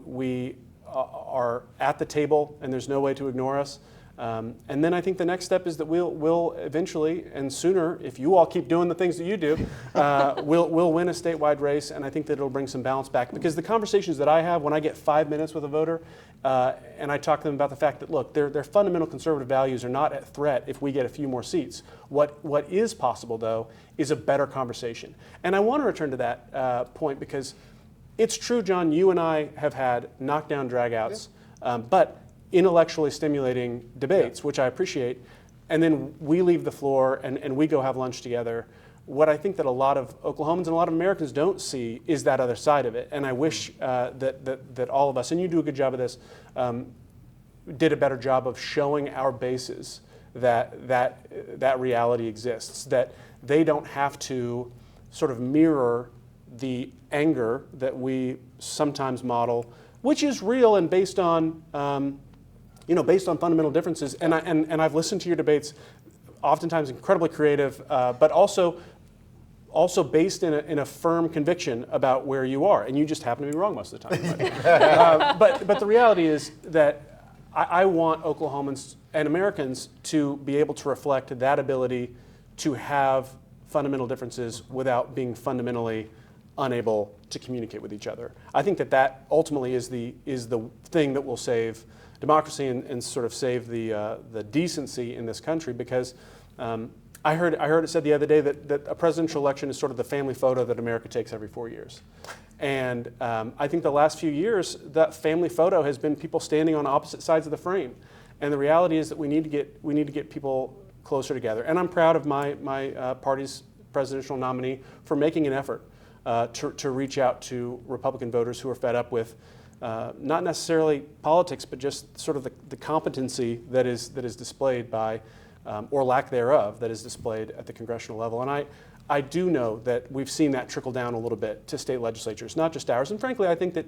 we are at the table and there's no way to ignore us. And then I think the next step is that we'll eventually, and sooner, if you all keep doing the things that you do, we'll win a statewide race, and I think that it'll bring some balance back. Because the conversations that I have when I get 5 minutes with a voter, and I talk to them about the fact that, look, their fundamental conservative values are not at threat if we get a few more seats. What is possible, though, is a better conversation. And I want to return to that point because it's true, John, you and I have had knockdown dragouts, but intellectually stimulating debates, which I appreciate, and then we leave the floor and we go have lunch together. What I think that a lot of Oklahomans and a lot of Americans don't see is that other side of it. And I wish that all of us, and you do a good job of this, did a better job of showing our bases that reality exists, that they don't have to sort of mirror the anger that we sometimes model, which is real and based on based on fundamental differences. And I've listened to your debates, oftentimes incredibly creative, but also based in a firm conviction about where you are, and you just happen to be wrong most of the time. But the reality is that I want Oklahomans and Americans to be able to reflect that ability to have fundamental differences without being fundamentally unable to communicate with each other. I think that ultimately is the thing that will save democracy and sort of save the decency in this country, because I heard it said the other day that a presidential election is sort of the family photo that America takes every 4 years. And I think the last few years, that family photo has been people standing on opposite sides of the frame. And the reality is that we need to get people closer together. And I'm proud of my party's presidential nominee for making an effort to reach out to Republican voters who are fed up with not necessarily politics, but just sort of the competency that is displayed by, or lack thereof, that is displayed at the congressional level. And I do know that we've seen that trickle down a little bit to state legislatures, not just ours. And frankly, I think that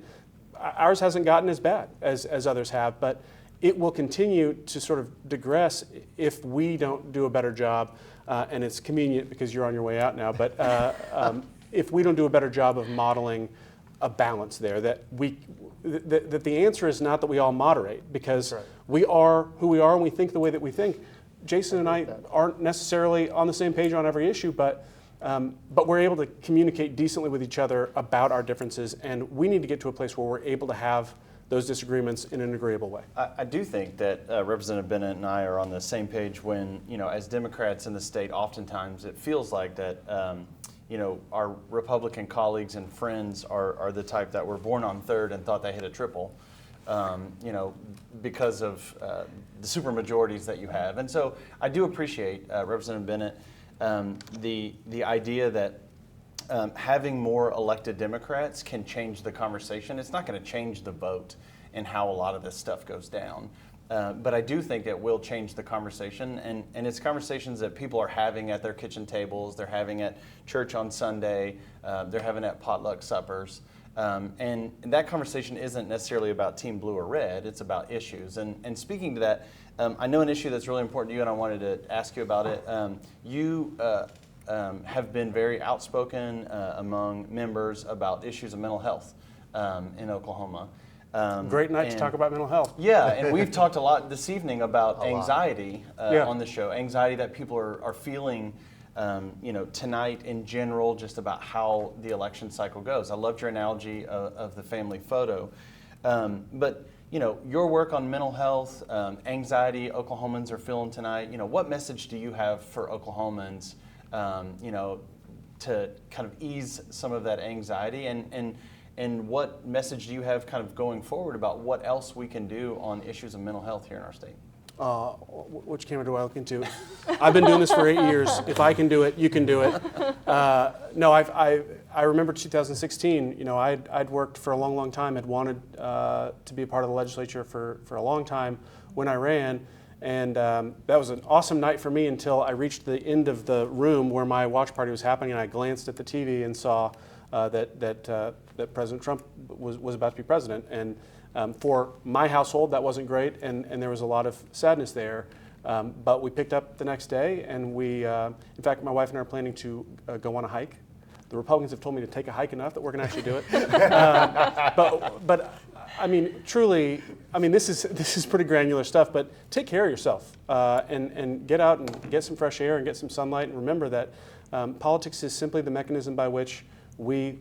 ours hasn't gotten as bad as others have, but it will continue to sort of digress if we don't do a better job. And it's convenient because you're on your way out now, but if we don't do a better job of modeling a balance there, that the answer is not that we all moderate, because we are who we are and we think the way that we think. Jason and I aren't necessarily on the same page on every issue, but we're able to communicate decently with each other about our differences, and we need to get to a place where we're able to have those disagreements in an agreeable way. I do think that Representative Bennett and I are on the same page when, as Democrats in the state, oftentimes it feels like that, our Republican colleagues and friends are the type that were born on third and thought they hit a triple, because of the supermajorities that you have. And so I do appreciate, Representative Bennett, the idea that having more elected Democrats can change the conversation. It's not going to change the vote and how a lot of this stuff goes down. But I do think it will change the conversation, and it's conversations that people are having at their kitchen tables, they're having at church on Sunday, they're having at potluck suppers. And that conversation isn't necessarily about team blue or red, it's about issues. And speaking to that, I know an issue that's really important to you, and I wanted to ask you about it. You have been very outspoken among members about issues of mental health in Oklahoma. Great night to talk about mental health. Yeah, and we've talked a lot this evening about anxiety on the show, anxiety that people are feeling tonight in general, just about how the election cycle goes. I loved your analogy of the family photo. But your work on mental health, anxiety Oklahomans are feeling tonight, what message do you have for Oklahomans, to kind of ease some of that anxiety, and what message do you have kind of going forward about what else we can do on issues of mental health here in our state? Which camera do I look into? I've been doing this for 8 years. If I can do it, you can do it. No, I remember 2016. I'd worked for a long time. Had wanted to be a part of the legislature for a long time when I ran, and that was an awesome night for me until I reached the end of the room where my watch party was happening, and I glanced at the TV and saw that President Trump was about to be president. And for my household, that wasn't great, and there was a lot of sadness there. But we picked up the next day, and we, in fact, my wife and I are planning to go on a hike. The Republicans have told me to take a hike enough that we're going to actually do it. But I mean, truly, this is pretty granular stuff. But take care of yourself and get out and get some fresh air and get some sunlight. And remember that politics is simply the mechanism by which we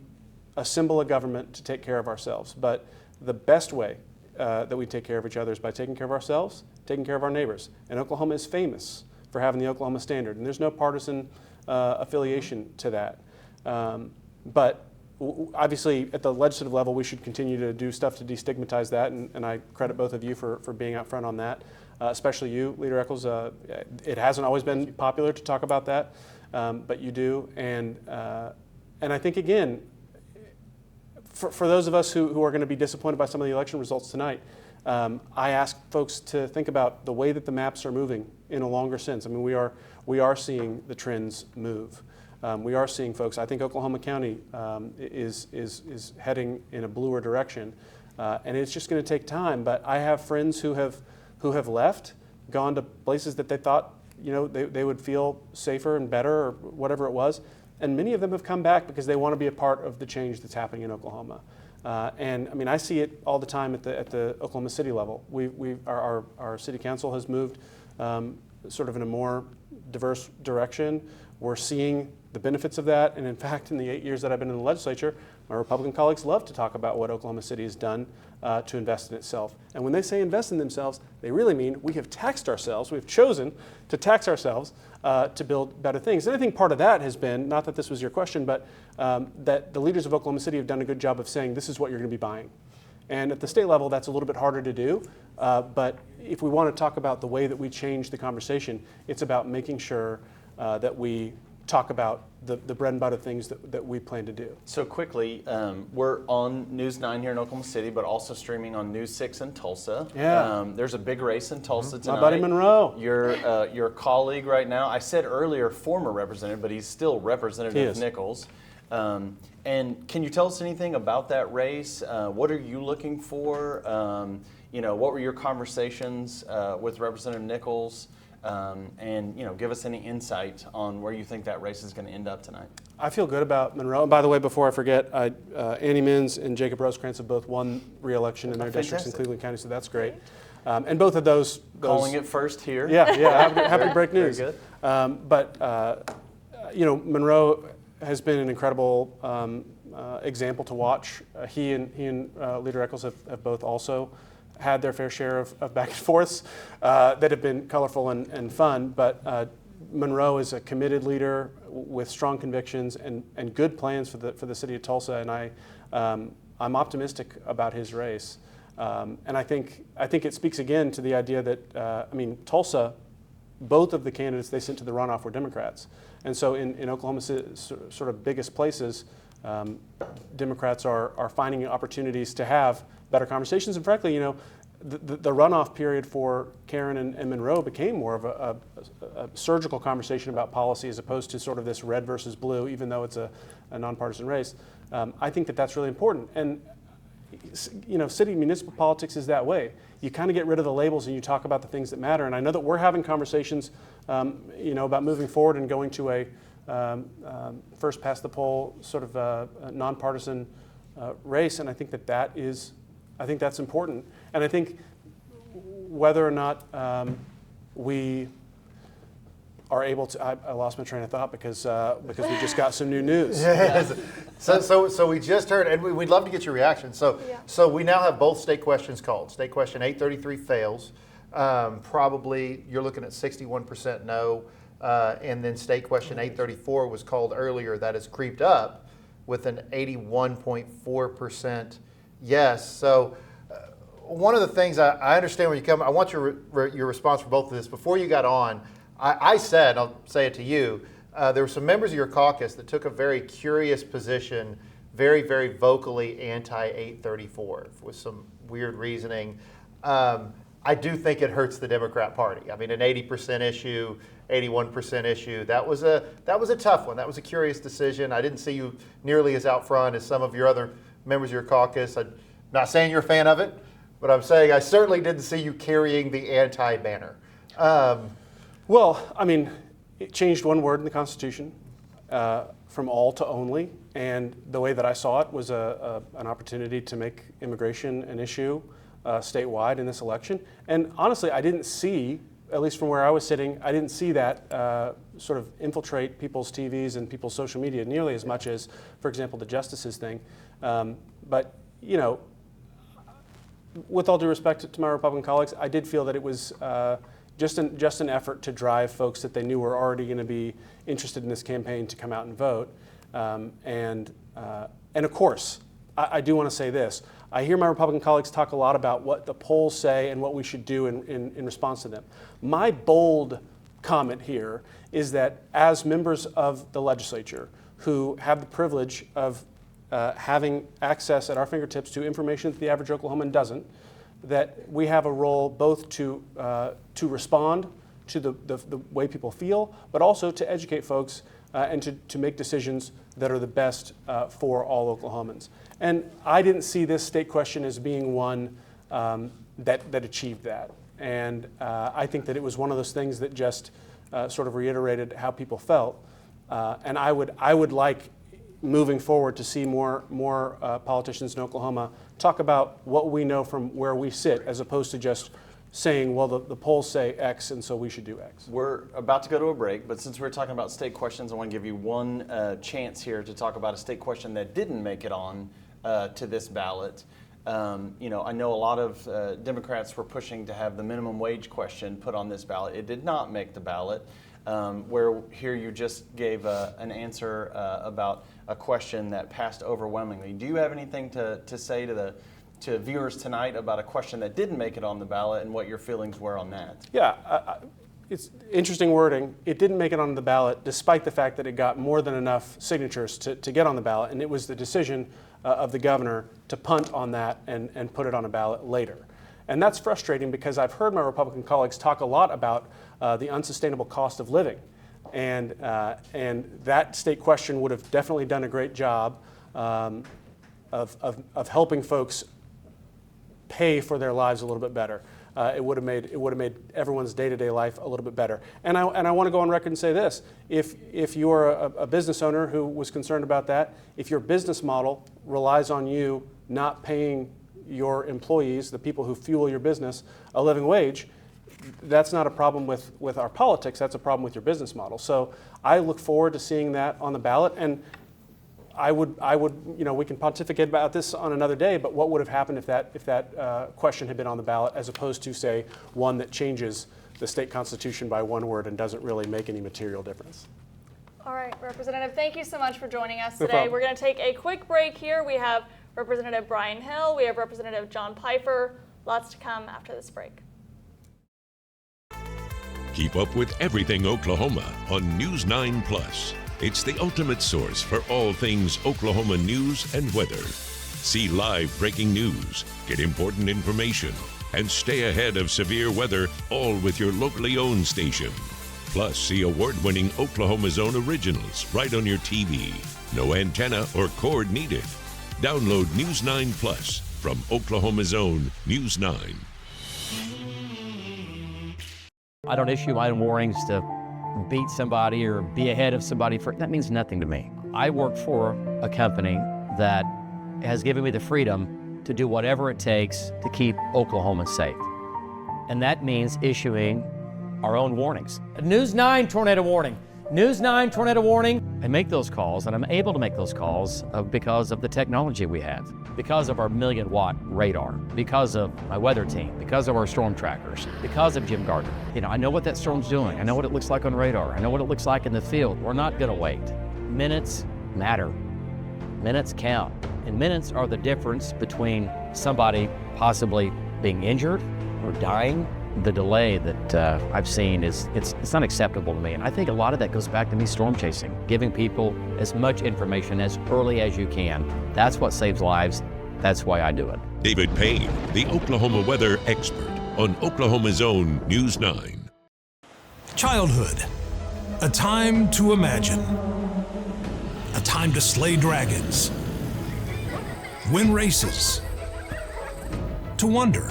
assemble a government to take care of ourselves. But the best way that we take care of each other is by taking care of ourselves, taking care of our neighbors. And Oklahoma is famous for having the Oklahoma Standard, and there's no partisan affiliation to that. But obviously, at the legislative level, we should continue to do stuff to destigmatize that, and I credit both of you for being out front on that, especially you, Leader Echols. It hasn't always been popular to talk about that, but you do, and I think, again, for those of us who are going to be disappointed by some of the election results tonight, I ask folks to think about the way that the maps are moving in a longer sense. I mean, we are seeing the trends move. We are seeing folks. I think Oklahoma County is heading in a bluer direction, and it's just going to take time. But I have friends who have left, gone to places that they thought they would feel safer and better, or whatever it was, and many of them have come back because they want to be a part of the change that's happening in Oklahoma. And I mean, I see it all the time at the Oklahoma City level. Our city council has moved sort of in a more diverse direction. We're seeing the benefits of that, and in fact, in the 8 years that I've been in the legislature, my Republican colleagues love to talk about what Oklahoma City has done to invest in itself. And when they say invest in themselves, they really mean we have taxed ourselves, we've chosen to tax ourselves to build better things. And I think part of that has been, not that this was your question, but that the leaders of Oklahoma City have done a good job of saying this is what you're going to be buying. And at the state level, that's a little bit harder to do, but if we want to talk about the way that we change the conversation, it's about making sure that we talk about the bread and butter things that we plan to do. So quickly, we're on News 9 here in Oklahoma City, but also streaming on News 6 in Tulsa. Yeah. There's a big race in Tulsa tonight. My buddy Monroe. Your colleague right now, I said earlier former representative, but he's still Representative Nichols. And can you tell us anything about that race? What are you looking for? What were your conversations with Representative Nichols? And give us any insight on where you think that race is going to end up tonight. I feel good about Monroe. And by the way, before I forget, Annie Mins and Jacob Rosecrance have both won re-election in their districts in Cleveland County, so that's great. And both of those calling it first here. Yeah, happy break news. Very good. But Monroe has been an incredible example to watch. He and Leader Echols have both also had their fair share of back and forths that have been colorful and fun, but Monroe is a committed leader with strong convictions and good plans for the city of Tulsa, and I'm optimistic about his race. And I think it speaks again to the idea that Tulsa, both of the candidates they sent to the runoff were Democrats, and so in Oklahoma City, sort of biggest places, Democrats are finding opportunities to have better conversations. And frankly, the runoff period for Karen and Monroe became more of a surgical conversation about policy as opposed to sort of this red versus blue, even though it's a nonpartisan race. I think that's really important. And city municipal politics is that way. You kind of get rid of the labels and you talk about the things that matter. And I know that we're having conversations, about moving forward and going to a first past the poll sort of a nonpartisan race, and I think that's important. And I think whether or not we are able to, I lost my train of thought because we just got some new news. Yes. So we just heard, and we'd love to get your reaction. So we now have both state questions called. State question 833 fails. Probably you're looking at 61% no. And then state question 834 was called earlier. That has creeped up with an 81.4% yes. So one of the things I understand where you come. I want your response for both of this. Before you got on, I said, I'll say it to you, there were some members of your caucus that took a very curious position, very, very vocally anti-834 with some weird reasoning. I do think it hurts the Democrat Party. I mean, an 80% issue, 81% issue. That was a tough one. That was a curious decision. I didn't see you nearly as out front as some of your other members of your caucus. I'm not saying you're a fan of it, but I'm saying I certainly didn't see you carrying the anti-banner. Well, I mean, it changed one word in the Constitution from all to only, and the way that I saw it was an opportunity to make immigration an issue statewide in this election. And honestly, I didn't see, at least from where I was sitting, I didn't see that sort of infiltrate people's TVs and people's social media nearly as much as, for example, the justices thing. But, with all due respect to my Republican colleagues, I did feel that it was just an effort to drive folks that they knew were already going to be interested in this campaign to come out and vote. And And of course, I do want to say this. I hear my Republican colleagues talk a lot about what the polls say and what we should do in response to them. My bold comment here is that as members of the legislature who have the privilege of having access at our fingertips to information that the average Oklahoman doesn't, that we have a role both to respond to the way people feel, but also to educate folks and to make decisions that are the best for all Oklahomans. And I didn't see this state question as being one that achieved that. And I think that it was one of those things that just sort of reiterated how people felt. And I would like, moving forward, to see more politicians in Oklahoma talk about what we know from where we sit, as opposed to just saying, well, the polls say X, and so we should do X. We're about to go to a break, but since we're talking about state questions, I want to give you one chance here to talk about a state question that didn't make it on to this ballot. You know, I know a lot of Democrats were pushing to have the minimum wage question put on this ballot. It did not make the ballot. Where here you just gave an answer about a question that passed overwhelmingly. Do you have anything to say to viewers tonight about a question that didn't make it on the ballot and what your feelings were on that? Yeah, it's interesting wording. It didn't make it on the ballot despite the fact that it got more than enough signatures to get on the ballot, and it was the decision of the governor to punt on that and put it on a ballot later. And that's frustrating because I've heard my Republican colleagues talk a lot about the unsustainable cost of living. And that state question would have definitely done a great job of helping folks pay for their lives a little bit better. It would have made everyone's day-to-day life a little bit better. And I want to go on record and say this: if you're a business owner who was concerned about that, if your business model relies on you not paying your employees, the people who fuel your business, a living wage, that's not a problem with our politics. That's a problem with your business model. So I look forward to seeing that on the ballot. And I would, you know, we can pontificate about this on another day, but what would have happened if that question had been on the ballot, as opposed to, say, one that changes the state constitution by one word and doesn't really make any material difference? All right, Representative, thank you so much for joining us No today. problem. We're going to take a quick break here. We have Representative Brian Hill, we have Representative John Pfeiffer. Lots to come after this break. Keep up with everything Oklahoma on News 9 Plus. It's the ultimate source for all things Oklahoma news and weather. See live breaking news, get important information, and stay ahead of severe weather, all with your locally owned station. Plus, see award-winning Oklahoma's own originals right on your TV. No antenna or cord needed. Download News 9 Plus from Oklahoma's own News 9. I don't issue my own warnings to beat somebody or be ahead of somebody. That means nothing to me. I work for a company that has given me the freedom to do whatever it takes to keep Oklahoma safe. And that means issuing our own warnings. News 9 tornado warning. News 9 tornado warning. I make those calls, and I'm able to make those calls because of the technology we have, because of our 1,000,000-watt radar, because of my weather team, because of our storm trackers, because of Jim Gardner. You know, I know what that storm's doing. I know what it looks like on radar. I know what it looks like in the field. We're not going to wait. Minutes matter. Minutes count. And minutes are the difference between somebody possibly being injured or dying. The delay that I've seen it's not acceptable to me. And I think a lot of that goes back to me storm chasing, giving people as much information as early as you can. That's what saves lives. That's why I do it. David Payne, the Oklahoma weather expert on Oklahoma's own News 9. Childhood, a time to imagine, a time to slay dragons, win races, to wonder.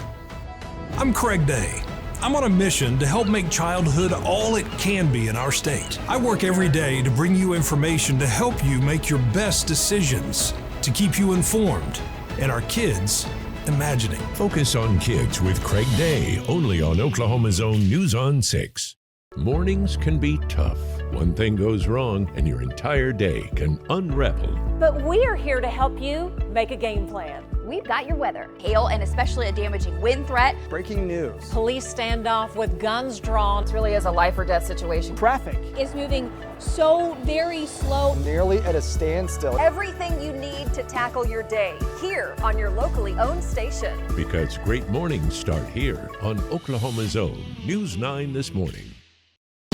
I'm Craig Day. I'm on a mission to help make childhood all it can be in our state. I work every day to bring you information to help you make your best decisions, to keep you informed, and our kids imagining. Focus on Kids with Craig Day, only on Oklahoma's own News on 6. Mornings can be tough. One thing goes wrong and your entire day can unravel. But we are here to help you make a game plan. we've got your weather. Hail and especially a damaging wind threat. Breaking news. Police standoff with guns drawn. It really is a life or death situation. Traffic. Is moving so very slow. Nearly at a standstill. Everything you need to tackle your day here on your locally owned station. Because great mornings start here on Oklahoma's own News 9 This Morning.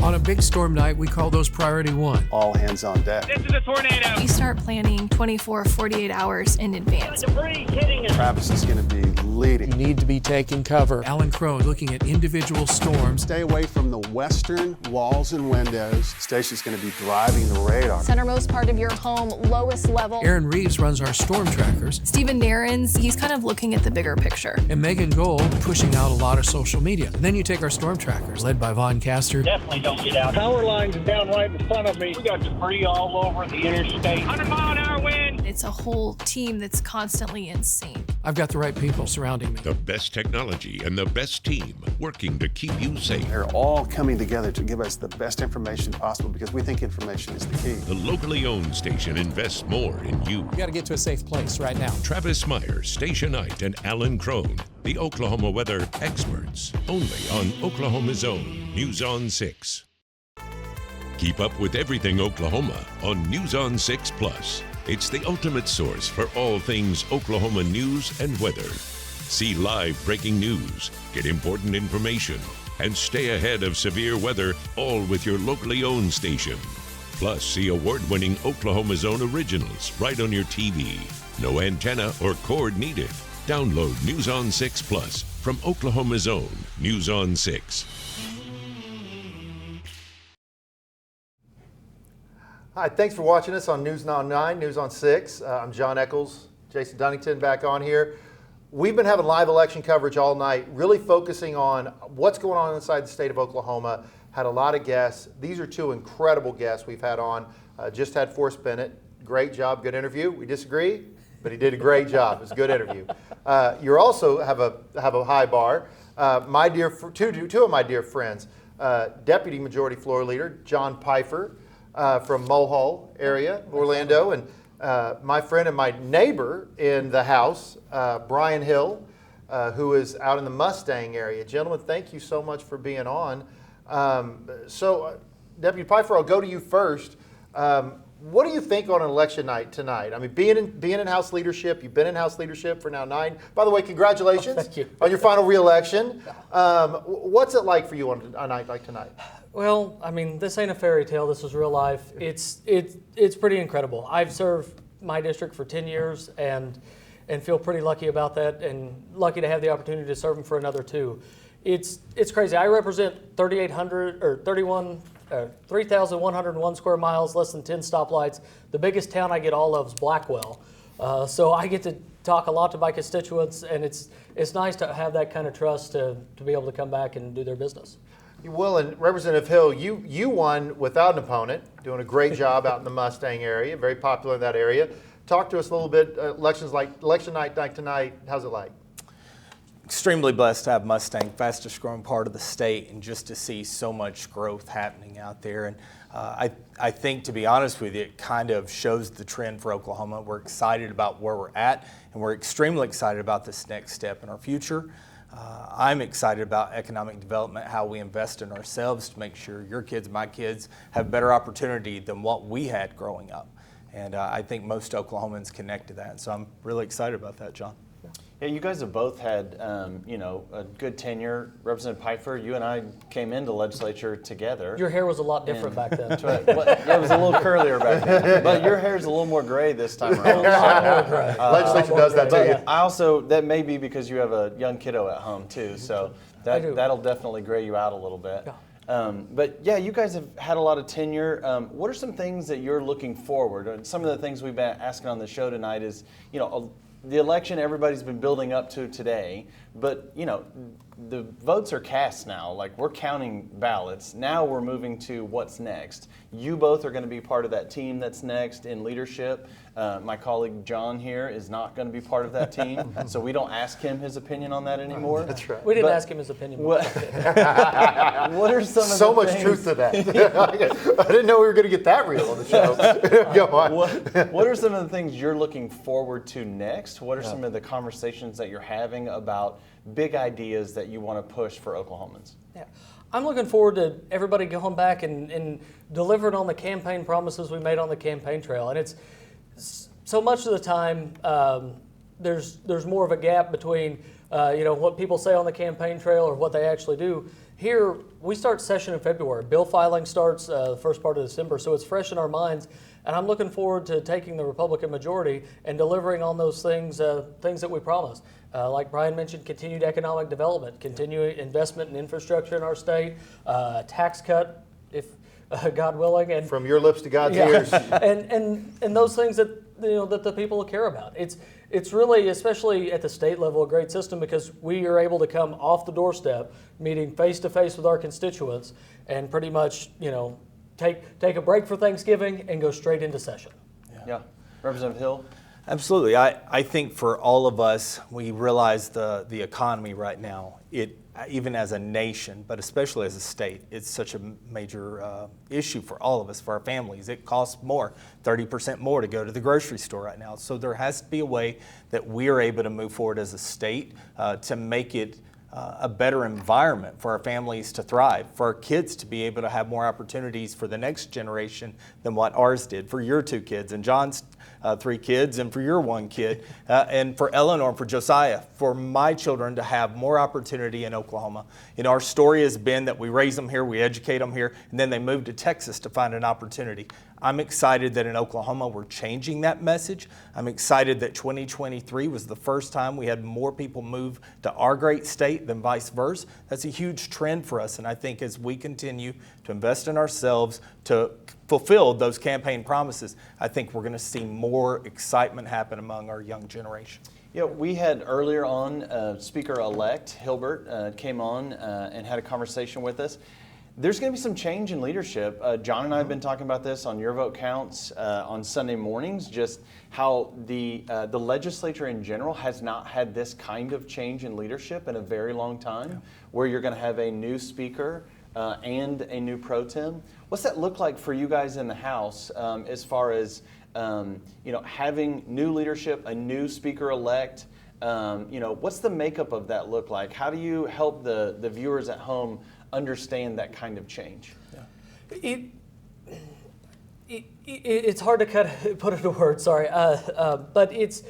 On a big storm night, we call those priority 1. All hands on deck. This is a tornado. We start planning 24, 48 hours in advance. Debris hitting us. Travis is going to be leading. You need to be taking cover. Alan Crone looking at individual storms. Stay away from the western walls and windows. Station's going to be driving the radar. Centermost part of your home, lowest level. Aaron Reeves runs our storm trackers. Stephen Narrens, he's kind of looking at the bigger picture. And Megan Gold pushing out a lot of social media. And then you take our storm trackers, led by Von Caster. Definitely don't get out. Power lines down right in front of me. We got debris all over the interstate. 100-mile-an-hour wind. It's a whole team that's constantly in sync. I've got the right people surrounding me. The best technology and the best team working to keep you safe. They're all coming together to give us the best information possible because we think information is the key. The locally owned station invests more in you. You got to get to a safe place right now. Travis Meyer, Stationite, and Alan Crone, the Oklahoma weather experts. Only on Oklahoma's own News on 6. Keep up with everything Oklahoma on News on 6 Plus. It's the ultimate source for all things Oklahoma news and weather. See live breaking news, get important information, and stay ahead of severe weather, all with your locally owned station. Plus, see award-winning Oklahoma's own originals right on your TV. No antenna or cord needed. Download News on 6 Plus from Oklahoma's own News on 6. Hi, thanks for watching us on News on 9, News on 6. I'm John Echols, Jason Dunnington back on here. We've been having live election coverage all night, really focusing on what's going on inside the state of Oklahoma. Had a lot of guests. These are two incredible guests we've had on. Just had Forrest Bennett. Great job, good interview. We disagree, but he did a great job. It was a good interview. You also have a high bar. Two of my dear friends, Deputy Majority Floor Leader John Pfeiffer, from Mulhall area, Orlando, and my friend and my neighbor in the house, Brian Hill, who is out in the Mustang area. Gentlemen, thank you so much for being on. Deputy Pfeiffer, I'll go to you first. What do you think on an election night tonight? I mean, being in House leadership, you've been in House leadership for now 9. By the way, congratulations on your final re-election. What's it like for you on a night like tonight? Well, I mean, this ain't a fairy tale. This is real life. It's pretty incredible. I've served my district for 10 years and feel pretty lucky about that, and lucky to have the opportunity to serve them for another 2. It's crazy. I represent 3,101 square miles, less than 10 stoplights. The biggest town I get all of is Blackwell. So I get to talk a lot to my constituents, and it's nice to have that kind of trust to be able to come back and do their business. Well, and Representative Hill, you won without an opponent, doing a great job out in the Mustang area, very popular in that area. Talk to us a little bit, election night like tonight, how's it like? Extremely blessed to have Mustang, fastest growing part of the state, and just to see so much growth happening out there. And I think, to be honest with you, it kind of shows the trend for Oklahoma. We're excited about where we're at, and we're extremely excited about this next step in our future. I'm excited about economic development, how we invest in ourselves to make sure your kids, my kids, have better opportunity than what we had growing up. And I think most Oklahomans connect to that. So I'm really excited about that, John. Yeah, you guys have both had, a good tenure. Representative Pfeiffer, you and I came into legislature together. Your hair was a lot different back then. That's right. Yeah, it was a little curlier back then. But your hair's a little more gray this time around. A lot more gray. Legislature does that to you. That may be because you have a young kiddo at home too, so that'll definitely gray you out a little bit. Yeah. But yeah, you guys have had a lot of tenure. What are some things that you're looking forward? Some of the things we've been asking on the show tonight is, the election everybody's been building up to today. But, you know, the votes are cast now. Like, we're counting ballots. Now we're moving to what's next. You both are going to be part of that team that's next in leadership. My colleague John here is not going to be part of that team, so we don't ask him his opinion on that anymore. That's right. We didn't ask him his opinion. What are some of the so much things? truth to that. I didn't know we were going to get that real on the show. Go on. What are some of the things you're looking forward to next? What are some of the conversations that you're having about big ideas that you want to push for Oklahomans? Yeah. I'm looking forward to everybody going back and delivering on the campaign promises we made on the campaign trail. And it's so much of the time there's more of a gap between what people say on the campaign trail or what they actually do. Here, we start session in February. Bill filing starts the first part of December, so it's fresh in our minds. And I'm looking forward to taking the Republican majority and delivering on those things that we promised. Like Brian mentioned, continued economic development, continued investment in infrastructure in our state, tax cut, if God willing, and from your lips to God's ears, and those things that that the people care about. It's really, especially at the state level, a great system because we are able to come off the doorstep, meeting face to face with our constituents, and pretty much take a break for Thanksgiving and go straight into session. Yeah. Representative Hill? Absolutely. I think for all of us, we realize the economy right now, even as a nation, but especially as a state, it's such a major issue for all of us, for our families. It costs more, 30% more to go to the grocery store right now. So there has to be a way that we are able to move forward as a state to make it a better environment for our families to thrive, for our kids to be able to have more opportunities for the next generation than what ours did, for your 2 kids and John's 3 kids and for your 1 kid, and for Eleanor and for Josiah, for my children to have more opportunity in Oklahoma. Our story has been that we raise them here, we educate them here, and then they move to Texas to find an opportunity. I'm excited that in Oklahoma we're changing that message. I'm excited that 2023 was the first time we had more people move to our great state than vice versa. That's a huge trend for us, and I think as we continue to invest in ourselves to fulfill those campaign promises, I think we're going to see more excitement happen among our young generation. Yeah, we had earlier on Speaker-elect Hilbert came on and had a conversation with us. There's going to be some change in leadership. John and I have been talking about this on Your Vote Counts on Sunday mornings, just how the legislature in general has not had this kind of change in leadership in a very long time, where you're going to have a new speaker and a new pro tem. What's that look like for you guys in the House as far as having new leadership, a new speaker-elect? What's the makeup of that look like? How do you help the viewers at home understand that kind of change? It's hard to put into words, sorry, but it's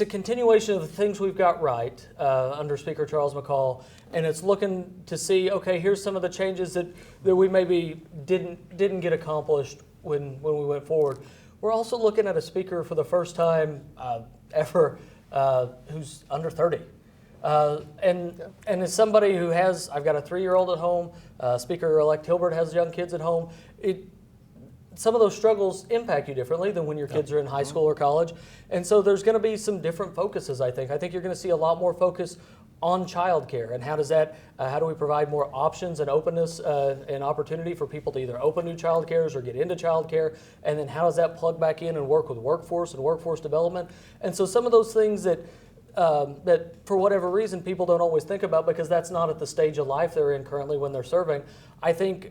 a continuation of the things we've got right under Speaker Charles McCall, and it's looking to see, okay, here's some of the changes that we maybe didn't get accomplished when we went forward. We're also looking at a speaker for the first time ever who's under 30. And as somebody who I've got a 3-year-old at home, Speaker-elect Hilbert has young kids at home, some of those struggles impact you differently than when your kids are in high school or college. And so there's going to be some different focuses, I think. I think you're going to see a lot more focus on childcare and how do we provide more options and openness and opportunity for people to either open new child cares or get into child care, and then how does that plug back in and work with workforce and workforce development. And so some of those things that for whatever reason people don't always think about because that's not at the stage of life they're in currently when they're serving, I think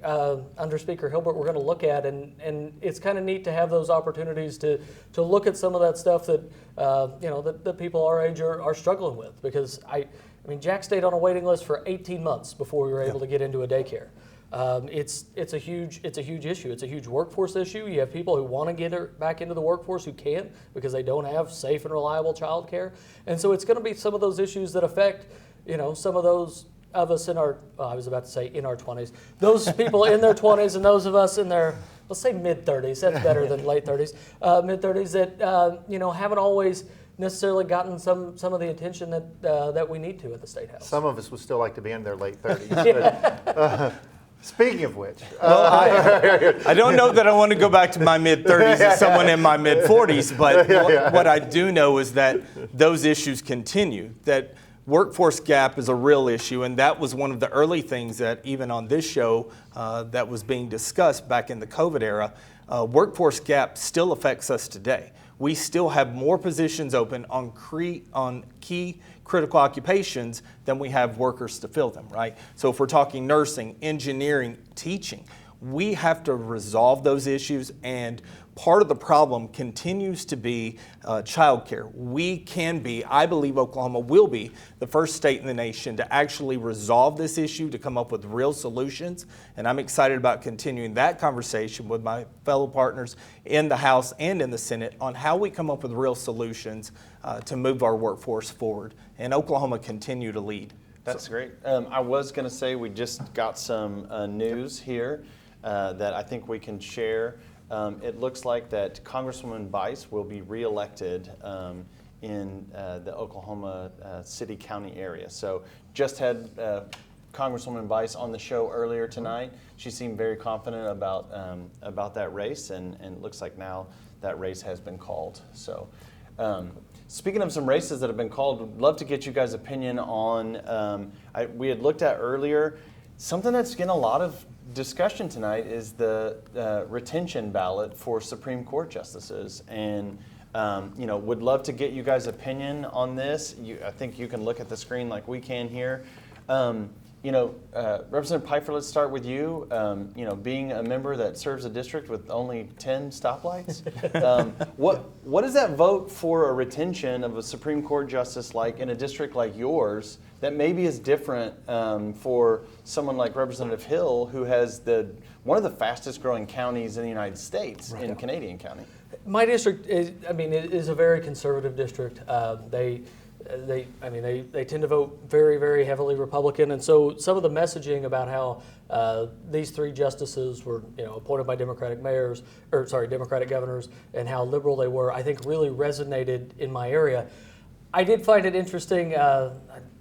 under Speaker Hilbert we're going to look at, and it's kind of neat to have those opportunities to look at some of that stuff that that people our age are struggling with, because I mean Jack stayed on a waiting list for 18 months before we were able to get into a daycare. It's a huge issue. It's a huge workforce issue. You have people who want to get back into the workforce who can't because they don't have safe and reliable child care. And so it's going to be some of those issues that affect, some of those of us in our, I was about to say in our 20s, those people in their 20s and those of us in their, let's say mid-30s, that's better than late 30s, mid-30s that, haven't always necessarily gotten some of the attention that we need to at the State House. Some of us would still like to be in their late 30s. But, speaking of which, I don't know that I want to go back to my mid-30s as someone in my mid-40s, but what I do know is that those issues continue, that workforce gap is a real issue, and that was one of the early things that even on this show that was being discussed back in the COVID era. Workforce gap still affects us today. We still have more positions open on key critical occupations than we have workers to fill them, right? So if we're talking nursing, engineering, teaching, we have to resolve those issues, and part of the problem continues to be childcare. We can be, I believe Oklahoma will be, the first state in the nation to actually resolve this issue, to come up with real solutions, and I'm excited about continuing that conversation with my fellow partners in the House and in the Senate on how we come up with real solutions to move our workforce forward, and Oklahoma continue to lead. That's great. I was going to say we just got some news here that I think we can share. It looks like that Congresswoman Bice will be reelected in the Oklahoma City-County area. So just had Congresswoman Bice on the show earlier tonight. She seemed very confident about that race, and it looks like now that race has been called. So speaking of some races that have been called, would love to get you guys' opinion on, we had looked at earlier, something that's getting a lot of discussion tonight is the retention ballot for Supreme Court justices, and would love to get you guys' opinion on this. I think you can look at the screen like we can here. Representative Pfeiffer, let's start with you. Being a member that serves a district with only 10 stoplights, what does that vote for a retention of a Supreme Court justice like in a district like yours that maybe is different for someone like Representative Hill, who has one of the fastest growing counties in the United States, in Canadian County? My district is a very conservative district. They tend to vote very, very heavily Republican, and so some of the messaging about how these three justices were, appointed by Democratic governors, and how liberal they were, I think really resonated in my area. I did find it interesting. A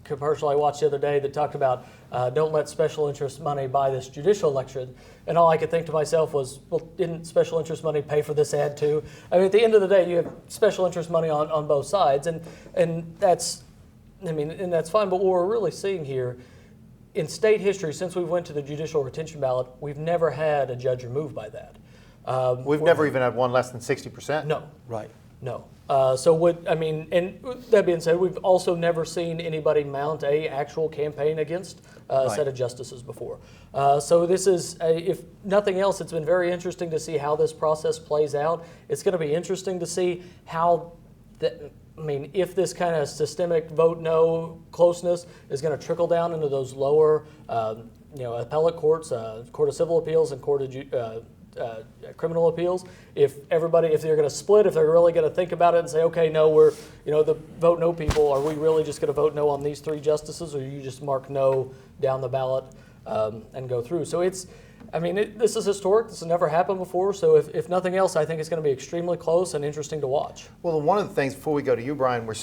commercial I watched the other day that talked about don't let special interest money buy this judicial election, and all I could think to myself was, well, didn't special interest money pay for this ad too? I mean, at the end of the day, you have special interest money on both sides, and that's fine. But what we're really seeing here in state history, since we went to the judicial retention ballot, we've never had a judge removed by that. We've never even had one less than 60%. No. Right. No. And that being said, we've also never seen anybody mount a actual campaign against a set of justices before. So this is, if nothing else, it's been very interesting to see how this process plays out. It's going to be interesting to see how, if this kind of systemic vote no closeness is going to trickle down into those lower, appellate courts, Court of Civil Appeals and Court of criminal appeals. If they're going to split, if they're really going to think about it and say, okay, no, we're, the vote no people, are we really just going to vote no on these three justices, or you just mark no down the ballot and go through? So this is historic. This has never happened before. So if nothing else, I think it's going to be extremely close and interesting to watch. Well, one of the things before we go to you, Brian, we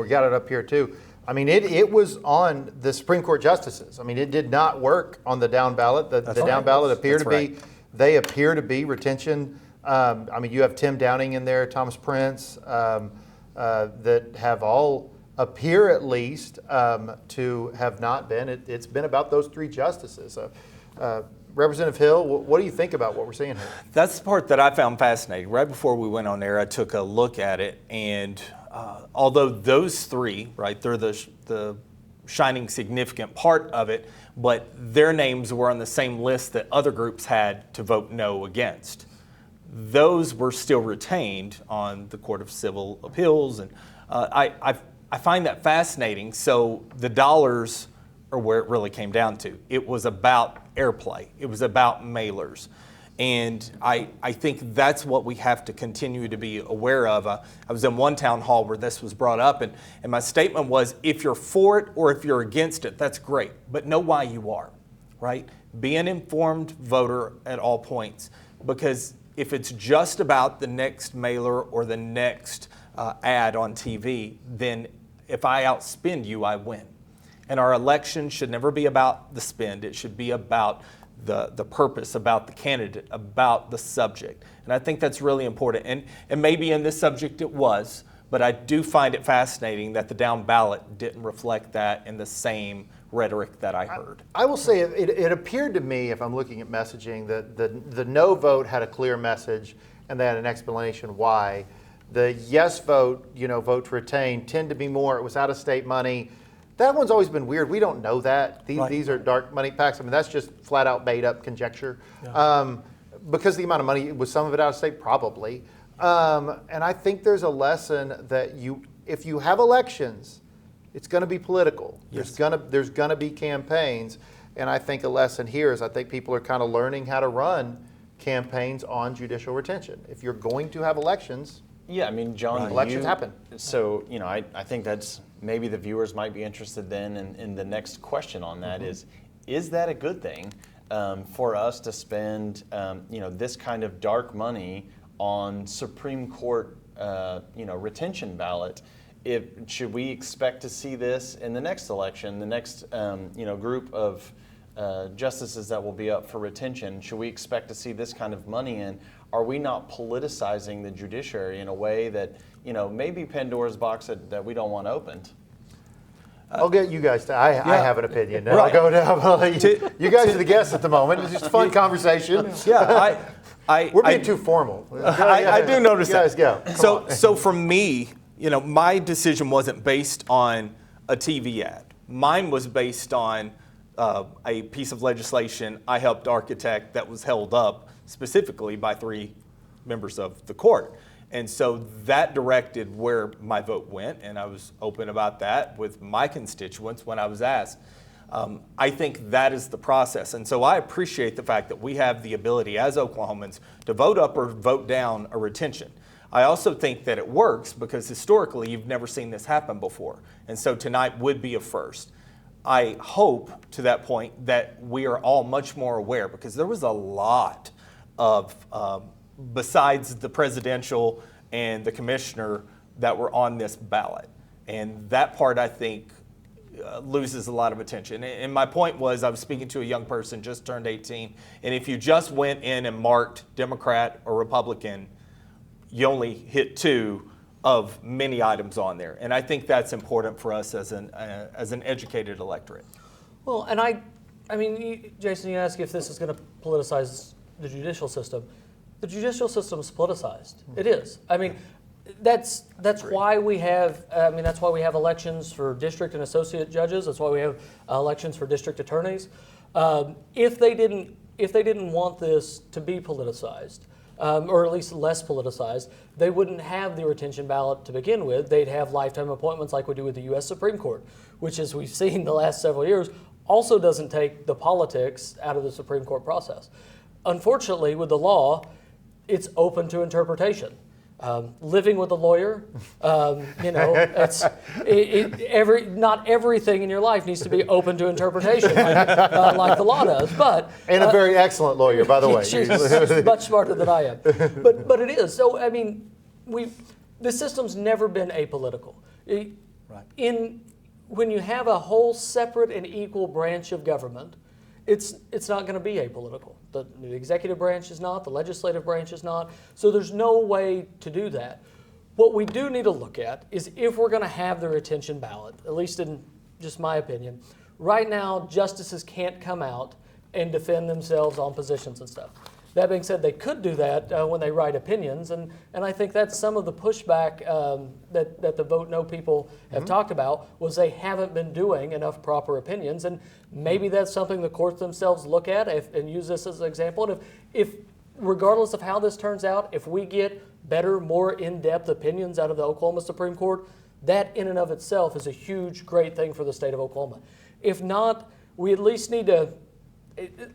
got it up here too. It was on the Supreme Court justices. it did not work on the down ballot. The down ballot appeared to be. They appear to be retention. You have Tim Downing in there, Thomas Prince, that have all appear at least to have not been. It's been about those three justices. Representative Hill, what do you think about what we're seeing here? That's the part that I found fascinating. Right before we went on air, I took a look at it, and although those three, they're the shining significant part of it, but their names were on the same list that other groups had to vote no against. Those were still retained on the Court of Civil Appeals, and I find that fascinating. So the dollars are where it really came down to. It was about airplay. It was about mailers. And I think that's what we have to continue to be aware of. I was in one town hall where this was brought up, and my statement was, if you're for it or if you're against it, that's great, but know why you are, right? Be an informed voter at all points, because if it's just about the next mailer or the next ad on TV, then if I outspend you, I win. And our election should never be about the spend. It should be about the purpose, about the candidate, about the subject. And I think that's really important. And maybe in this subject it was, But I do find it fascinating that the down ballot didn't reflect that in the same rhetoric that I heard. I will say it appeared to me, if I'm looking at messaging, that the no vote had a clear message and they had an explanation why. The yes vote, vote to retain, tend to be more, it was out-of-state money. That one's always been weird. We don't know that. These are dark money packs. I mean, that's just flat out made up conjecture. Yeah. Because the amount of money, was some of it out of state? Probably. And I think there's a lesson that if you have elections, it's going to be political. Yes. There's going to be campaigns. And I think a lesson here is I think people are kind of learning how to run campaigns on judicial retention. If you're going to have elections, yeah, I mean, John, elections happen. So, I think that's maybe the viewers might be interested then in the next question on that is that a good thing for us to spend, this kind of dark money on Supreme Court, retention ballot? Should we expect to see this in the next election, the next, group of justices that will be up for retention? Should we expect to see this kind of money in? Are we not politicizing the judiciary in a way that, maybe Pandora's box that we don't want opened? I'll get you guys to. I have an opinion. Now. Right. I'll go down. You guys are the guests at the moment. It's just a fun conversation. Yeah, we're being too formal. I do notice that. You guys go. So for me, my decision wasn't based on a TV ad. Mine was based on a piece of legislation I helped architect that was held up specifically by 3 members of the court. And so that directed where my vote went, and I was open about that with my constituents when I was asked. I think that is the process. And so I appreciate the fact that we have the ability as Oklahomans to vote up or vote down a retention. I also think that it works because historically you've never seen this happen before. And so tonight would be a first. I hope to that point that we are all much more aware, because there was a lot of besides the presidential and the commissioner that were on this ballot. And that part, I think, loses a lot of attention. And my point was, I was speaking to a young person, just turned 18, and if you just went in and marked Democrat or Republican, you only hit 2 of many items on there. And I think that's important for us as an educated electorate. Well, and I mean, Jason, you ask if this is going to politicize the judicial system. The judicial system is politicized. It is. I mean, that's why we have. That's why we have elections for district and associate judges. That's why we have elections for district attorneys. If they didn't want this to be politicized, or at least less politicized, they wouldn't have the retention ballot to begin with. They'd have lifetime appointments like we do with the U.S. Supreme Court, which, as we've seen the last several years, also doesn't take the politics out of the Supreme Court process. Unfortunately, with the law, it's open to interpretation. Living with a lawyer, not everything in your life needs to be open to interpretation like the law does. But and a very excellent lawyer, by the way. She's much smarter than I am. But it is. So I mean, the system's never been apolitical. When you have a whole separate and equal branch of government, it's not going to be apolitical. The executive branch is not, the legislative branch is not, so there's no way to do that. What we do need to look at is if we're going to have the retention ballot, at least in just my opinion, right now justices can't come out and defend themselves on positions and stuff. That being said, they could do that when they write opinions, and I think that's some of the pushback that the Vote No people have talked about, was they haven't been doing enough proper opinions, and maybe that's something the courts themselves look at and use this as an example. And if regardless of how this turns out, if we get better, more in-depth opinions out of the Oklahoma Supreme Court, that in and of itself is a huge, great thing for the state of Oklahoma. If not, we at least need to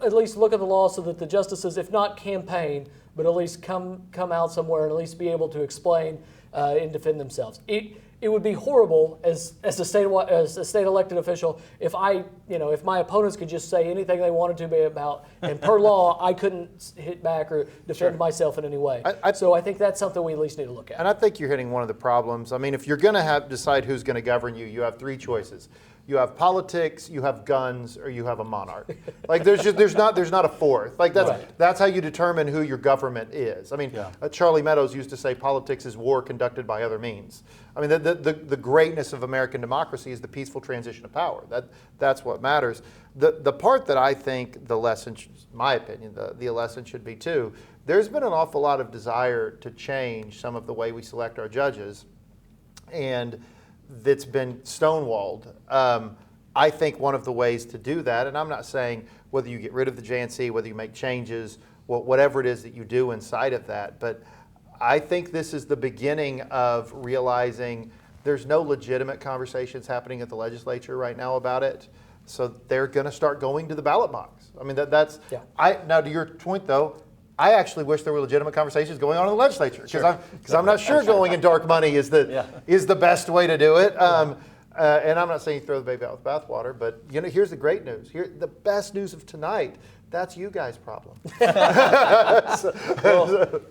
at least look at the law so that the justices, if not campaign, but at least come out somewhere and at least be able to explain and defend themselves. It would be horrible as a state elected official if if my opponents could just say anything they wanted to be about, and per law I couldn't hit back or defend myself in any way. So I think that's something we at least need to look at. And I think you're hitting one of the problems. I mean, if you're going to decide who's going to govern you, you have 3 choices. You have politics, you have guns, or you have a monarch. Like there's not a fourth. Like that's how you determine who your government is. I mean, Charlie Meadows used to say politics is war conducted by other means. I mean, the greatness of American democracy is the peaceful transition of power. That's what matters. The part that I think the lesson, my opinion, the lesson should be too. There's been an awful lot of desire to change some of the way we select our judges, and that's been stonewalled. I think one of the ways to do that, and I'm not saying whether you get rid of the JNC, whether you make changes, whatever it is that you do inside of that, but I think this is the beginning of realizing there's no legitimate conversations happening at the legislature right now about it. So they're going to start going to the ballot box. I mean, now to your point though, I actually wish there were legitimate conversations going on in the legislature because I'm not sure going in dark money is the best way to do it. And I'm not saying you throw the baby out with bathwater, but here's the great news. The best news of tonight. That's you guys' problem.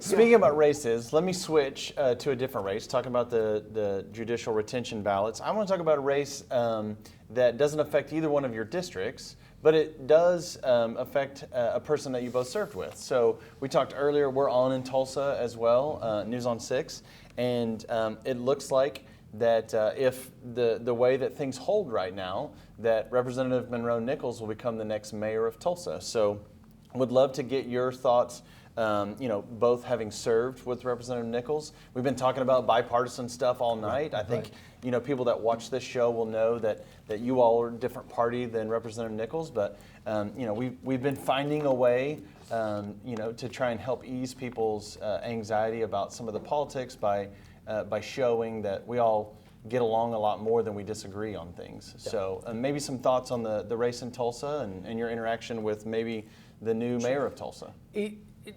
Speaking about races, let me switch to a different race. Talking about the judicial retention ballots, I want to talk about a race that doesn't affect either one of your districts, but it does affect a person that you both served with. So we talked earlier, we're on in Tulsa as well, News on 6, and it looks like that if the way that things hold right now, that Representative Monroe Nichols will become the next mayor of Tulsa. So would love to get your thoughts, both having served with Representative Nichols. We've been talking about bipartisan stuff all night. I think people that watch this show will know that you all are a different party than Representative Nichols, but we've been finding a way to try and help ease people's anxiety about some of the politics by showing that we all get along a lot more than we disagree on things. Yeah. So maybe some thoughts on the race in Tulsa and your interaction with maybe the new mayor of Tulsa.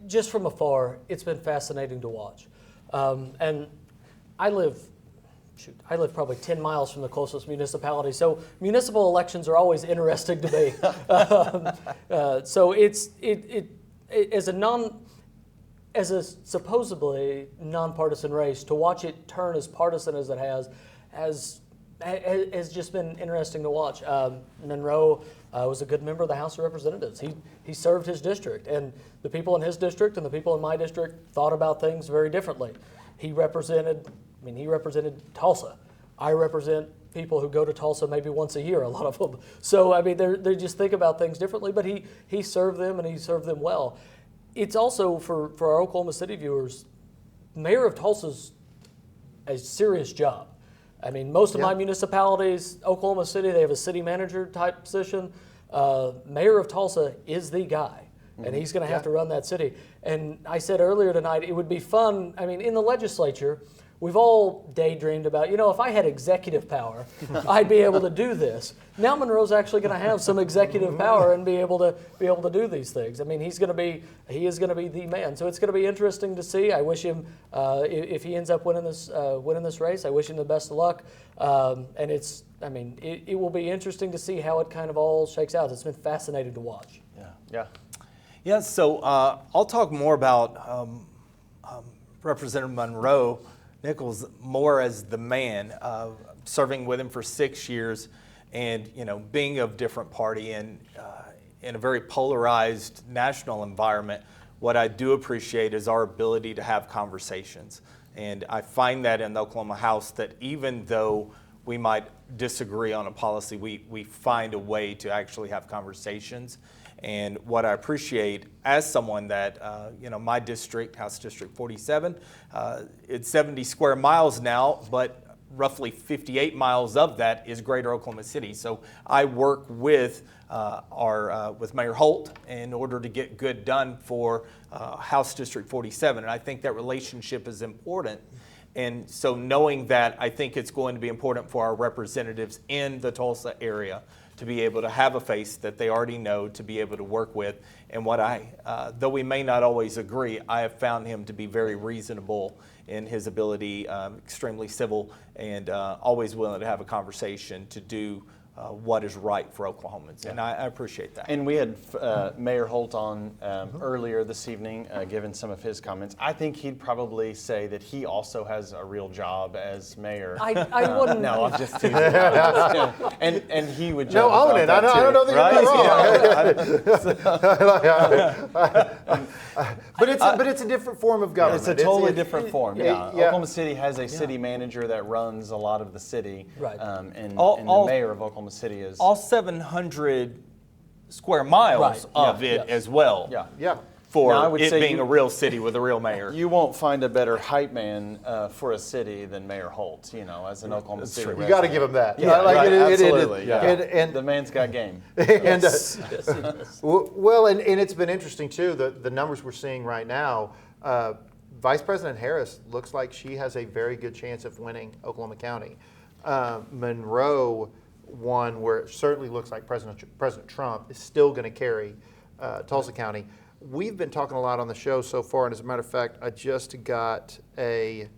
Just from afar, it's been fascinating to watch. And I live probably 10 miles from the closest municipality, so municipal elections are always interesting to me. So as a supposedly nonpartisan race, to watch it turn as partisan as it has just been interesting to watch. Monroe was a good member of the House of Representatives. He served his district, and the people in his district and the people in my district thought about things very differently. He represented Tulsa. I represent people who go to Tulsa maybe once a year, a lot of them. So I mean, they just think about things differently. But he served them, and he served them well. It's also, for our Oklahoma City viewers, mayor of Tulsa's a serious job. I mean, most of my municipalities, Oklahoma City, they have a city manager type position. Mayor of Tulsa is the guy, and he's going to have to run that city. And I said earlier tonight, it would be fun. I mean, in the legislature, we've all daydreamed about, if I had executive power, I'd be able to do this. Now Monroe's actually going to have some executive power and be able to do these things. I mean, he is going to be the man. So it's going to be interesting to see. I wish him, if he ends up winning this race, I wish him the best of luck. And it will be interesting to see how it kind of all shakes out. It's been fascinating to watch. Yeah. So I'll talk more about Representative Monroe Nichols more as the man, serving with him for 6 years, and being of different party and in a very polarized national environment. What I do appreciate is our ability to have conversations, and I find that in the Oklahoma House that even though we might disagree on a policy, we find a way to actually have conversations. And what I appreciate as someone that, my district, House District 47, it's 70 square miles now, but roughly 58 miles of that is greater Oklahoma City. So I work with with Mayor Holt in order to get good done for House District 47. And I think that relationship is important. And so knowing that, I think it's going to be important for our representatives in the Tulsa area to be able to have a face that they already know, to be able to work with. And what though we may not always agree, I have found him to be very reasonable in his ability, extremely civil, and always willing to have a conversation to do what is right for Oklahomans, and I appreciate that. And we had Mayor Holt on earlier this evening, giving some of his comments. I think he'd probably say that he also has a real job as mayor. I wouldn't. No, I'm just teasing. and he would. No, own it. I don't know that you're wrong. But it's a different form of government. It's a totally different form. Yeah. Oklahoma City has a city manager that runs a lot of the city, right? And the mayor of Oklahoma City is all 700 square miles of it as well. Yeah. For now, I would it say being a real city with a real mayor. You won't find a better hype man for a city than Mayor Holt, as an Oklahoma City resident. You got to give him that. Yeah, absolutely. And the man's got game. And, well, and it's been interesting, too, the numbers we're seeing right now. Vice President Harris looks like she has a very good chance of winning Oklahoma County. Monroe won where it certainly looks like President Trump is still going to carry Tulsa County. We've been talking a lot on the show so far, and as a matter of fact, I just got a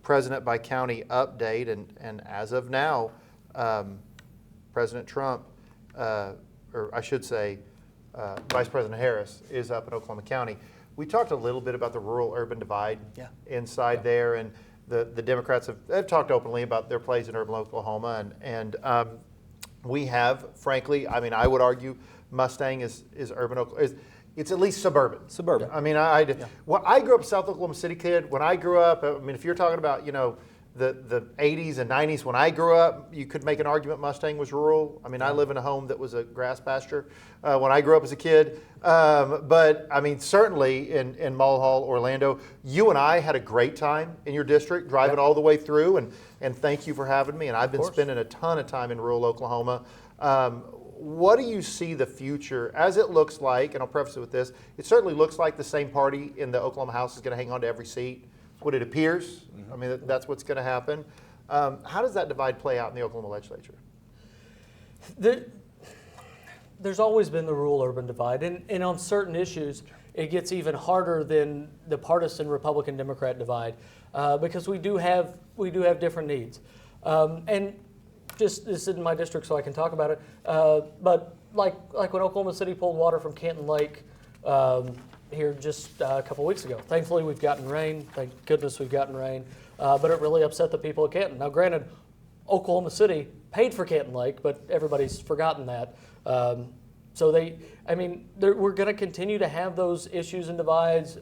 president by county update, and as of now, President Trump, or I should say Vice President Harris, is up in Oklahoma County. We talked a little bit about the rural-urban divide inside there, and the Democrats have talked openly about their plays in urban Oklahoma, and we have, frankly, I mean, I would argue Mustang is urban Oklahoma. It's at least suburban. I mean, I grew up a South Oklahoma City kid. When I grew up, I mean, if you're talking about, the 80s and 90s, when I grew up, you could make an argument Mustang was rural. I mean, I live in a home that was a grass pasture when I grew up as a kid. But, I mean, certainly in Mulhall, Orlando, you and I had a great time in your district, driving all the way through, and thank you for having me. And I've been spending a ton of time in rural Oklahoma. What do you see the future as it looks like? And I'll preface it with this. It certainly looks like the same party in the Oklahoma House is going to hang on to every seat. It's what it appears. I mean, that's what's going to happen. How does that divide play out in the Oklahoma legislature? There's always been the rural-urban divide. And on certain issues, it gets even harder than the partisan Republican-Democrat divide because we do have different needs. And this isn't my district, so I can talk about it. But like when Oklahoma City pulled water from Canton Lake here just a couple weeks ago. Thankfully, we've gotten rain. Thank goodness we've gotten rain. But it really upset the people of Canton. Now, granted, Oklahoma City paid for Canton Lake, but everybody's forgotten that. So we're going to continue to have those issues and divides.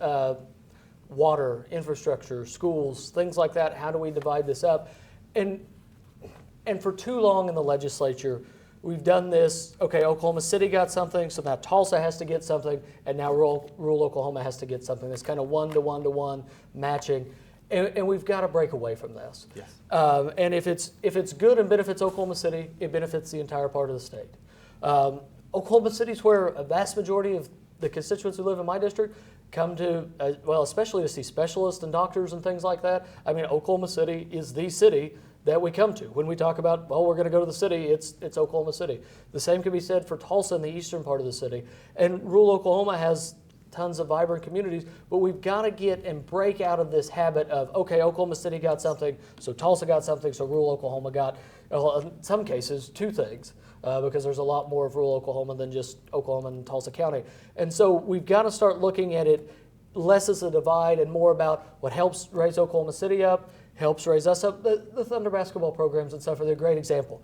Water, infrastructure, schools, things like that. How do we divide this up? And for too long in the legislature, we've done this, okay, Oklahoma City got something, so now Tulsa has to get something, and now rural Oklahoma has to get something. It's kind of one-to-one-to-one matching, and we've got to break away from this. Yes. And if it's good and benefits Oklahoma City, it benefits the entire part of the state. Oklahoma City is where a vast majority of the constituents who live in my district come to, especially to see specialists and doctors and things like that. I mean, Oklahoma City is the city that we come to. When we talk about, we're going to go to the city, it's Oklahoma City. The same can be said for Tulsa in the eastern part of the city. And rural Oklahoma has tons of vibrant communities, but we've got to get and break out of this habit of, okay, Oklahoma City got something, so Tulsa got something, so rural Oklahoma got, in some cases, two things, because there's a lot more of rural Oklahoma than just Oklahoma and Tulsa County. And so we've got to start looking at it less as a divide and more about what helps raise Oklahoma City up, helps raise us up. The Thunder basketball programs and stuff are a great example.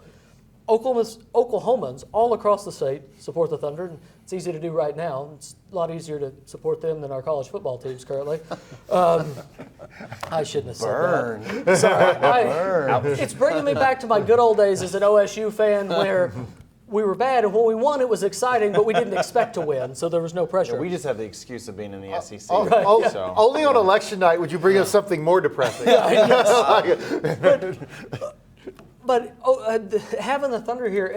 Oklahomans all across the state support the Thunder, and it's easy to do right now. It's a lot easier to support them than our college football teams currently. I shouldn't have said that. Sorry. It's bringing me back to my good old days as an OSU fan where we were bad, and when we won, it was exciting, but we didn't expect to win, so there was no pressure. Yeah, we just have the excuse of being in the SEC. Only on election night would you bring us something more depressing. But having the Thunder here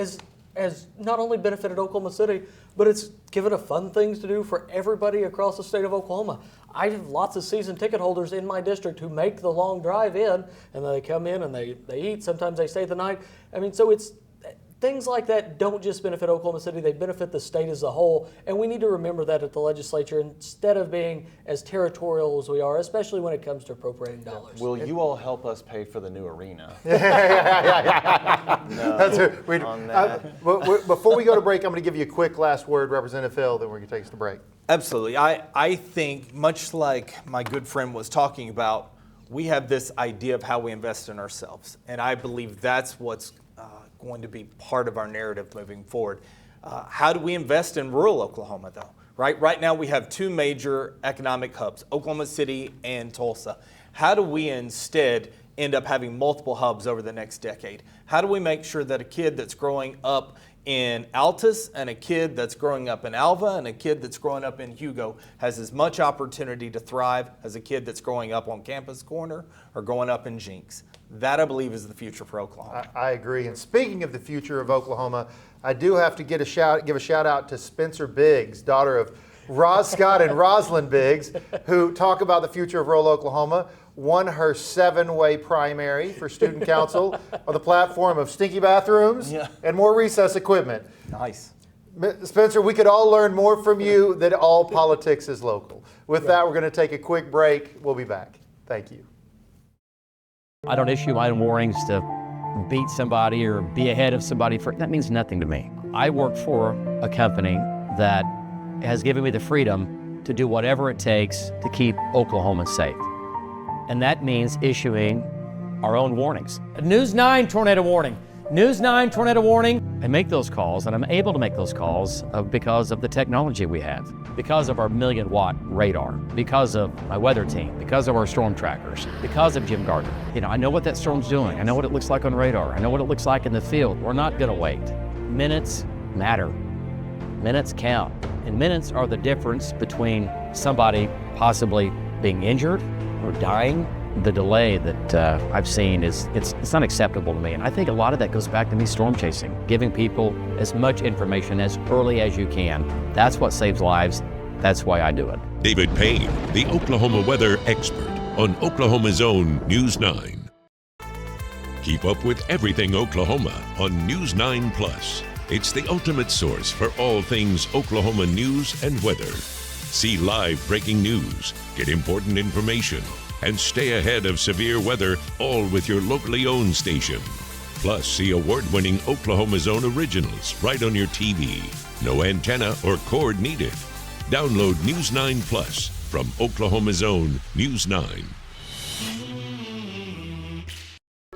has not only benefited Oklahoma City, but it's given a fun things to do for everybody across the state of Oklahoma. I have lots of season ticket holders in my district who make the long drive in, and they come in and they eat. Sometimes they stay the night. I mean, so things like that don't just benefit Oklahoma City, they benefit the state as a whole. And we need to remember that at the legislature instead of being as territorial as we are, especially when it comes to appropriating dollars. Will you all help us pay for the new arena? Before we go to break, I'm going to give you a quick last word, Representative Hill, then we're going to take us to break. Absolutely. I think, much like my good friend was talking about, we have this idea of how we invest in ourselves. And I believe that's what's going to be part of our narrative moving forward. How do we invest in rural Oklahoma, though? Right now we have two major economic hubs, Oklahoma City and Tulsa. How do we instead end up having multiple hubs over the next decade? How do we make sure that a kid that's growing up in Altus and a kid that's growing up in Alva and a kid that's growing up in Hugo has as much opportunity to thrive as a kid that's growing up on Campus Corner or growing up in Jinx? That, I believe, is the future for Oklahoma. I agree. And speaking of the future of Oklahoma, I do have to give a shout out to Spencer Biggs, daughter of Roz Scott and Rosalind Biggs, who talk about the future of rural Oklahoma. Won her 7-way primary for student council on the platform of stinky bathrooms and more recess equipment. Nice. Spencer, we could all learn more from you that all politics is local. With that, we're going to take a quick break. We'll be back. Thank you. I don't issue my own warnings to beat somebody or be ahead of somebody. That means nothing to me. I work for a company that has given me the freedom to do whatever it takes to keep Oklahoma safe. And that means issuing our own warnings. News 9 tornado warning. News 9 tornado warning. I make those calls, and I'm able to make those calls because of the technology we have, because of our 1,000,000-watt radar, because of my weather team, because of our storm trackers, because of Jim Gardner. I know what that storm's doing. I know what it looks like on radar. I know what it looks like in the field. We're not going to wait. Minutes matter. Minutes count. And minutes are the difference between somebody possibly being injured or dying. The delay that I've seen it's unacceptable to me. And I think a lot of that goes back to me storm chasing, giving people as much information as early as you can. That's what saves lives. That's why I do it. David Payne, the Oklahoma weather expert on Oklahoma's own News 9. Keep up with everything Oklahoma on News 9 Plus. It's the ultimate source for all things Oklahoma news and weather. See live breaking news, get important information, and stay ahead of severe weather, all with your locally owned station. Plus, see award-winning Oklahoma's own originals right on your TV. No antenna or cord needed. Download News 9 Plus from Oklahoma's own News 9.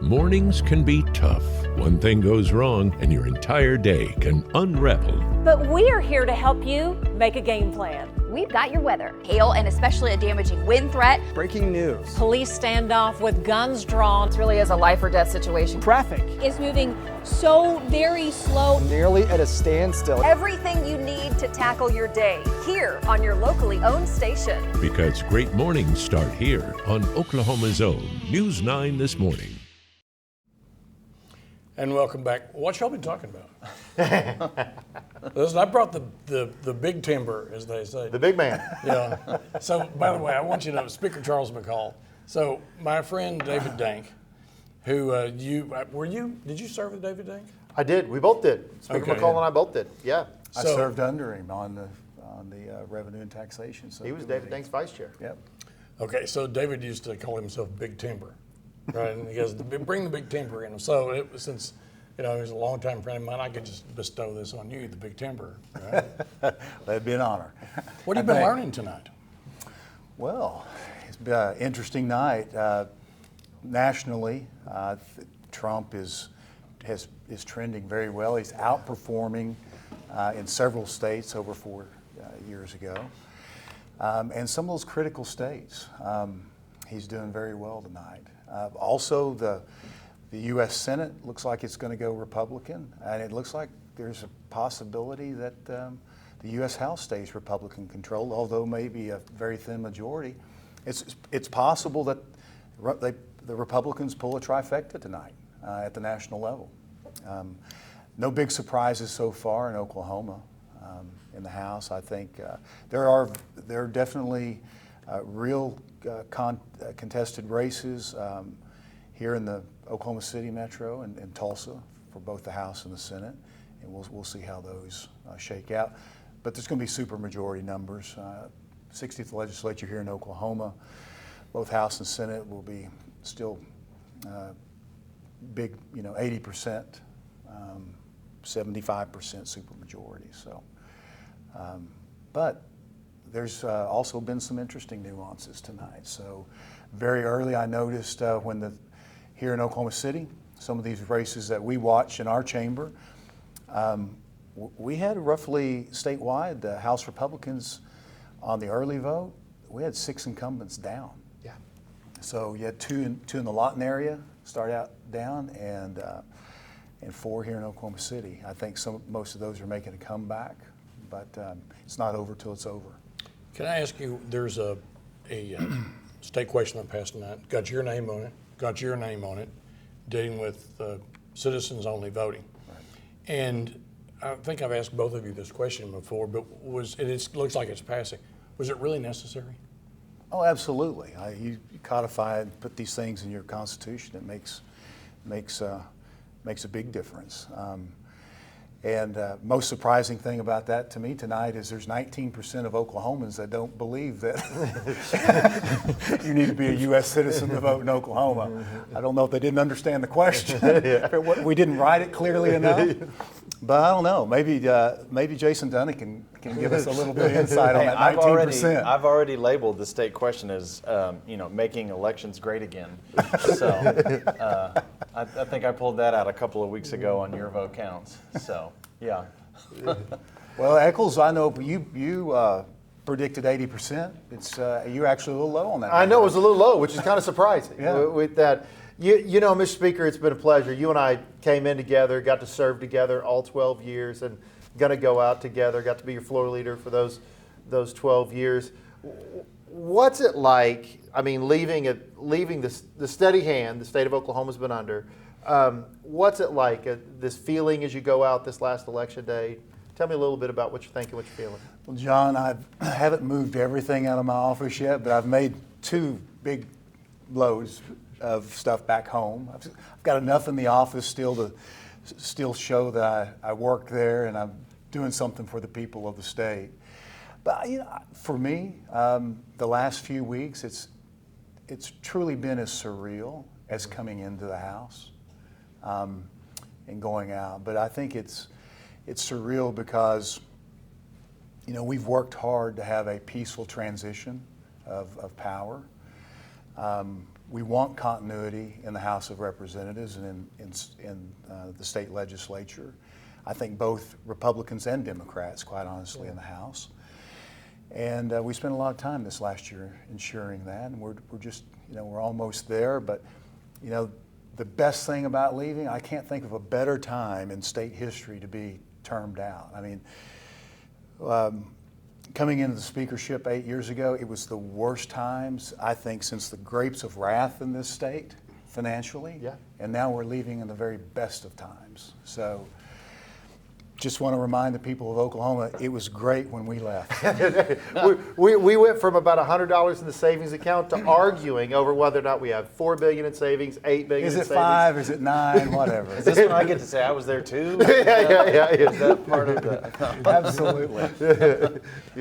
Mornings can be tough. One thing goes wrong and your entire day can unravel. But we are here to help you make a game plan. We've got your weather. Hail and especially a damaging wind threat. Breaking news. Police standoff with guns drawn. It really is a life or death situation. Traffic is moving so very slow. Nearly at a standstill. Everything you need to tackle your day here on your locally owned station. Because great mornings start here on Oklahoma's own News 9 This Morning. And welcome back. What y'all been talking about? Listen, I brought the big timber, as they say. The big man. Yeah. So, by the way, I want you to know, Speaker Charles McCall. So, my friend David Dank, who did you serve with David Dank? I did. We both did. Speaker McCall and I both did. Yeah. I served under him on the revenue and taxation. So he was David Dank's vice chair. Yep. Okay, so David used to call himself Big Timber. Right, and he goes, bring the big timber in. So since he was a longtime friend of mine, I could just bestow this on you, the big timber. Right? That'd be an honor. What have you been learning tonight? Well, it's been an interesting night. Nationally, Trump is trending very well. He's outperforming in several states over 4 years ago. And some of those critical states, he's doing very well tonight. Also, the U.S. Senate looks like it's going to go Republican, and it looks like there's a possibility that the U.S. House stays Republican-controlled, although maybe a very thin majority. It's possible that the Republicans pull a trifecta tonight at the national level. No big surprises so far in Oklahoma in the House. I think there are definitely real contested races here in the Oklahoma City metro and Tulsa for both the House and the Senate, and we'll see how those shake out. But there's going to be supermajority numbers. 60th legislature here in Oklahoma, both House and Senate will be still big, 80%, 75% supermajority. So, but there's also been some interesting nuances tonight. So, very early, I noticed here in Oklahoma City, some of these races that we watch in our chamber, we had roughly statewide, the House Republicans on the early vote, we had 6 incumbents down. Yeah. So you had two in the Lawton area start out down, and 4 here in Oklahoma City. I think most of those are making a comeback, but it's not over till it's over. Can I ask you, there's a state question that passed tonight, got your name on it, dealing with citizens only voting. Right. And I think I've asked both of you this question before, but it looks like it's passing. Was it really necessary? Oh, absolutely. You codify and put these things in your Constitution. It makes a big difference. And most surprising thing about that to me tonight is there's 19% of Oklahomans that don't believe that you need to be a U.S. citizen to vote in Oklahoma. I don't know if they didn't understand the question. We didn't write it clearly enough. But I don't know. Maybe Jason Dunnington can give us a little bit of insight on that 19%. I've already labeled the state question as making elections great again. So I think I pulled that out a couple of weeks ago on Your Vote Counts. So yeah. Well, Echols, I know you predicted 80%. You're actually a little low on that. I know it was a little low, which is kind of surprising. Yeah. With that. You know, Mr. Speaker, it's been a pleasure. You and I came in together, got to serve together all 12 years, and going to go out together. Got to be your floor leader for those 12 years. What's it like? I mean, leaving the steady hand the state of Oklahoma's been under. What's it like? This feeling as you go out this last election day. Tell me a little bit about what you're thinking, what you're feeling. Well, John, I haven't moved everything out of my office yet, but I've made 2 big loads of stuff back home. I've got enough in the office still to show that I work there and I'm doing something for the people of the state. But for me, the last few weeks, it's truly been as surreal as coming into the house and going out. But I think it's surreal because we've worked hard to have a peaceful transition of power. We want continuity in the House of Representatives and in the state legislature. I think both Republicans and Democrats, quite honestly, in the House. And we spent a lot of time this last year ensuring that, and we're just, we're almost there. But, the best thing about leaving, I can't think of a better time in state history to be termed out. I mean, coming into the speakership 8 years ago, it was the worst times, I think, since the grapes of wrath in this state, financially. Yeah. And now we're leaving in the very best of times. So just want to remind the people of Oklahoma, it was great when we left. we went from about $100 in the savings account to arguing over whether or not we have $4 billion in savings, $8 billion in savings. Is it 5? Is it 9? Whatever. Is this when I get to say I was there too? Yeah. Is that part of the? Absolutely.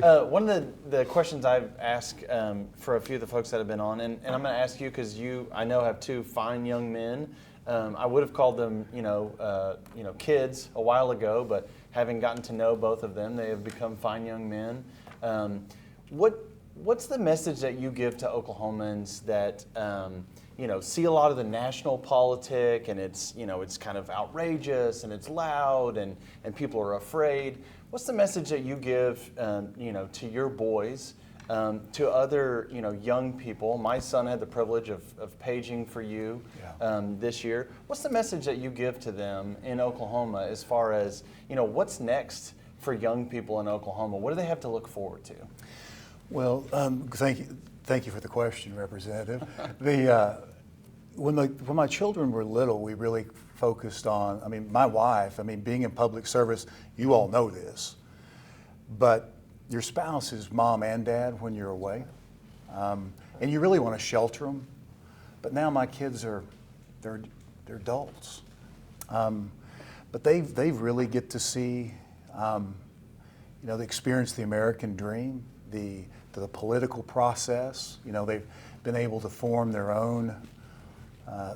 One of the questions I've asked for a few of the folks that have been on, and I'm going to ask you because I know have 2 fine young men. I would have called them, kids a while ago, but having gotten to know both of them, they have become fine young men. What's the message that you give to Oklahomans that, see a lot of the national politic and it's kind of outrageous and it's loud and people are afraid? What's the message that you give, to your boys? To other, young people. My son had the privilege of paging for you this year. What's the message that you give to them in Oklahoma as far as, what's next for young people in Oklahoma? What do they have to look forward to? Well, thank you for the question, Representative. When my children were little, we really focused on, my wife, being in public service, you all know this, but your spouse is mom and dad when you're away, and you really want to shelter them. But now my kids they're adults. but they really get to see, they experience the American dream, the political process. They've been able to form their own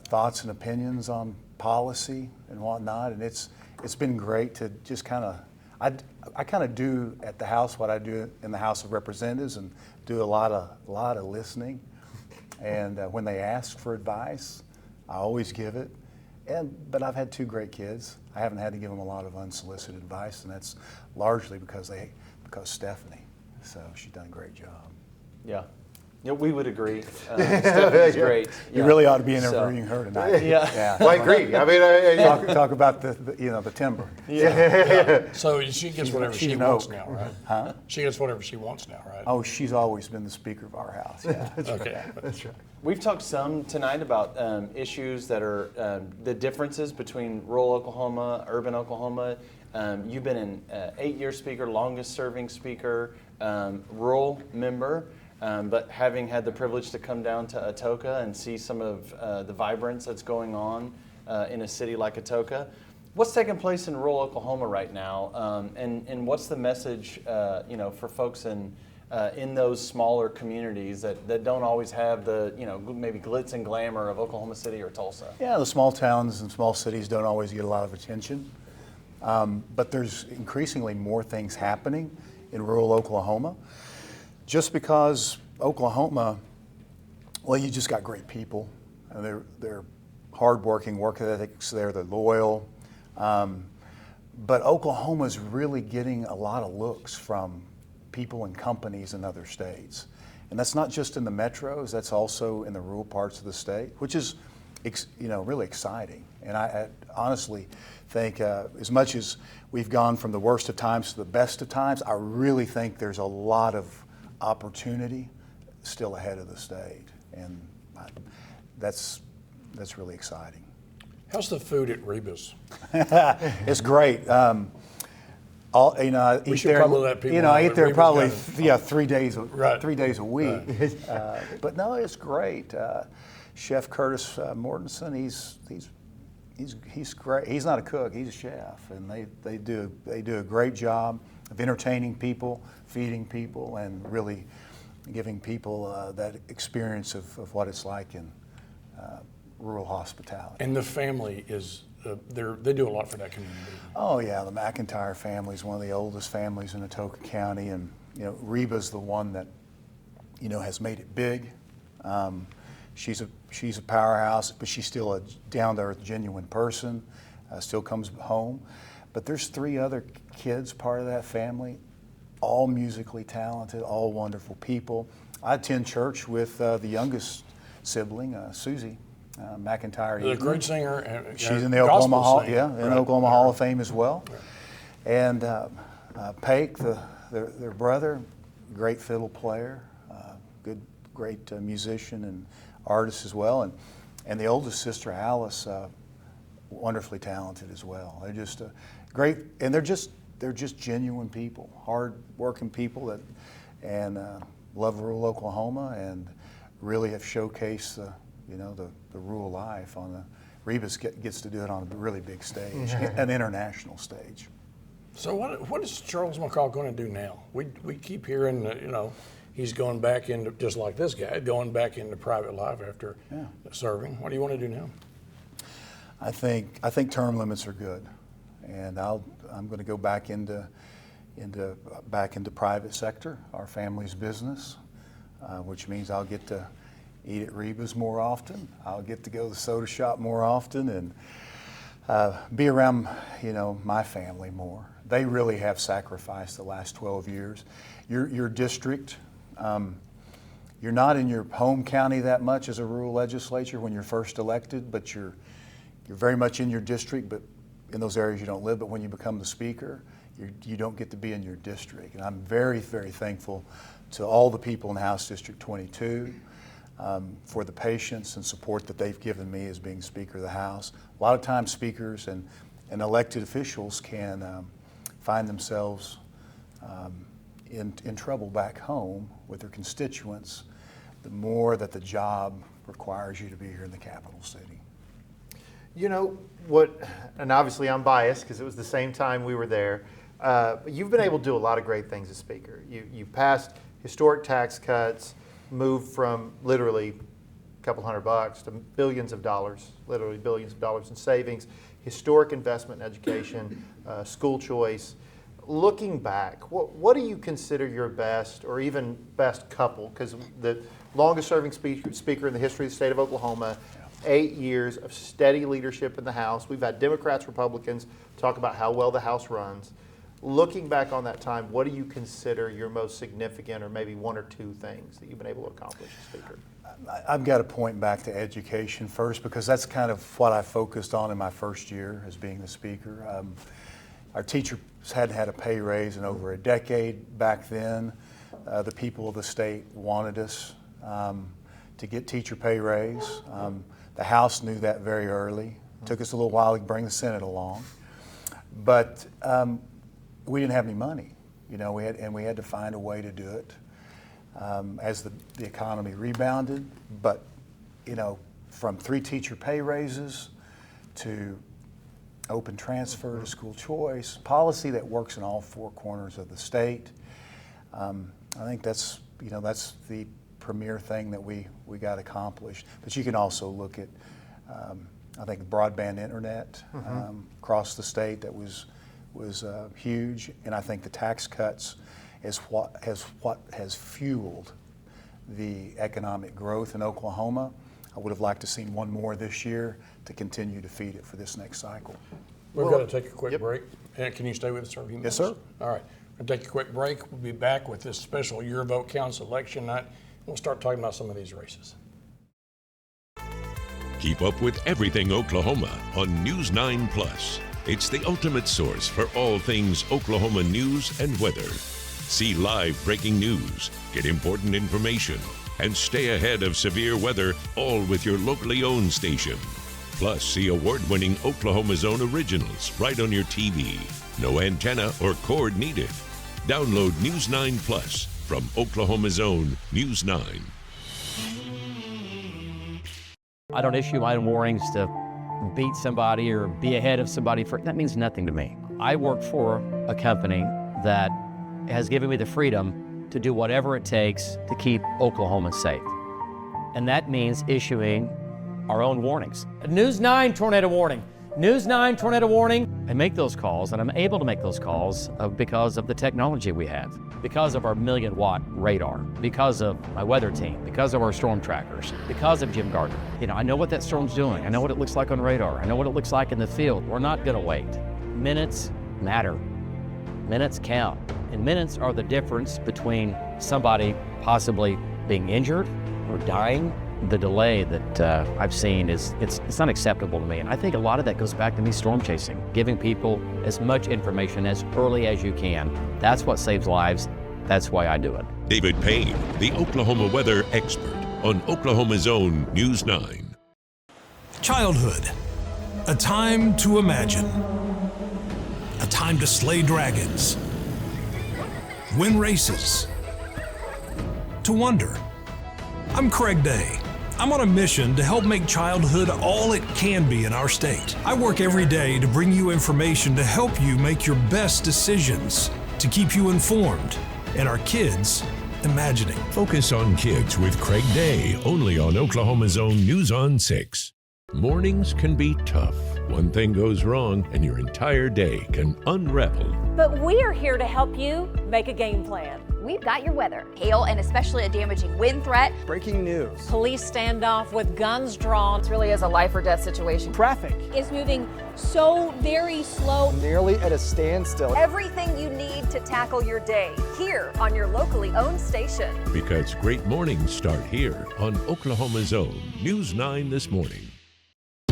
thoughts and opinions on policy and whatnot, and it's been great to just kind of, I kind of do at the House what I do in the House of Representatives, and do a lot of listening. And when they ask for advice, I always give it. But I've had 2 great kids. I haven't had to give them a lot of unsolicited advice, and that's largely because Stephanie. So she's done a great job. Yeah. Yeah, we would agree. Stephanie's great. You really ought to be interviewing her tonight. Yeah. Well, I agree. I mean, talk about the timber. Yeah. So she gets whatever she wants now, right? Huh? She gets whatever she wants now, right? Oh, she's always been the Speaker of our House. Yeah. Okay. That's right. We've talked some tonight about issues that are the differences between rural Oklahoma, urban Oklahoma. You've been an 8-year speaker, longest serving speaker, rural member. But having had the privilege to come down to Atoka and see some of the vibrance that's going on in a city like Atoka, what's taking place in rural Oklahoma right now, and what's the message, for folks in those smaller communities that don't always have the, maybe glitz and glamour of Oklahoma City or Tulsa? Yeah, the small towns and small cities don't always get a lot of attention, but there's increasingly more things happening in rural Oklahoma. Just because Oklahoma, well, you just got great people. They're hardworking, work ethics, they're loyal. But Oklahoma's really getting a lot of looks from people and companies in other states. And that's not just in the metros, that's also in the rural parts of the state, which is really exciting. And I honestly think as much as we've gone from the worst of times to the best of times, I really think there's a lot of opportunity still ahead of the state, and that's really exciting. How's the food at Reba's? It's great. We should probably let people know I eat there Reba's probably got 3 days, Right. 3 days a week. Right. But no, it's great. Chef Curtis Mortensen, he's great. He's not a cook; he's a chef, and they do a great job of entertaining people, feeding people, and really giving people that experience of what it's like in rural hospitality. And the family is, they do a lot for that community. Oh yeah, the McIntyre family is one of the oldest families in Atoka County, and Reba's the one that has made it big. She's a powerhouse, but she's still a down-to-earth, genuine person. Still comes home, but there's 3 other kids part of that family, all musically talented, all wonderful people. I attend church with the youngest sibling, Susie McIntyre. The great singer. She's in the Oklahoma Hall, singer. right. Oklahoma Hall of Fame as well. Right. And Paik, their brother, great fiddle player, great musician and artist as well. And the oldest sister, Alice, wonderfully talented as well. They're just great, and they're just genuine people, hard-working people and love rural Oklahoma, and really have showcased the rural life on the. Rebus gets to do it on a really big stage, an international stage. So what is Charles McCall going to do now? We keep hearing he's going back into, just like this guy, going back into private life after serving. What do you want to do now? I think term limits are good, and I'm going to go back into private sector, our family's business, which means I'll get to eat at Reba's more often. I'll get to go to the soda shop more often, and be around my family more. They really have sacrificed the last 12 years. Your district, you're not in your home county that much as a rural legislature when you're first elected, but you're very much in your district, but in those areas you don't live. But when you become the speaker, you don't get to be in your district. And I'm very, very thankful to all the people in House District 22 for the patience and support that they've given me as being Speaker of the House. A lot of times speakers and elected officials can find themselves in trouble back home with their constituents the more that the job requires you to be here in the capital city. You know what, and obviously I'm biased because it was the same time we were there, but you've been able to do a lot of great things as Speaker. You passed historic tax cuts, moved from literally a couple $100 to billions of dollars, literally billions of dollars in savings, historic investment in education, school choice. Looking back, what do you consider your best or even best couple? Because the longest serving speaker in the history of the state of Oklahoma, 8 years of steady leadership in the House. We've had Democrats, Republicans talk about how well the House runs. Looking back on that time, what do you consider your most significant or maybe one or two things that you've been able to accomplish as Speaker? I've got to point back to education first because that's kind of what I focused on in my first year as being the Speaker. Our teachers hadn't had a pay raise in over a decade back then. The people of the state wanted us to get teacher pay raise. The House knew that very early. It took us a little while to bring the Senate along. But we didn't have any money, you know, we had to find a way to do it as the economy rebounded. But, you know, from 3 teacher pay raises to open transfer to school choice, policy that works in all 4 corners of the state. I think that's the premier thing that we got accomplished. But you can also look at, I think, broadband internet across the state that was huge, and I think the tax cuts is what has fueled the economic growth in Oklahoma. I would have liked to see one more this year to continue to feed it for this next cycle. We've got to take a quick break. Can you stay with us for a few minutes? Yes, sir. All right. We'll take a quick break. We'll be back with this special Your Vote Counts election night. We'll start talking about some of these races. Keep up with everything Oklahoma on News 9 Plus. It's the ultimate source for all things Oklahoma news and weather. See live breaking news, get important information, and stay ahead of severe weather, all with your locally owned station. Plus, see award-winning Oklahoma's Own originals right on your TV. No antenna or cord needed. Download News 9 Plus from Oklahoma's Own News 9. I don't issue my own warnings to beat somebody or be ahead of somebody. That means nothing to me. I work for a company that has given me the freedom to do whatever it takes to keep Oklahoma safe. And that means issuing our own warnings. News 9 tornado warning. News 9 tornado warning. I make those calls, and I'm able to make those calls because of the technology we have, because of our 1,000,000-watt radar, because of my weather team, because of our storm trackers, because of Jim Gardner. You know, I know what that storm's doing. I know what it looks like on radar. I know what it looks like in the field. We're not going to wait. Minutes matter. Minutes count. And minutes are the difference between somebody possibly being injured or dying. The delay that I've seen it's not acceptable to me. And I think a lot of that goes back to me storm chasing, giving people as much information as early as you can. That's what saves lives. That's why I do it. David Payne, the Oklahoma weather expert on Oklahoma's Own News 9. Childhood, a time to imagine, a time to slay dragons, win races, to wonder. I'm Craig Day. I'm on a mission to help make childhood all it can be in our state. I work every day to bring you information to help you make your best decisions, to keep you informed, and our kids imagining. Focus on Kids with Craig Day, only on Oklahoma's Own News on 6. Mornings can be tough. One thing goes wrong and your entire day can unravel. But we are here to help you make a game plan. We've got your weather. Hail and especially a damaging wind threat. Breaking news. Police standoff with guns drawn. It really is a life or death situation. Traffic is moving so very slow. Nearly at a standstill. Everything you need to tackle your day here on your locally owned station. Because great mornings start here on Oklahoma's Own News 9 This Morning.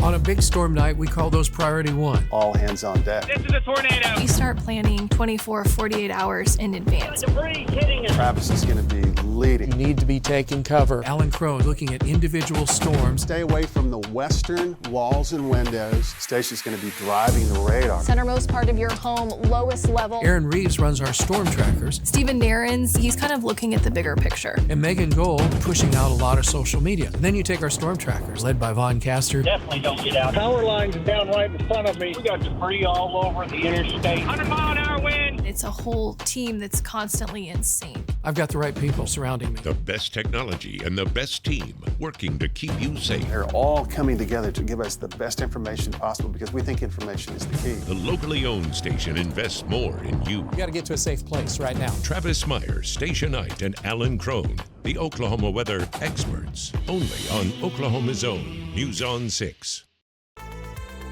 On a big storm night, we call those priority 1. All hands on deck. This is a tornado. We start planning 24, 48 hours in advance. Debris hitting us. Travis is going to be leading. You need to be taking cover. Alan Crow looking at individual storms. Stay away from the western walls and windows. Station's going to be driving the radar. Centermost part of your home, lowest level. Aaron Reeves runs our storm trackers. Stephen Narrens, he's kind of looking at the bigger picture. And Megan Gold pushing out a lot of social media. And then you take our storm trackers, led by Vaughn Castor. Definitely don't get out. Power lines down right in front of me. We got debris all over the interstate. 100-mile-an-hour wind. It's a whole team that's constantly in sync. I've got the right people surrounding me. The best technology and the best team working to keep you safe. They're all coming together to give us the best information possible because we think information is the key. The locally owned station invests more in you. You got to get to a safe place right now. Travis Meyer, Station Knight, and Alan Crone, the Oklahoma weather experts. Only on Oklahoma's own News on 6.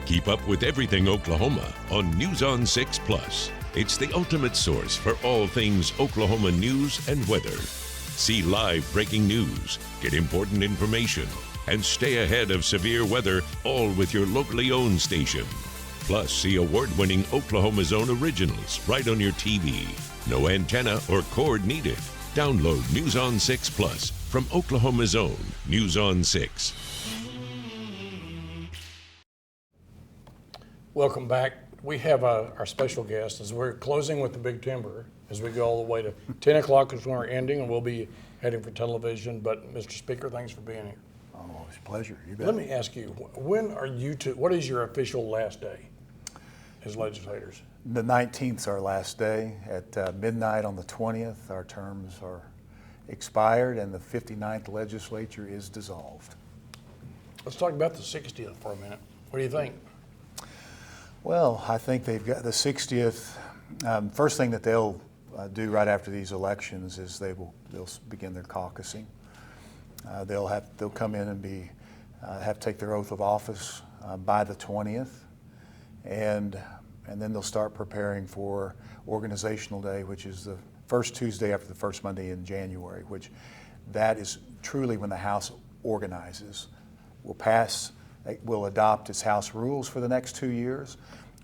Keep up with everything Oklahoma on News on 6 Plus. It's the ultimate source for all things Oklahoma news and weather. See live breaking news, get important information, and stay ahead of severe weather, all with your locally owned station. Plus, see award-winning Oklahoma's own originals right on your TV. No antenna or cord needed. Download News on 6 Plus from Oklahoma's own News on 6. Welcome back. We have our special guest as we're closing with the Big Timber as we go all the way to 10 o'clock is when we're ending, and we'll be heading for television. But Mr. Speaker, thanks for being here. Oh, it's a pleasure. You bet. Let me ask you, when are you what is your official last day as legislators? The 19th is our last day. At midnight on the 20th, our terms are expired and the 59th legislature is dissolved. Let's talk about the 60th for a minute. What do you think? Well, I think they've got the 60th. First thing that they'll do right after these elections is they'll begin their caucusing. They'll come in and have to take their oath of office by the 20th, and then they'll start preparing for Organizational Day, which is the first Tuesday after the first Monday in January. Which that is truly when the House organizes. Will adopt its House rules for the next 2 years,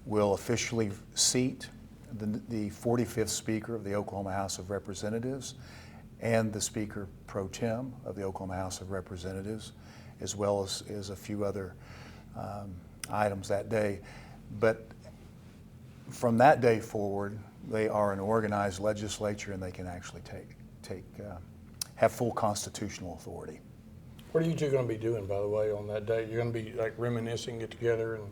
will officially seat the 45th Speaker of the Oklahoma House of Representatives and the Speaker pro tem of the Oklahoma House of Representatives, as well as a few other items that day. But from that day forward, they are an organized legislature and they can actually have full constitutional authority. What are you two going to be doing, by the way, on that day? You're going to be like reminiscing, get together, and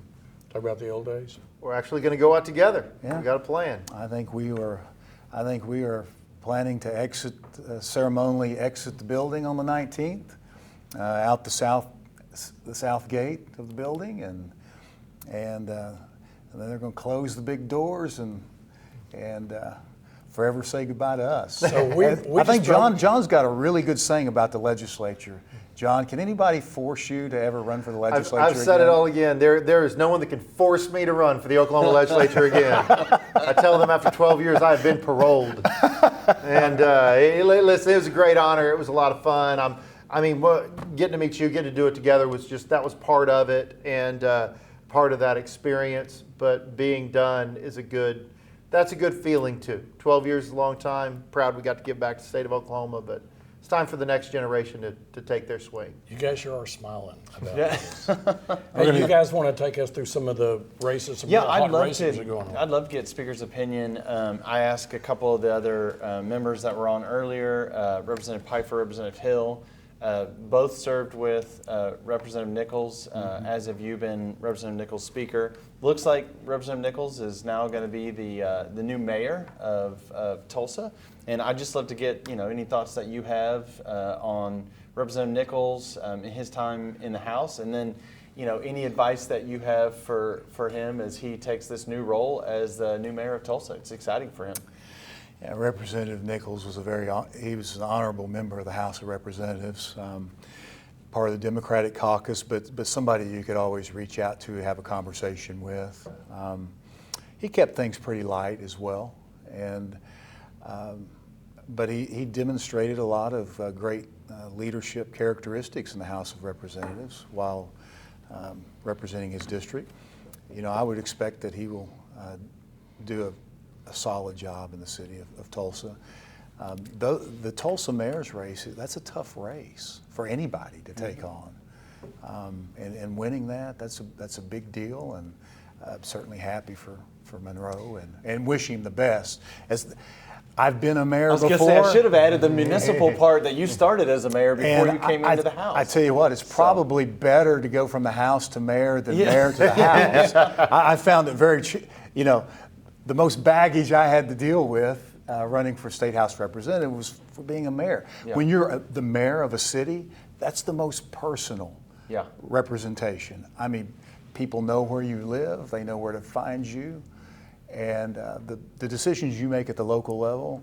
talk about the old days? We're actually going to go out together. Yeah. We got a plan. I think we are planning to ceremonially exit the building on the 19th, out the south gate of the building, and then they're going to close the big doors and forever say goodbye to us. So I think John's got a really good saying about the legislature. John, can anybody force you to ever run for the legislature I've said it all again. There is no one that can force me to run for the Oklahoma legislature again. I tell them after 12 years I have been paroled. And listen, it was a great honor. It was a lot of fun. Getting to meet you, getting to do it together that was part of it and part of that experience. But being done is that's a good feeling too. 12 years is a long time. Proud we got to give back to the state of Oklahoma, but it's time for the next generation to take their swing. You guys sure are smiling about this. Hey, you guys want to take us through some of the races? I'd love to get Speaker's opinion. I asked a couple of the other members that were on earlier, Representative Pfeiffer, Representative Hill. Both served with Representative Nichols, as have you been Representative Nichols' speaker. Looks like Representative Nichols is now going to be the new mayor of Tulsa. And I'd just love to get any thoughts that you have on Representative Nichols in his time in the House, and then any advice that you have for him as he takes this new role as the new mayor of Tulsa. It's exciting for him. Yeah, Representative Nichols was he was an honorable member of the House of Representatives, part of the Democratic caucus, but somebody you could always reach out to, have a conversation with. He kept things pretty light as well, but he demonstrated a lot of great leadership characteristics in the House of Representatives while representing his district. I would expect that he will do a solid job in the city of Tulsa. The Tulsa mayor's race, that's a tough race for anybody to take on. And winning that's a big deal, and I'm certainly happy for Monroe and wish him the best. I've been a mayor I was before. going to say, I should have added the municipal part that you started as a mayor before you came into the House. I tell you what, it's probably better to go from the House to mayor than mayor to the House. I found it very, the most baggage I had to deal with running for State House Representative was for being a mayor. Yeah. When you're the mayor of a city, that's the most personal Yeah. representation. I mean, people know where you live, they know where to find you, and the decisions you make at the local level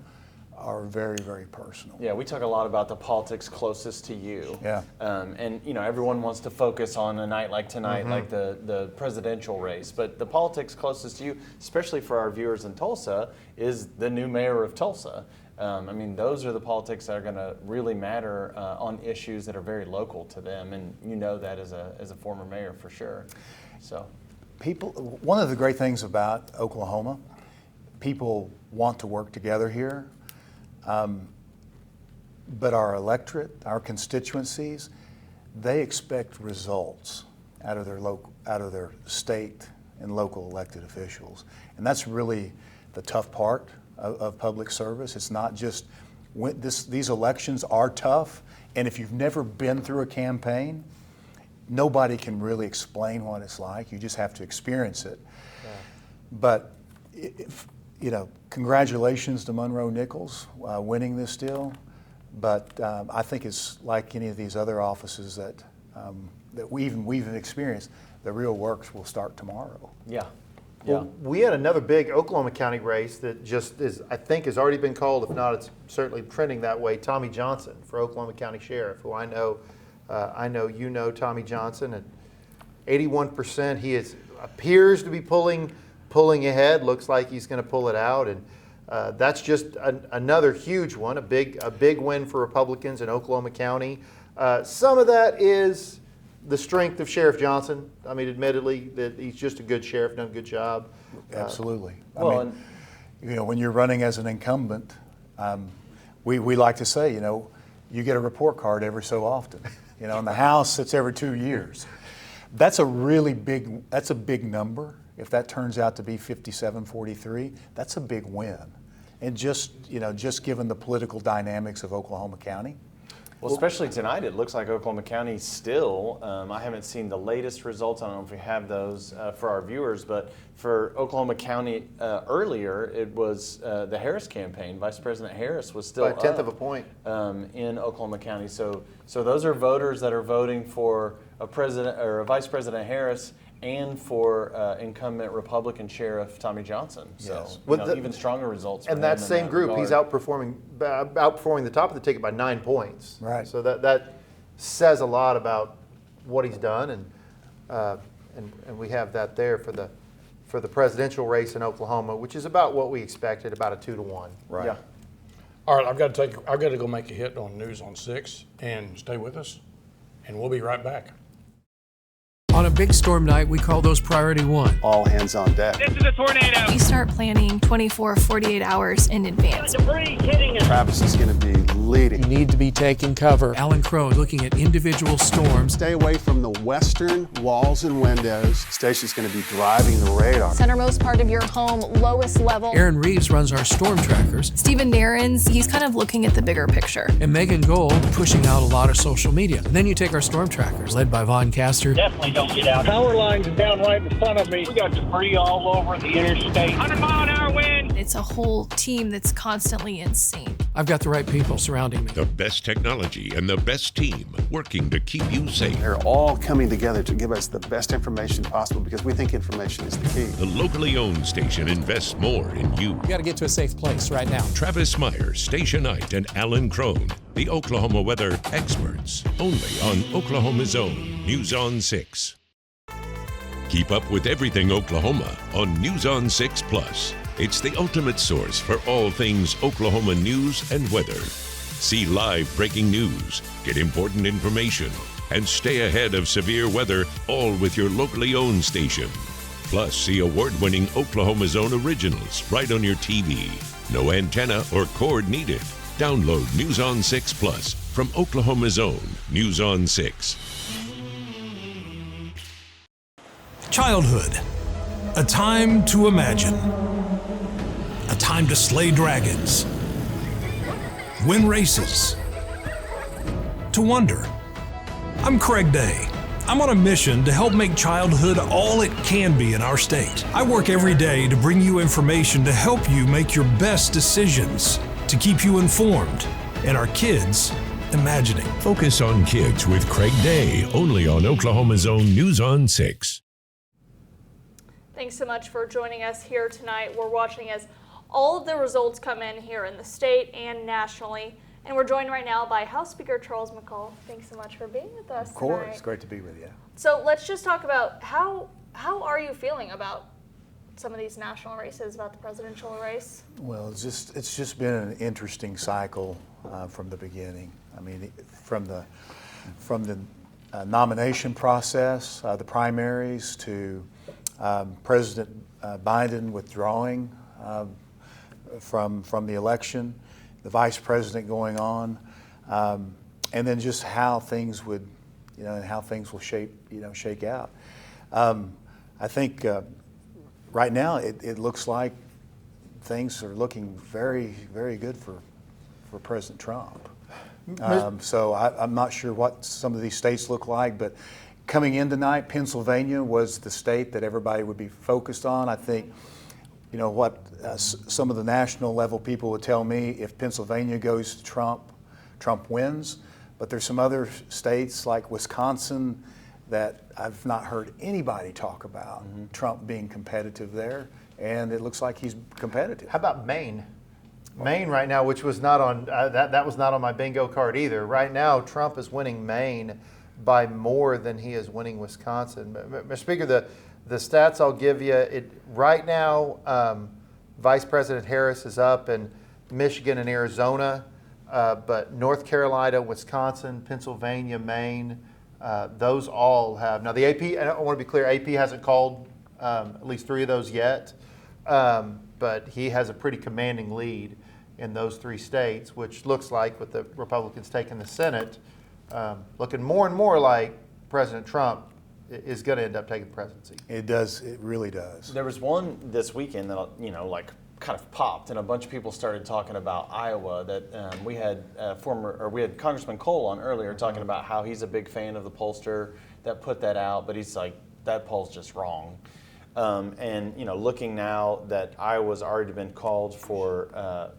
are very, very personal. Yeah, we talk a lot about the politics closest to you. Yeah. And everyone wants to focus on a night like tonight, like the presidential race. But the politics closest to you, especially for our viewers in Tulsa, is the new mayor of Tulsa. I mean, those are the politics that are going to really matter on issues that are very local to them, and you know that as a former mayor for sure. So, One of the great things about Oklahoma, people want to work together here, but our electorate, our constituencies, they expect results out of their state and local elected officials, and that's really the tough part of public service. It's not just these elections are tough, and if you've never been through a campaign, nobody can really explain what it's like. You just have to experience it. Yeah. But congratulations to Monroe Nichols winning this deal. But I think it's like any of these other offices that we've experienced. The real work will start tomorrow. Yeah. Well, we had another big Oklahoma County race that I think has already been called. If not, it's certainly trending that way. Tommy Johnson for Oklahoma County Sheriff, who I know you know Tommy Johnson at 81%. He appears to be pulling ahead. Looks like he's going to pull it out, and that's just another huge one. A big win for Republicans in Oklahoma County. Some of that is the strength of Sheriff Johnson. I mean, admittedly, that he's just a good sheriff, done a good job. Absolutely. When you're running as an incumbent, we like to say, you get a report card every so often. In the House, it's every 2 years. That's a big number. If that turns out to be 57-43, that's a big win. And just given the political dynamics of Oklahoma County. Well, especially tonight, it looks like Oklahoma County still, I haven't seen the latest results. I don't know if we have those for our viewers, but for Oklahoma County earlier, it was the Harris campaign. Vice President Harris was still by a tenth of a point in Oklahoma County. So those are voters that are voting for a president or a Vice President Harris and for incumbent Republican Sheriff Tommy Johnson. So yes. Even stronger results. And that same group, he's outperforming the top of the ticket by 9 points. Right. So that says a lot about what he's done, and we have that there for the presidential race in Oklahoma, which is about what we expected, about a 2-1. Right. Yeah. All right, I've got to go make a hit on News on 6, and stay with us, and we'll be right back. On a big storm night, we call those priority 1. All hands on deck. This is a tornado. We start planning 24, 48 hours in advance. Debris hitting us. Travis is going to be leading. You need to be taking cover. Alan Crone looking at individual storms. Stay away from the western walls and windows. Stacy's going to be driving the radar. Centermost part of your home, lowest level. Aaron Reeves runs our storm trackers. Stephen Darren's, he's kind of looking at the bigger picture. And Megan Gold pushing out a lot of social media. And then you take our storm trackers, led by Vaughn Castor. Definitely don't get out. Power lines down right in front of me. We got debris all over the interstate. 100-mile-an-hour wind. It's a whole team that's constantly in sync. I've got the right people surrounding me. The best technology and the best team working to keep you safe. They're all coming together to give us the best information possible because we think information is the key. The locally owned station invests more in you. We got to get to a safe place right now. Travis Meyer, Station Knight, and Alan Crone, the Oklahoma weather experts, only on Oklahoma's own News on 6. Keep up with everything Oklahoma on News on 6 Plus. It's the ultimate source for all things Oklahoma news and weather. See live breaking news, get important information, and stay ahead of severe weather, all with your locally owned station. Plus, see award-winning Oklahoma's own originals right on your TV. No antenna or cord needed. Download News on 6 Plus from Oklahoma's own News on 6. Childhood. A time to imagine. A time to slay dragons. win races, to wonder. I'm Craig Day. I'm on a mission to help make childhood all it can be in our state. I work every day to bring you information to help you make your best decisions, to keep you informed, and our kids imagining. Focus on Kids with Craig Day, only on Oklahoma's own News on 6. Thanks so much for joining us here tonight. We're watching as all of the results come in here in the state and nationally. And we're joined right now by House Speaker Charles McCall. Thanks so much for being with us Of course, tonight. great to be with you. So let's just talk about how are you feeling about some of these national races, about the presidential race? Well, it's just been an interesting cycle from the beginning. I mean, from the nomination process, the primaries, to President Biden withdrawing from the election, the vice president going on, and then just how things would, and how things will shake out. I think right now it looks like things are looking very, very good for President Trump. So I'm not sure what some of these states look like, but coming in tonight, Pennsylvania was the state that everybody would be focused on. I think, what some of the national level people would tell me, if Pennsylvania goes to Trump wins. But there's some other states like Wisconsin that I've not heard anybody talk about Trump being competitive there, and it looks like he's competitive. How about Maine? Maine right now, which was not on that was not on my bingo card either. Right now, Trump is winning Maine by more than he is winning Wisconsin. Mr. Speaker, the stats I'll give you, right now, Vice President Harris is up in Michigan and Arizona, but North Carolina, Wisconsin, Pennsylvania, Maine, those all have. Now the AP, and I want to be clear, AP hasn't called at least 3 of those yet, but he has a pretty commanding lead in those 3 states, which looks like, with the Republicans taking the Senate, looking more and more like President Trump is going to end up taking the presidency. It does. It really does. There was one this weekend that kind of popped, and a bunch of people started talking about Iowa. That we had Congressman Cole on earlier talking about how he's a big fan of the pollster that put that out, but he's like, that poll's just wrong. And looking now that Iowa's already been called for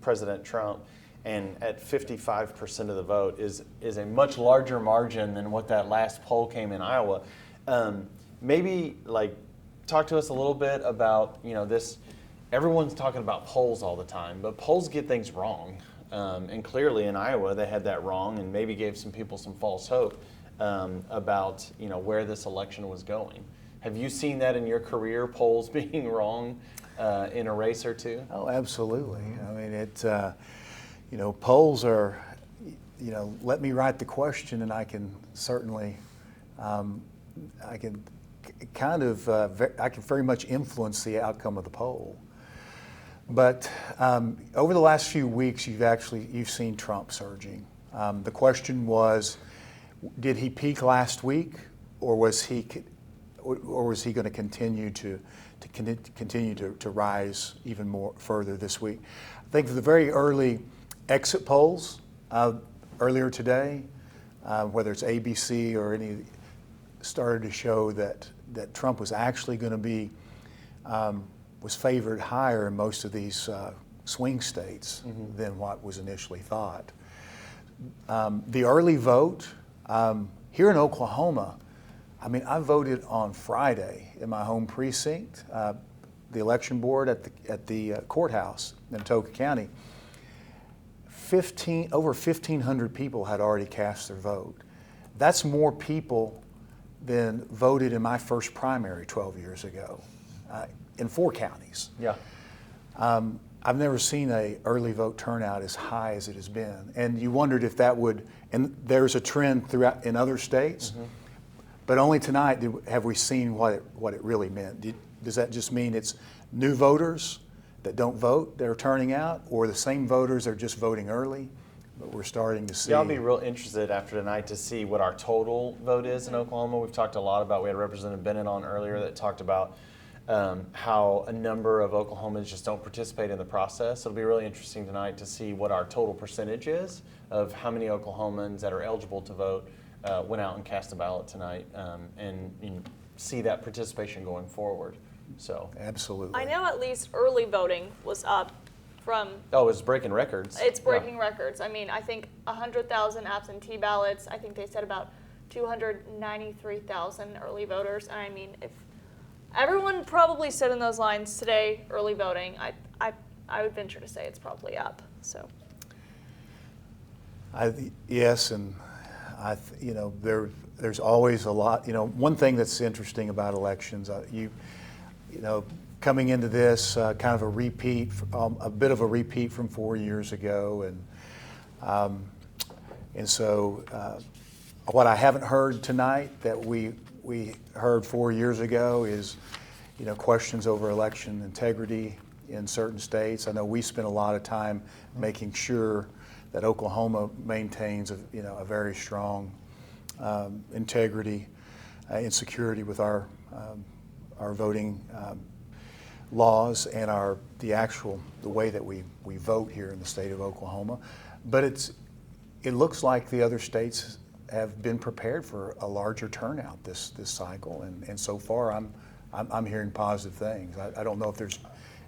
President Trump, and at 55% of the vote is a much larger margin than what that last poll came in Iowa. Maybe talk to us a little bit about this. Everyone's talking about polls all the time, but polls get things wrong. And clearly in Iowa they had that wrong, and maybe gave some people some false hope about where this election was going. Have you seen that in your career, polls being wrong in a race or two? Oh, absolutely. I mean, polls are, let me write the question, and I can certainly, I can very much influence the outcome of the poll. But over the last few weeks, you've seen Trump surging. The question was, did he peak last week, or was he going to continue to rise even more further this week? I think the very early exit polls earlier today, whether it's ABC or any, started to show that Trump was actually going to be was favored higher in most of these swing states than what was initially thought. The early vote here in Oklahoma, I mean, I voted on Friday in my home precinct, the election board at the courthouse in Atoka County. Over 1,500 people had already cast their vote. That's more people than voted in my first primary 12 years ago in 4 counties. Yeah. I've never seen an early vote turnout as high as it has been. And you wondered if that would, and there's a trend throughout in other states, but only tonight have we seen what it really meant. Does that just mean it's new voters that don't vote that are turning out, or the same voters are just voting early? But we're starting to see. Yeah, I'll be real interested after tonight to see what our total vote is in Oklahoma. We've talked a lot about, we had Representative Bennett on earlier that talked about how a number of Oklahomans just don't participate in the process. It'll be really interesting tonight to see what our total percentage is of how many Oklahomans that are eligible to vote went out and cast a ballot tonight, and see that participation going forward. So absolutely. I know at least early voting was up from. Oh, it's breaking records. It's breaking records. I mean, I think 100,000 absentee ballots. I think they said about 293,000 early voters. And I mean, if everyone probably stood in those lines today, early voting, I would venture to say it's probably up. So. Yes, and there's always a lot. One thing that's interesting about elections, coming into this, kind of a repeat, a bit of a repeat from 4 years ago, and so what I haven't heard tonight that we heard 4 years ago is, questions over election integrity in certain states. I know we spent a lot of time making sure that Oklahoma maintains a very strong integrity and security with our voting laws and the way that we vote here in the state of Oklahoma. But it looks like the other states have been prepared for a larger turnout this cycle, and so far I'm hearing positive things. I don't know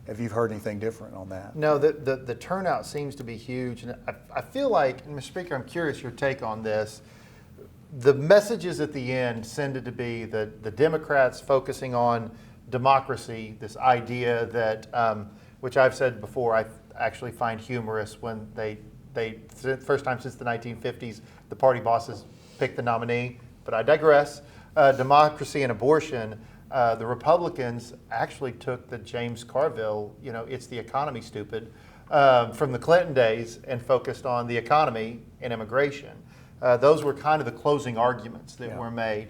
if you've heard anything different on that. No, the turnout seems to be huge, and I feel like, and Mr. Speaker, I'm curious your take on this. The messages at the end tended to be the Democrats focusing on democracy, this idea that, which I've said before, I actually find humorous when they first time since the 1950s, the party bosses pick the nominee, but I digress. Democracy and abortion, the Republicans actually took the James Carville, it's the economy, stupid, from the Clinton days and focused on the economy and immigration. Those were kind of the closing arguments that were made.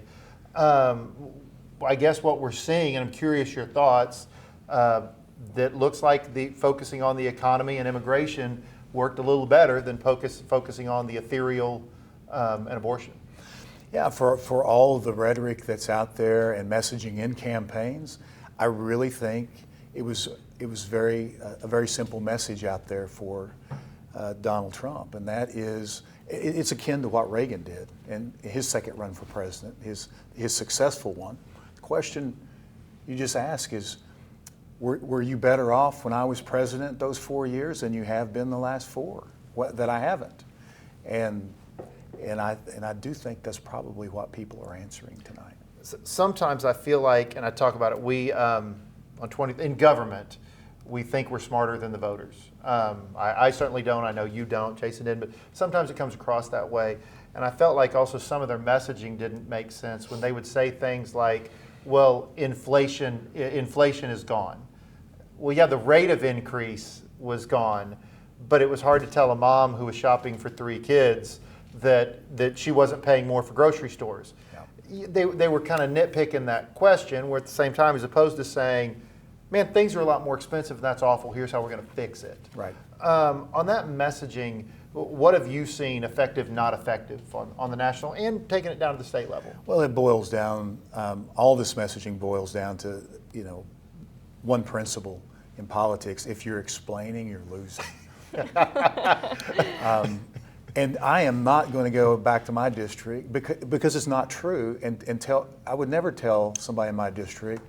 I guess what we're seeing, and I'm curious your thoughts, that looks like the focusing on the economy and immigration worked a little better than focusing on the ethereal and abortion. Yeah, for all of the rhetoric that's out there and messaging in campaigns, I really think it was a very simple message out there for Donald Trump, and that is it's akin to what Reagan did in his second run for president, his successful one. The question you just ask is, were you better off when I was president those 4 years than you have been the last 4? That I haven't, and I do think that's probably what people are answering tonight. Sometimes I feel like, and I talk about it, we in government, we think we're smarter than the voters. I certainly don't. I know you don't. Jason didn't. But sometimes it comes across that way. And I felt like also some of their messaging didn't make sense when they would say things like, well, inflation is gone. Well, yeah, the rate of increase was gone, but it was hard to tell a mom who was shopping for 3 kids that she wasn't paying more for grocery stores. Yeah. They were kind of nitpicking that question, where at the same time, as opposed to saying, man, things are a lot more expensive and that's awful, here's how we're going to fix it. Right. On that messaging, what have you seen effective, not effective on the national and taking it down to the state level? Well, it boils down, all this messaging boils down to, one principle in politics: if you're explaining, you're losing. And I am not going to go back to my district because it's not true, and I would never tell somebody in my district,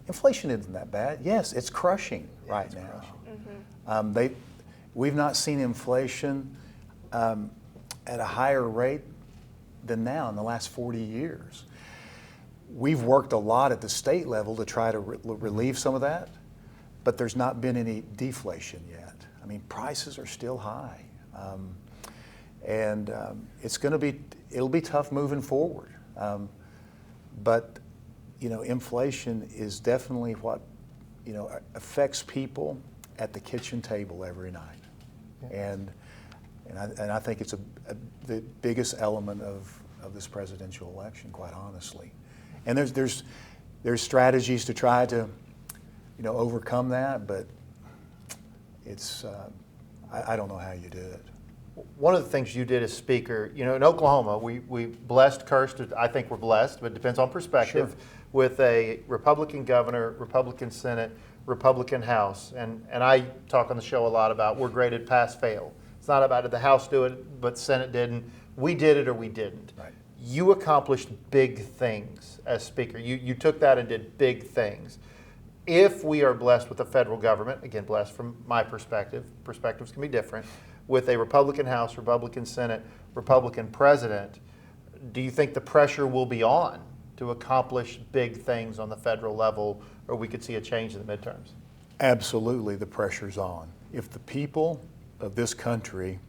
inflation isn't that bad. Yes, it's crushing right now. Mm-hmm. We've not seen inflation at a higher rate than now in the last 40 years. We've worked a lot at the state level to try to relieve some of that, but there's not been any deflation yet. I mean, prices are still high. It'll be tough moving forward. But inflation is definitely what, affects people at the kitchen table every night. Yeah. And I think it's the biggest element of this presidential election, quite honestly. And there's strategies to try to, overcome that, but it's, I don't know how you do it. One of the things you did as speaker, in Oklahoma, we blessed, cursed. I think we're blessed, but it depends on perspective. with a Republican governor, Republican Senate, Republican House, and I talk on the show a lot about we're graded pass-fail. It's not about did the House do it, but Senate didn't. We did it or we didn't. Right. You accomplished big things as Speaker. You took that and did big things. If we are blessed with a federal government, again, blessed from my perspective, perspectives can be different, with a Republican House, Republican Senate, Republican President, do you think the pressure will be on to accomplish big things on the federal level, or we could see a change in the midterms? Absolutely, the pressure's on. If the people of this country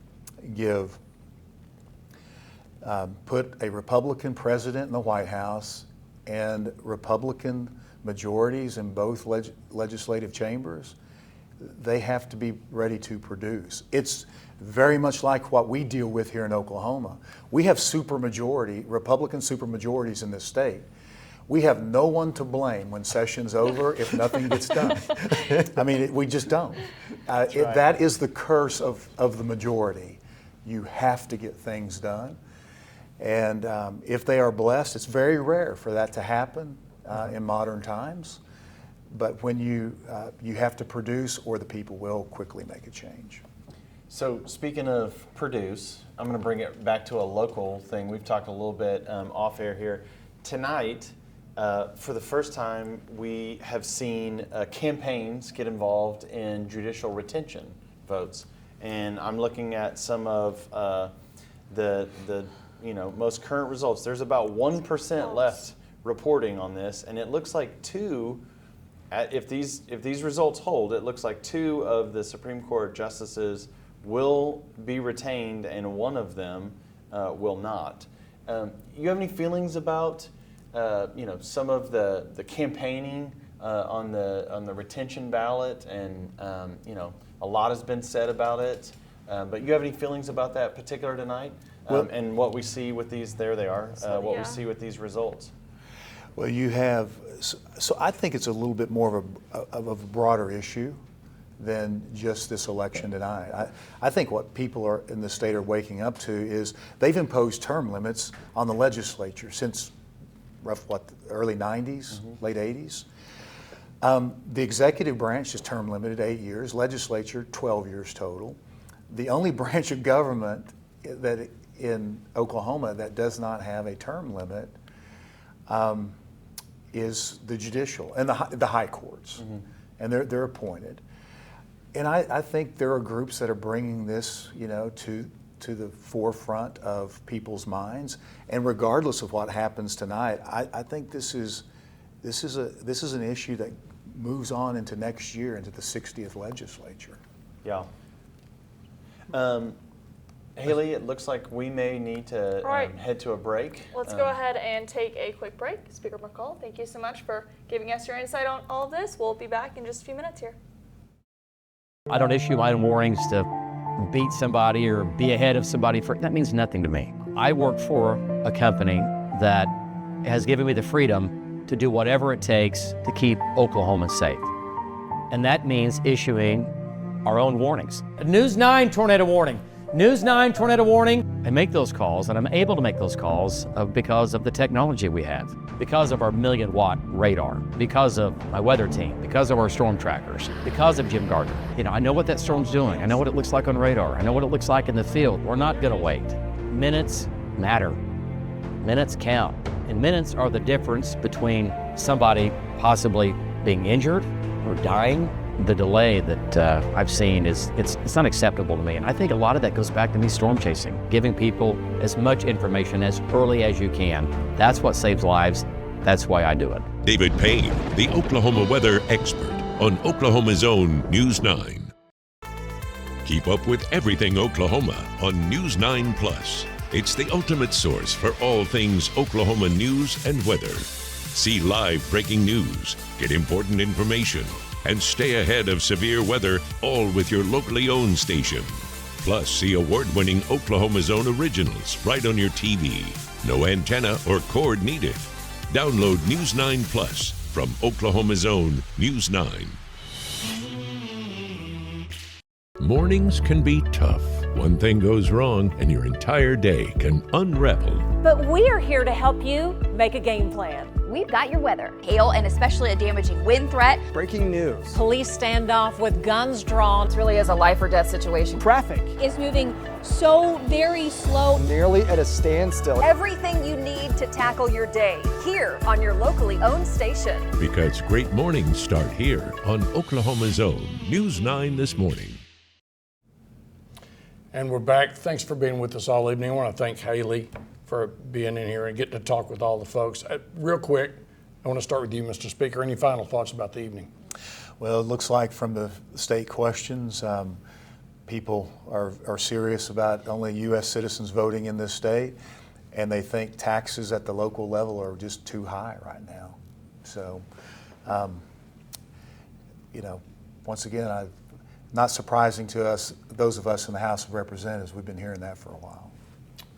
put a Republican president in the White House and Republican majorities in both legislative chambers, they have to be ready to produce. It's very much like what we deal with here in Oklahoma. We have Republican supermajorities in this state. We have no one to blame when session's over if nothing gets done. I mean, we just don't. That is the curse of the majority. You have to get things done. And if they are blessed, it's very rare for that to happen in modern times. But when you have to produce, or the people will quickly make a change. So speaking of produce, I'm going to bring it back to a local thing. We've talked a little bit off air here. Tonight, for the first time, we have seen campaigns get involved in judicial retention votes. And I'm looking at some of the most current results. There's about 1% left reporting on this, and it looks like if these results hold, it looks like 2 of the Supreme Court justices will be retained, and 1 of them will not. You have any feelings about some of the campaigning on the retention ballot, and a lot has been said about it, but you have any feelings about that particular tonight? And what we see with these, there they are, we see with these results? Well, you have, so I think it's a little bit more of a broader issue than just this election tonight. I think what people in the state are waking up to is they've imposed term limits on the legislature since the early 90s, late 80s. The executive branch is term limited 8 years, legislature 12 years total. The only branch of government that in Oklahoma that does not have a term limit is the judicial and the high courts, and they're appointed. And I think there are groups that are bringing this, to the forefront of people's minds. And regardless of what happens tonight, I think this is an issue that moves on into next year, into the 60th legislature. Yeah. Haley, it looks like we may need to head to a break. Let's go ahead and take a quick break. Speaker McCall, thank you so much for giving us your insight on all of this. We'll be back in just a few minutes here. I don't issue my own warnings to beat somebody or be ahead of somebody. That means nothing to me. I work for a company that has given me the freedom to do whatever it takes to keep Oklahoma safe. And that means issuing our own warnings. News 9 tornado warning. News 9 tornado warning. I make those calls, and I'm able to make those calls because of the technology we have, because of our 1,000,000-watt radar, because of my weather team, because of our storm trackers, because of Jim Gardner. I know what that storm's doing. I know what it looks like on radar. I know what it looks like in the field. We're not going to wait. Minutes matter. Minutes count. And minutes are the difference between somebody possibly being injured or dying. The delay that I've seen it's unacceptable to me. And I think a lot of that goes back to me storm chasing, giving people as much information as early as you can. That's what saves lives. That's why I do it. David Payne, the Oklahoma weather expert on Oklahoma's own News 9. Keep up with everything Oklahoma on News 9 Plus. It's the ultimate source for all things Oklahoma news and weather. See live breaking news, get important information, and stay ahead of severe weather, all with your locally owned station. Plus, see award-winning Oklahoma's own originals right on your TV. No antenna or cord needed. Download News 9 Plus from Oklahoma's own News 9. Mornings can be tough. One thing goes wrong and your entire day can unravel. But we are here to help you make a game plan. we've got your weather. Hail and especially a damaging wind threat. Breaking news. Police standoff with guns drawn. It really is a life or death situation. Traffic Is moving so very slow. nearly at a standstill. Everything you need to tackle your day here on your locally owned station. Because great mornings start here on Oklahoma's own News 9 This Morning. And we're back. Thanks for being with us all evening. I want to thank Haley for being in here and getting to talk with all the folks. Real quick, I want to start with you, Mr. Speaker. Any final thoughts about the evening? Well, it looks like from the state questions, people are serious about only U.S. citizens voting in this state, and they think taxes at the local level are just too high right now. So, once again, not surprising to us, those of us in the House of Representatives, we've been hearing that for a while.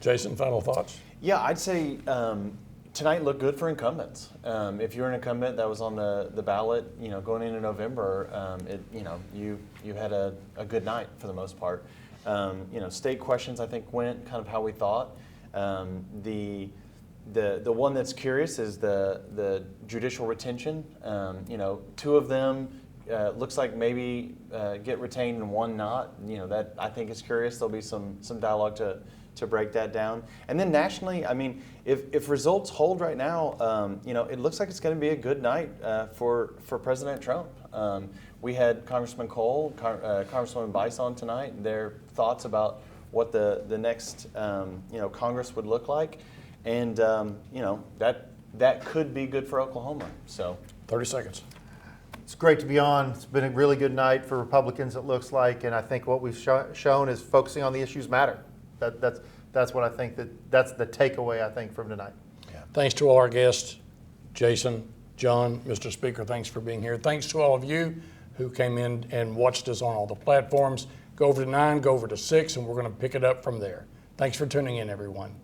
Jason, final thoughts? Yeah, I'd say tonight looked good for incumbents. If you're an incumbent that was on the ballot, going into November, you had a good night for the most part. State questions I think went kind of how we thought. The one that's curious is the judicial retention. Two of them looks like maybe get retained and one not. That I think is curious. There'll be some dialogue to break that down. And then nationally, I mean, if results hold right now, it looks like it's going to be a good night for President Trump. We had Congressman McCall, Congresswoman Bice on tonight. Their thoughts about what the next Congress would look like, and that could be good for Oklahoma. So 30 seconds. It's great to be on. It's been a really good night for Republicans, it looks like, and I think what we've shown is focusing on the issues matter. That's what I think, that's the takeaway, I think, from tonight. Yeah. Thanks to all our guests, Jason, John, Mr. Speaker, thanks for being here. Thanks to all of you who came in and watched us on all the platforms. Go over to 9, go over to 6, and we're going to pick it up from there. Thanks for tuning in, everyone.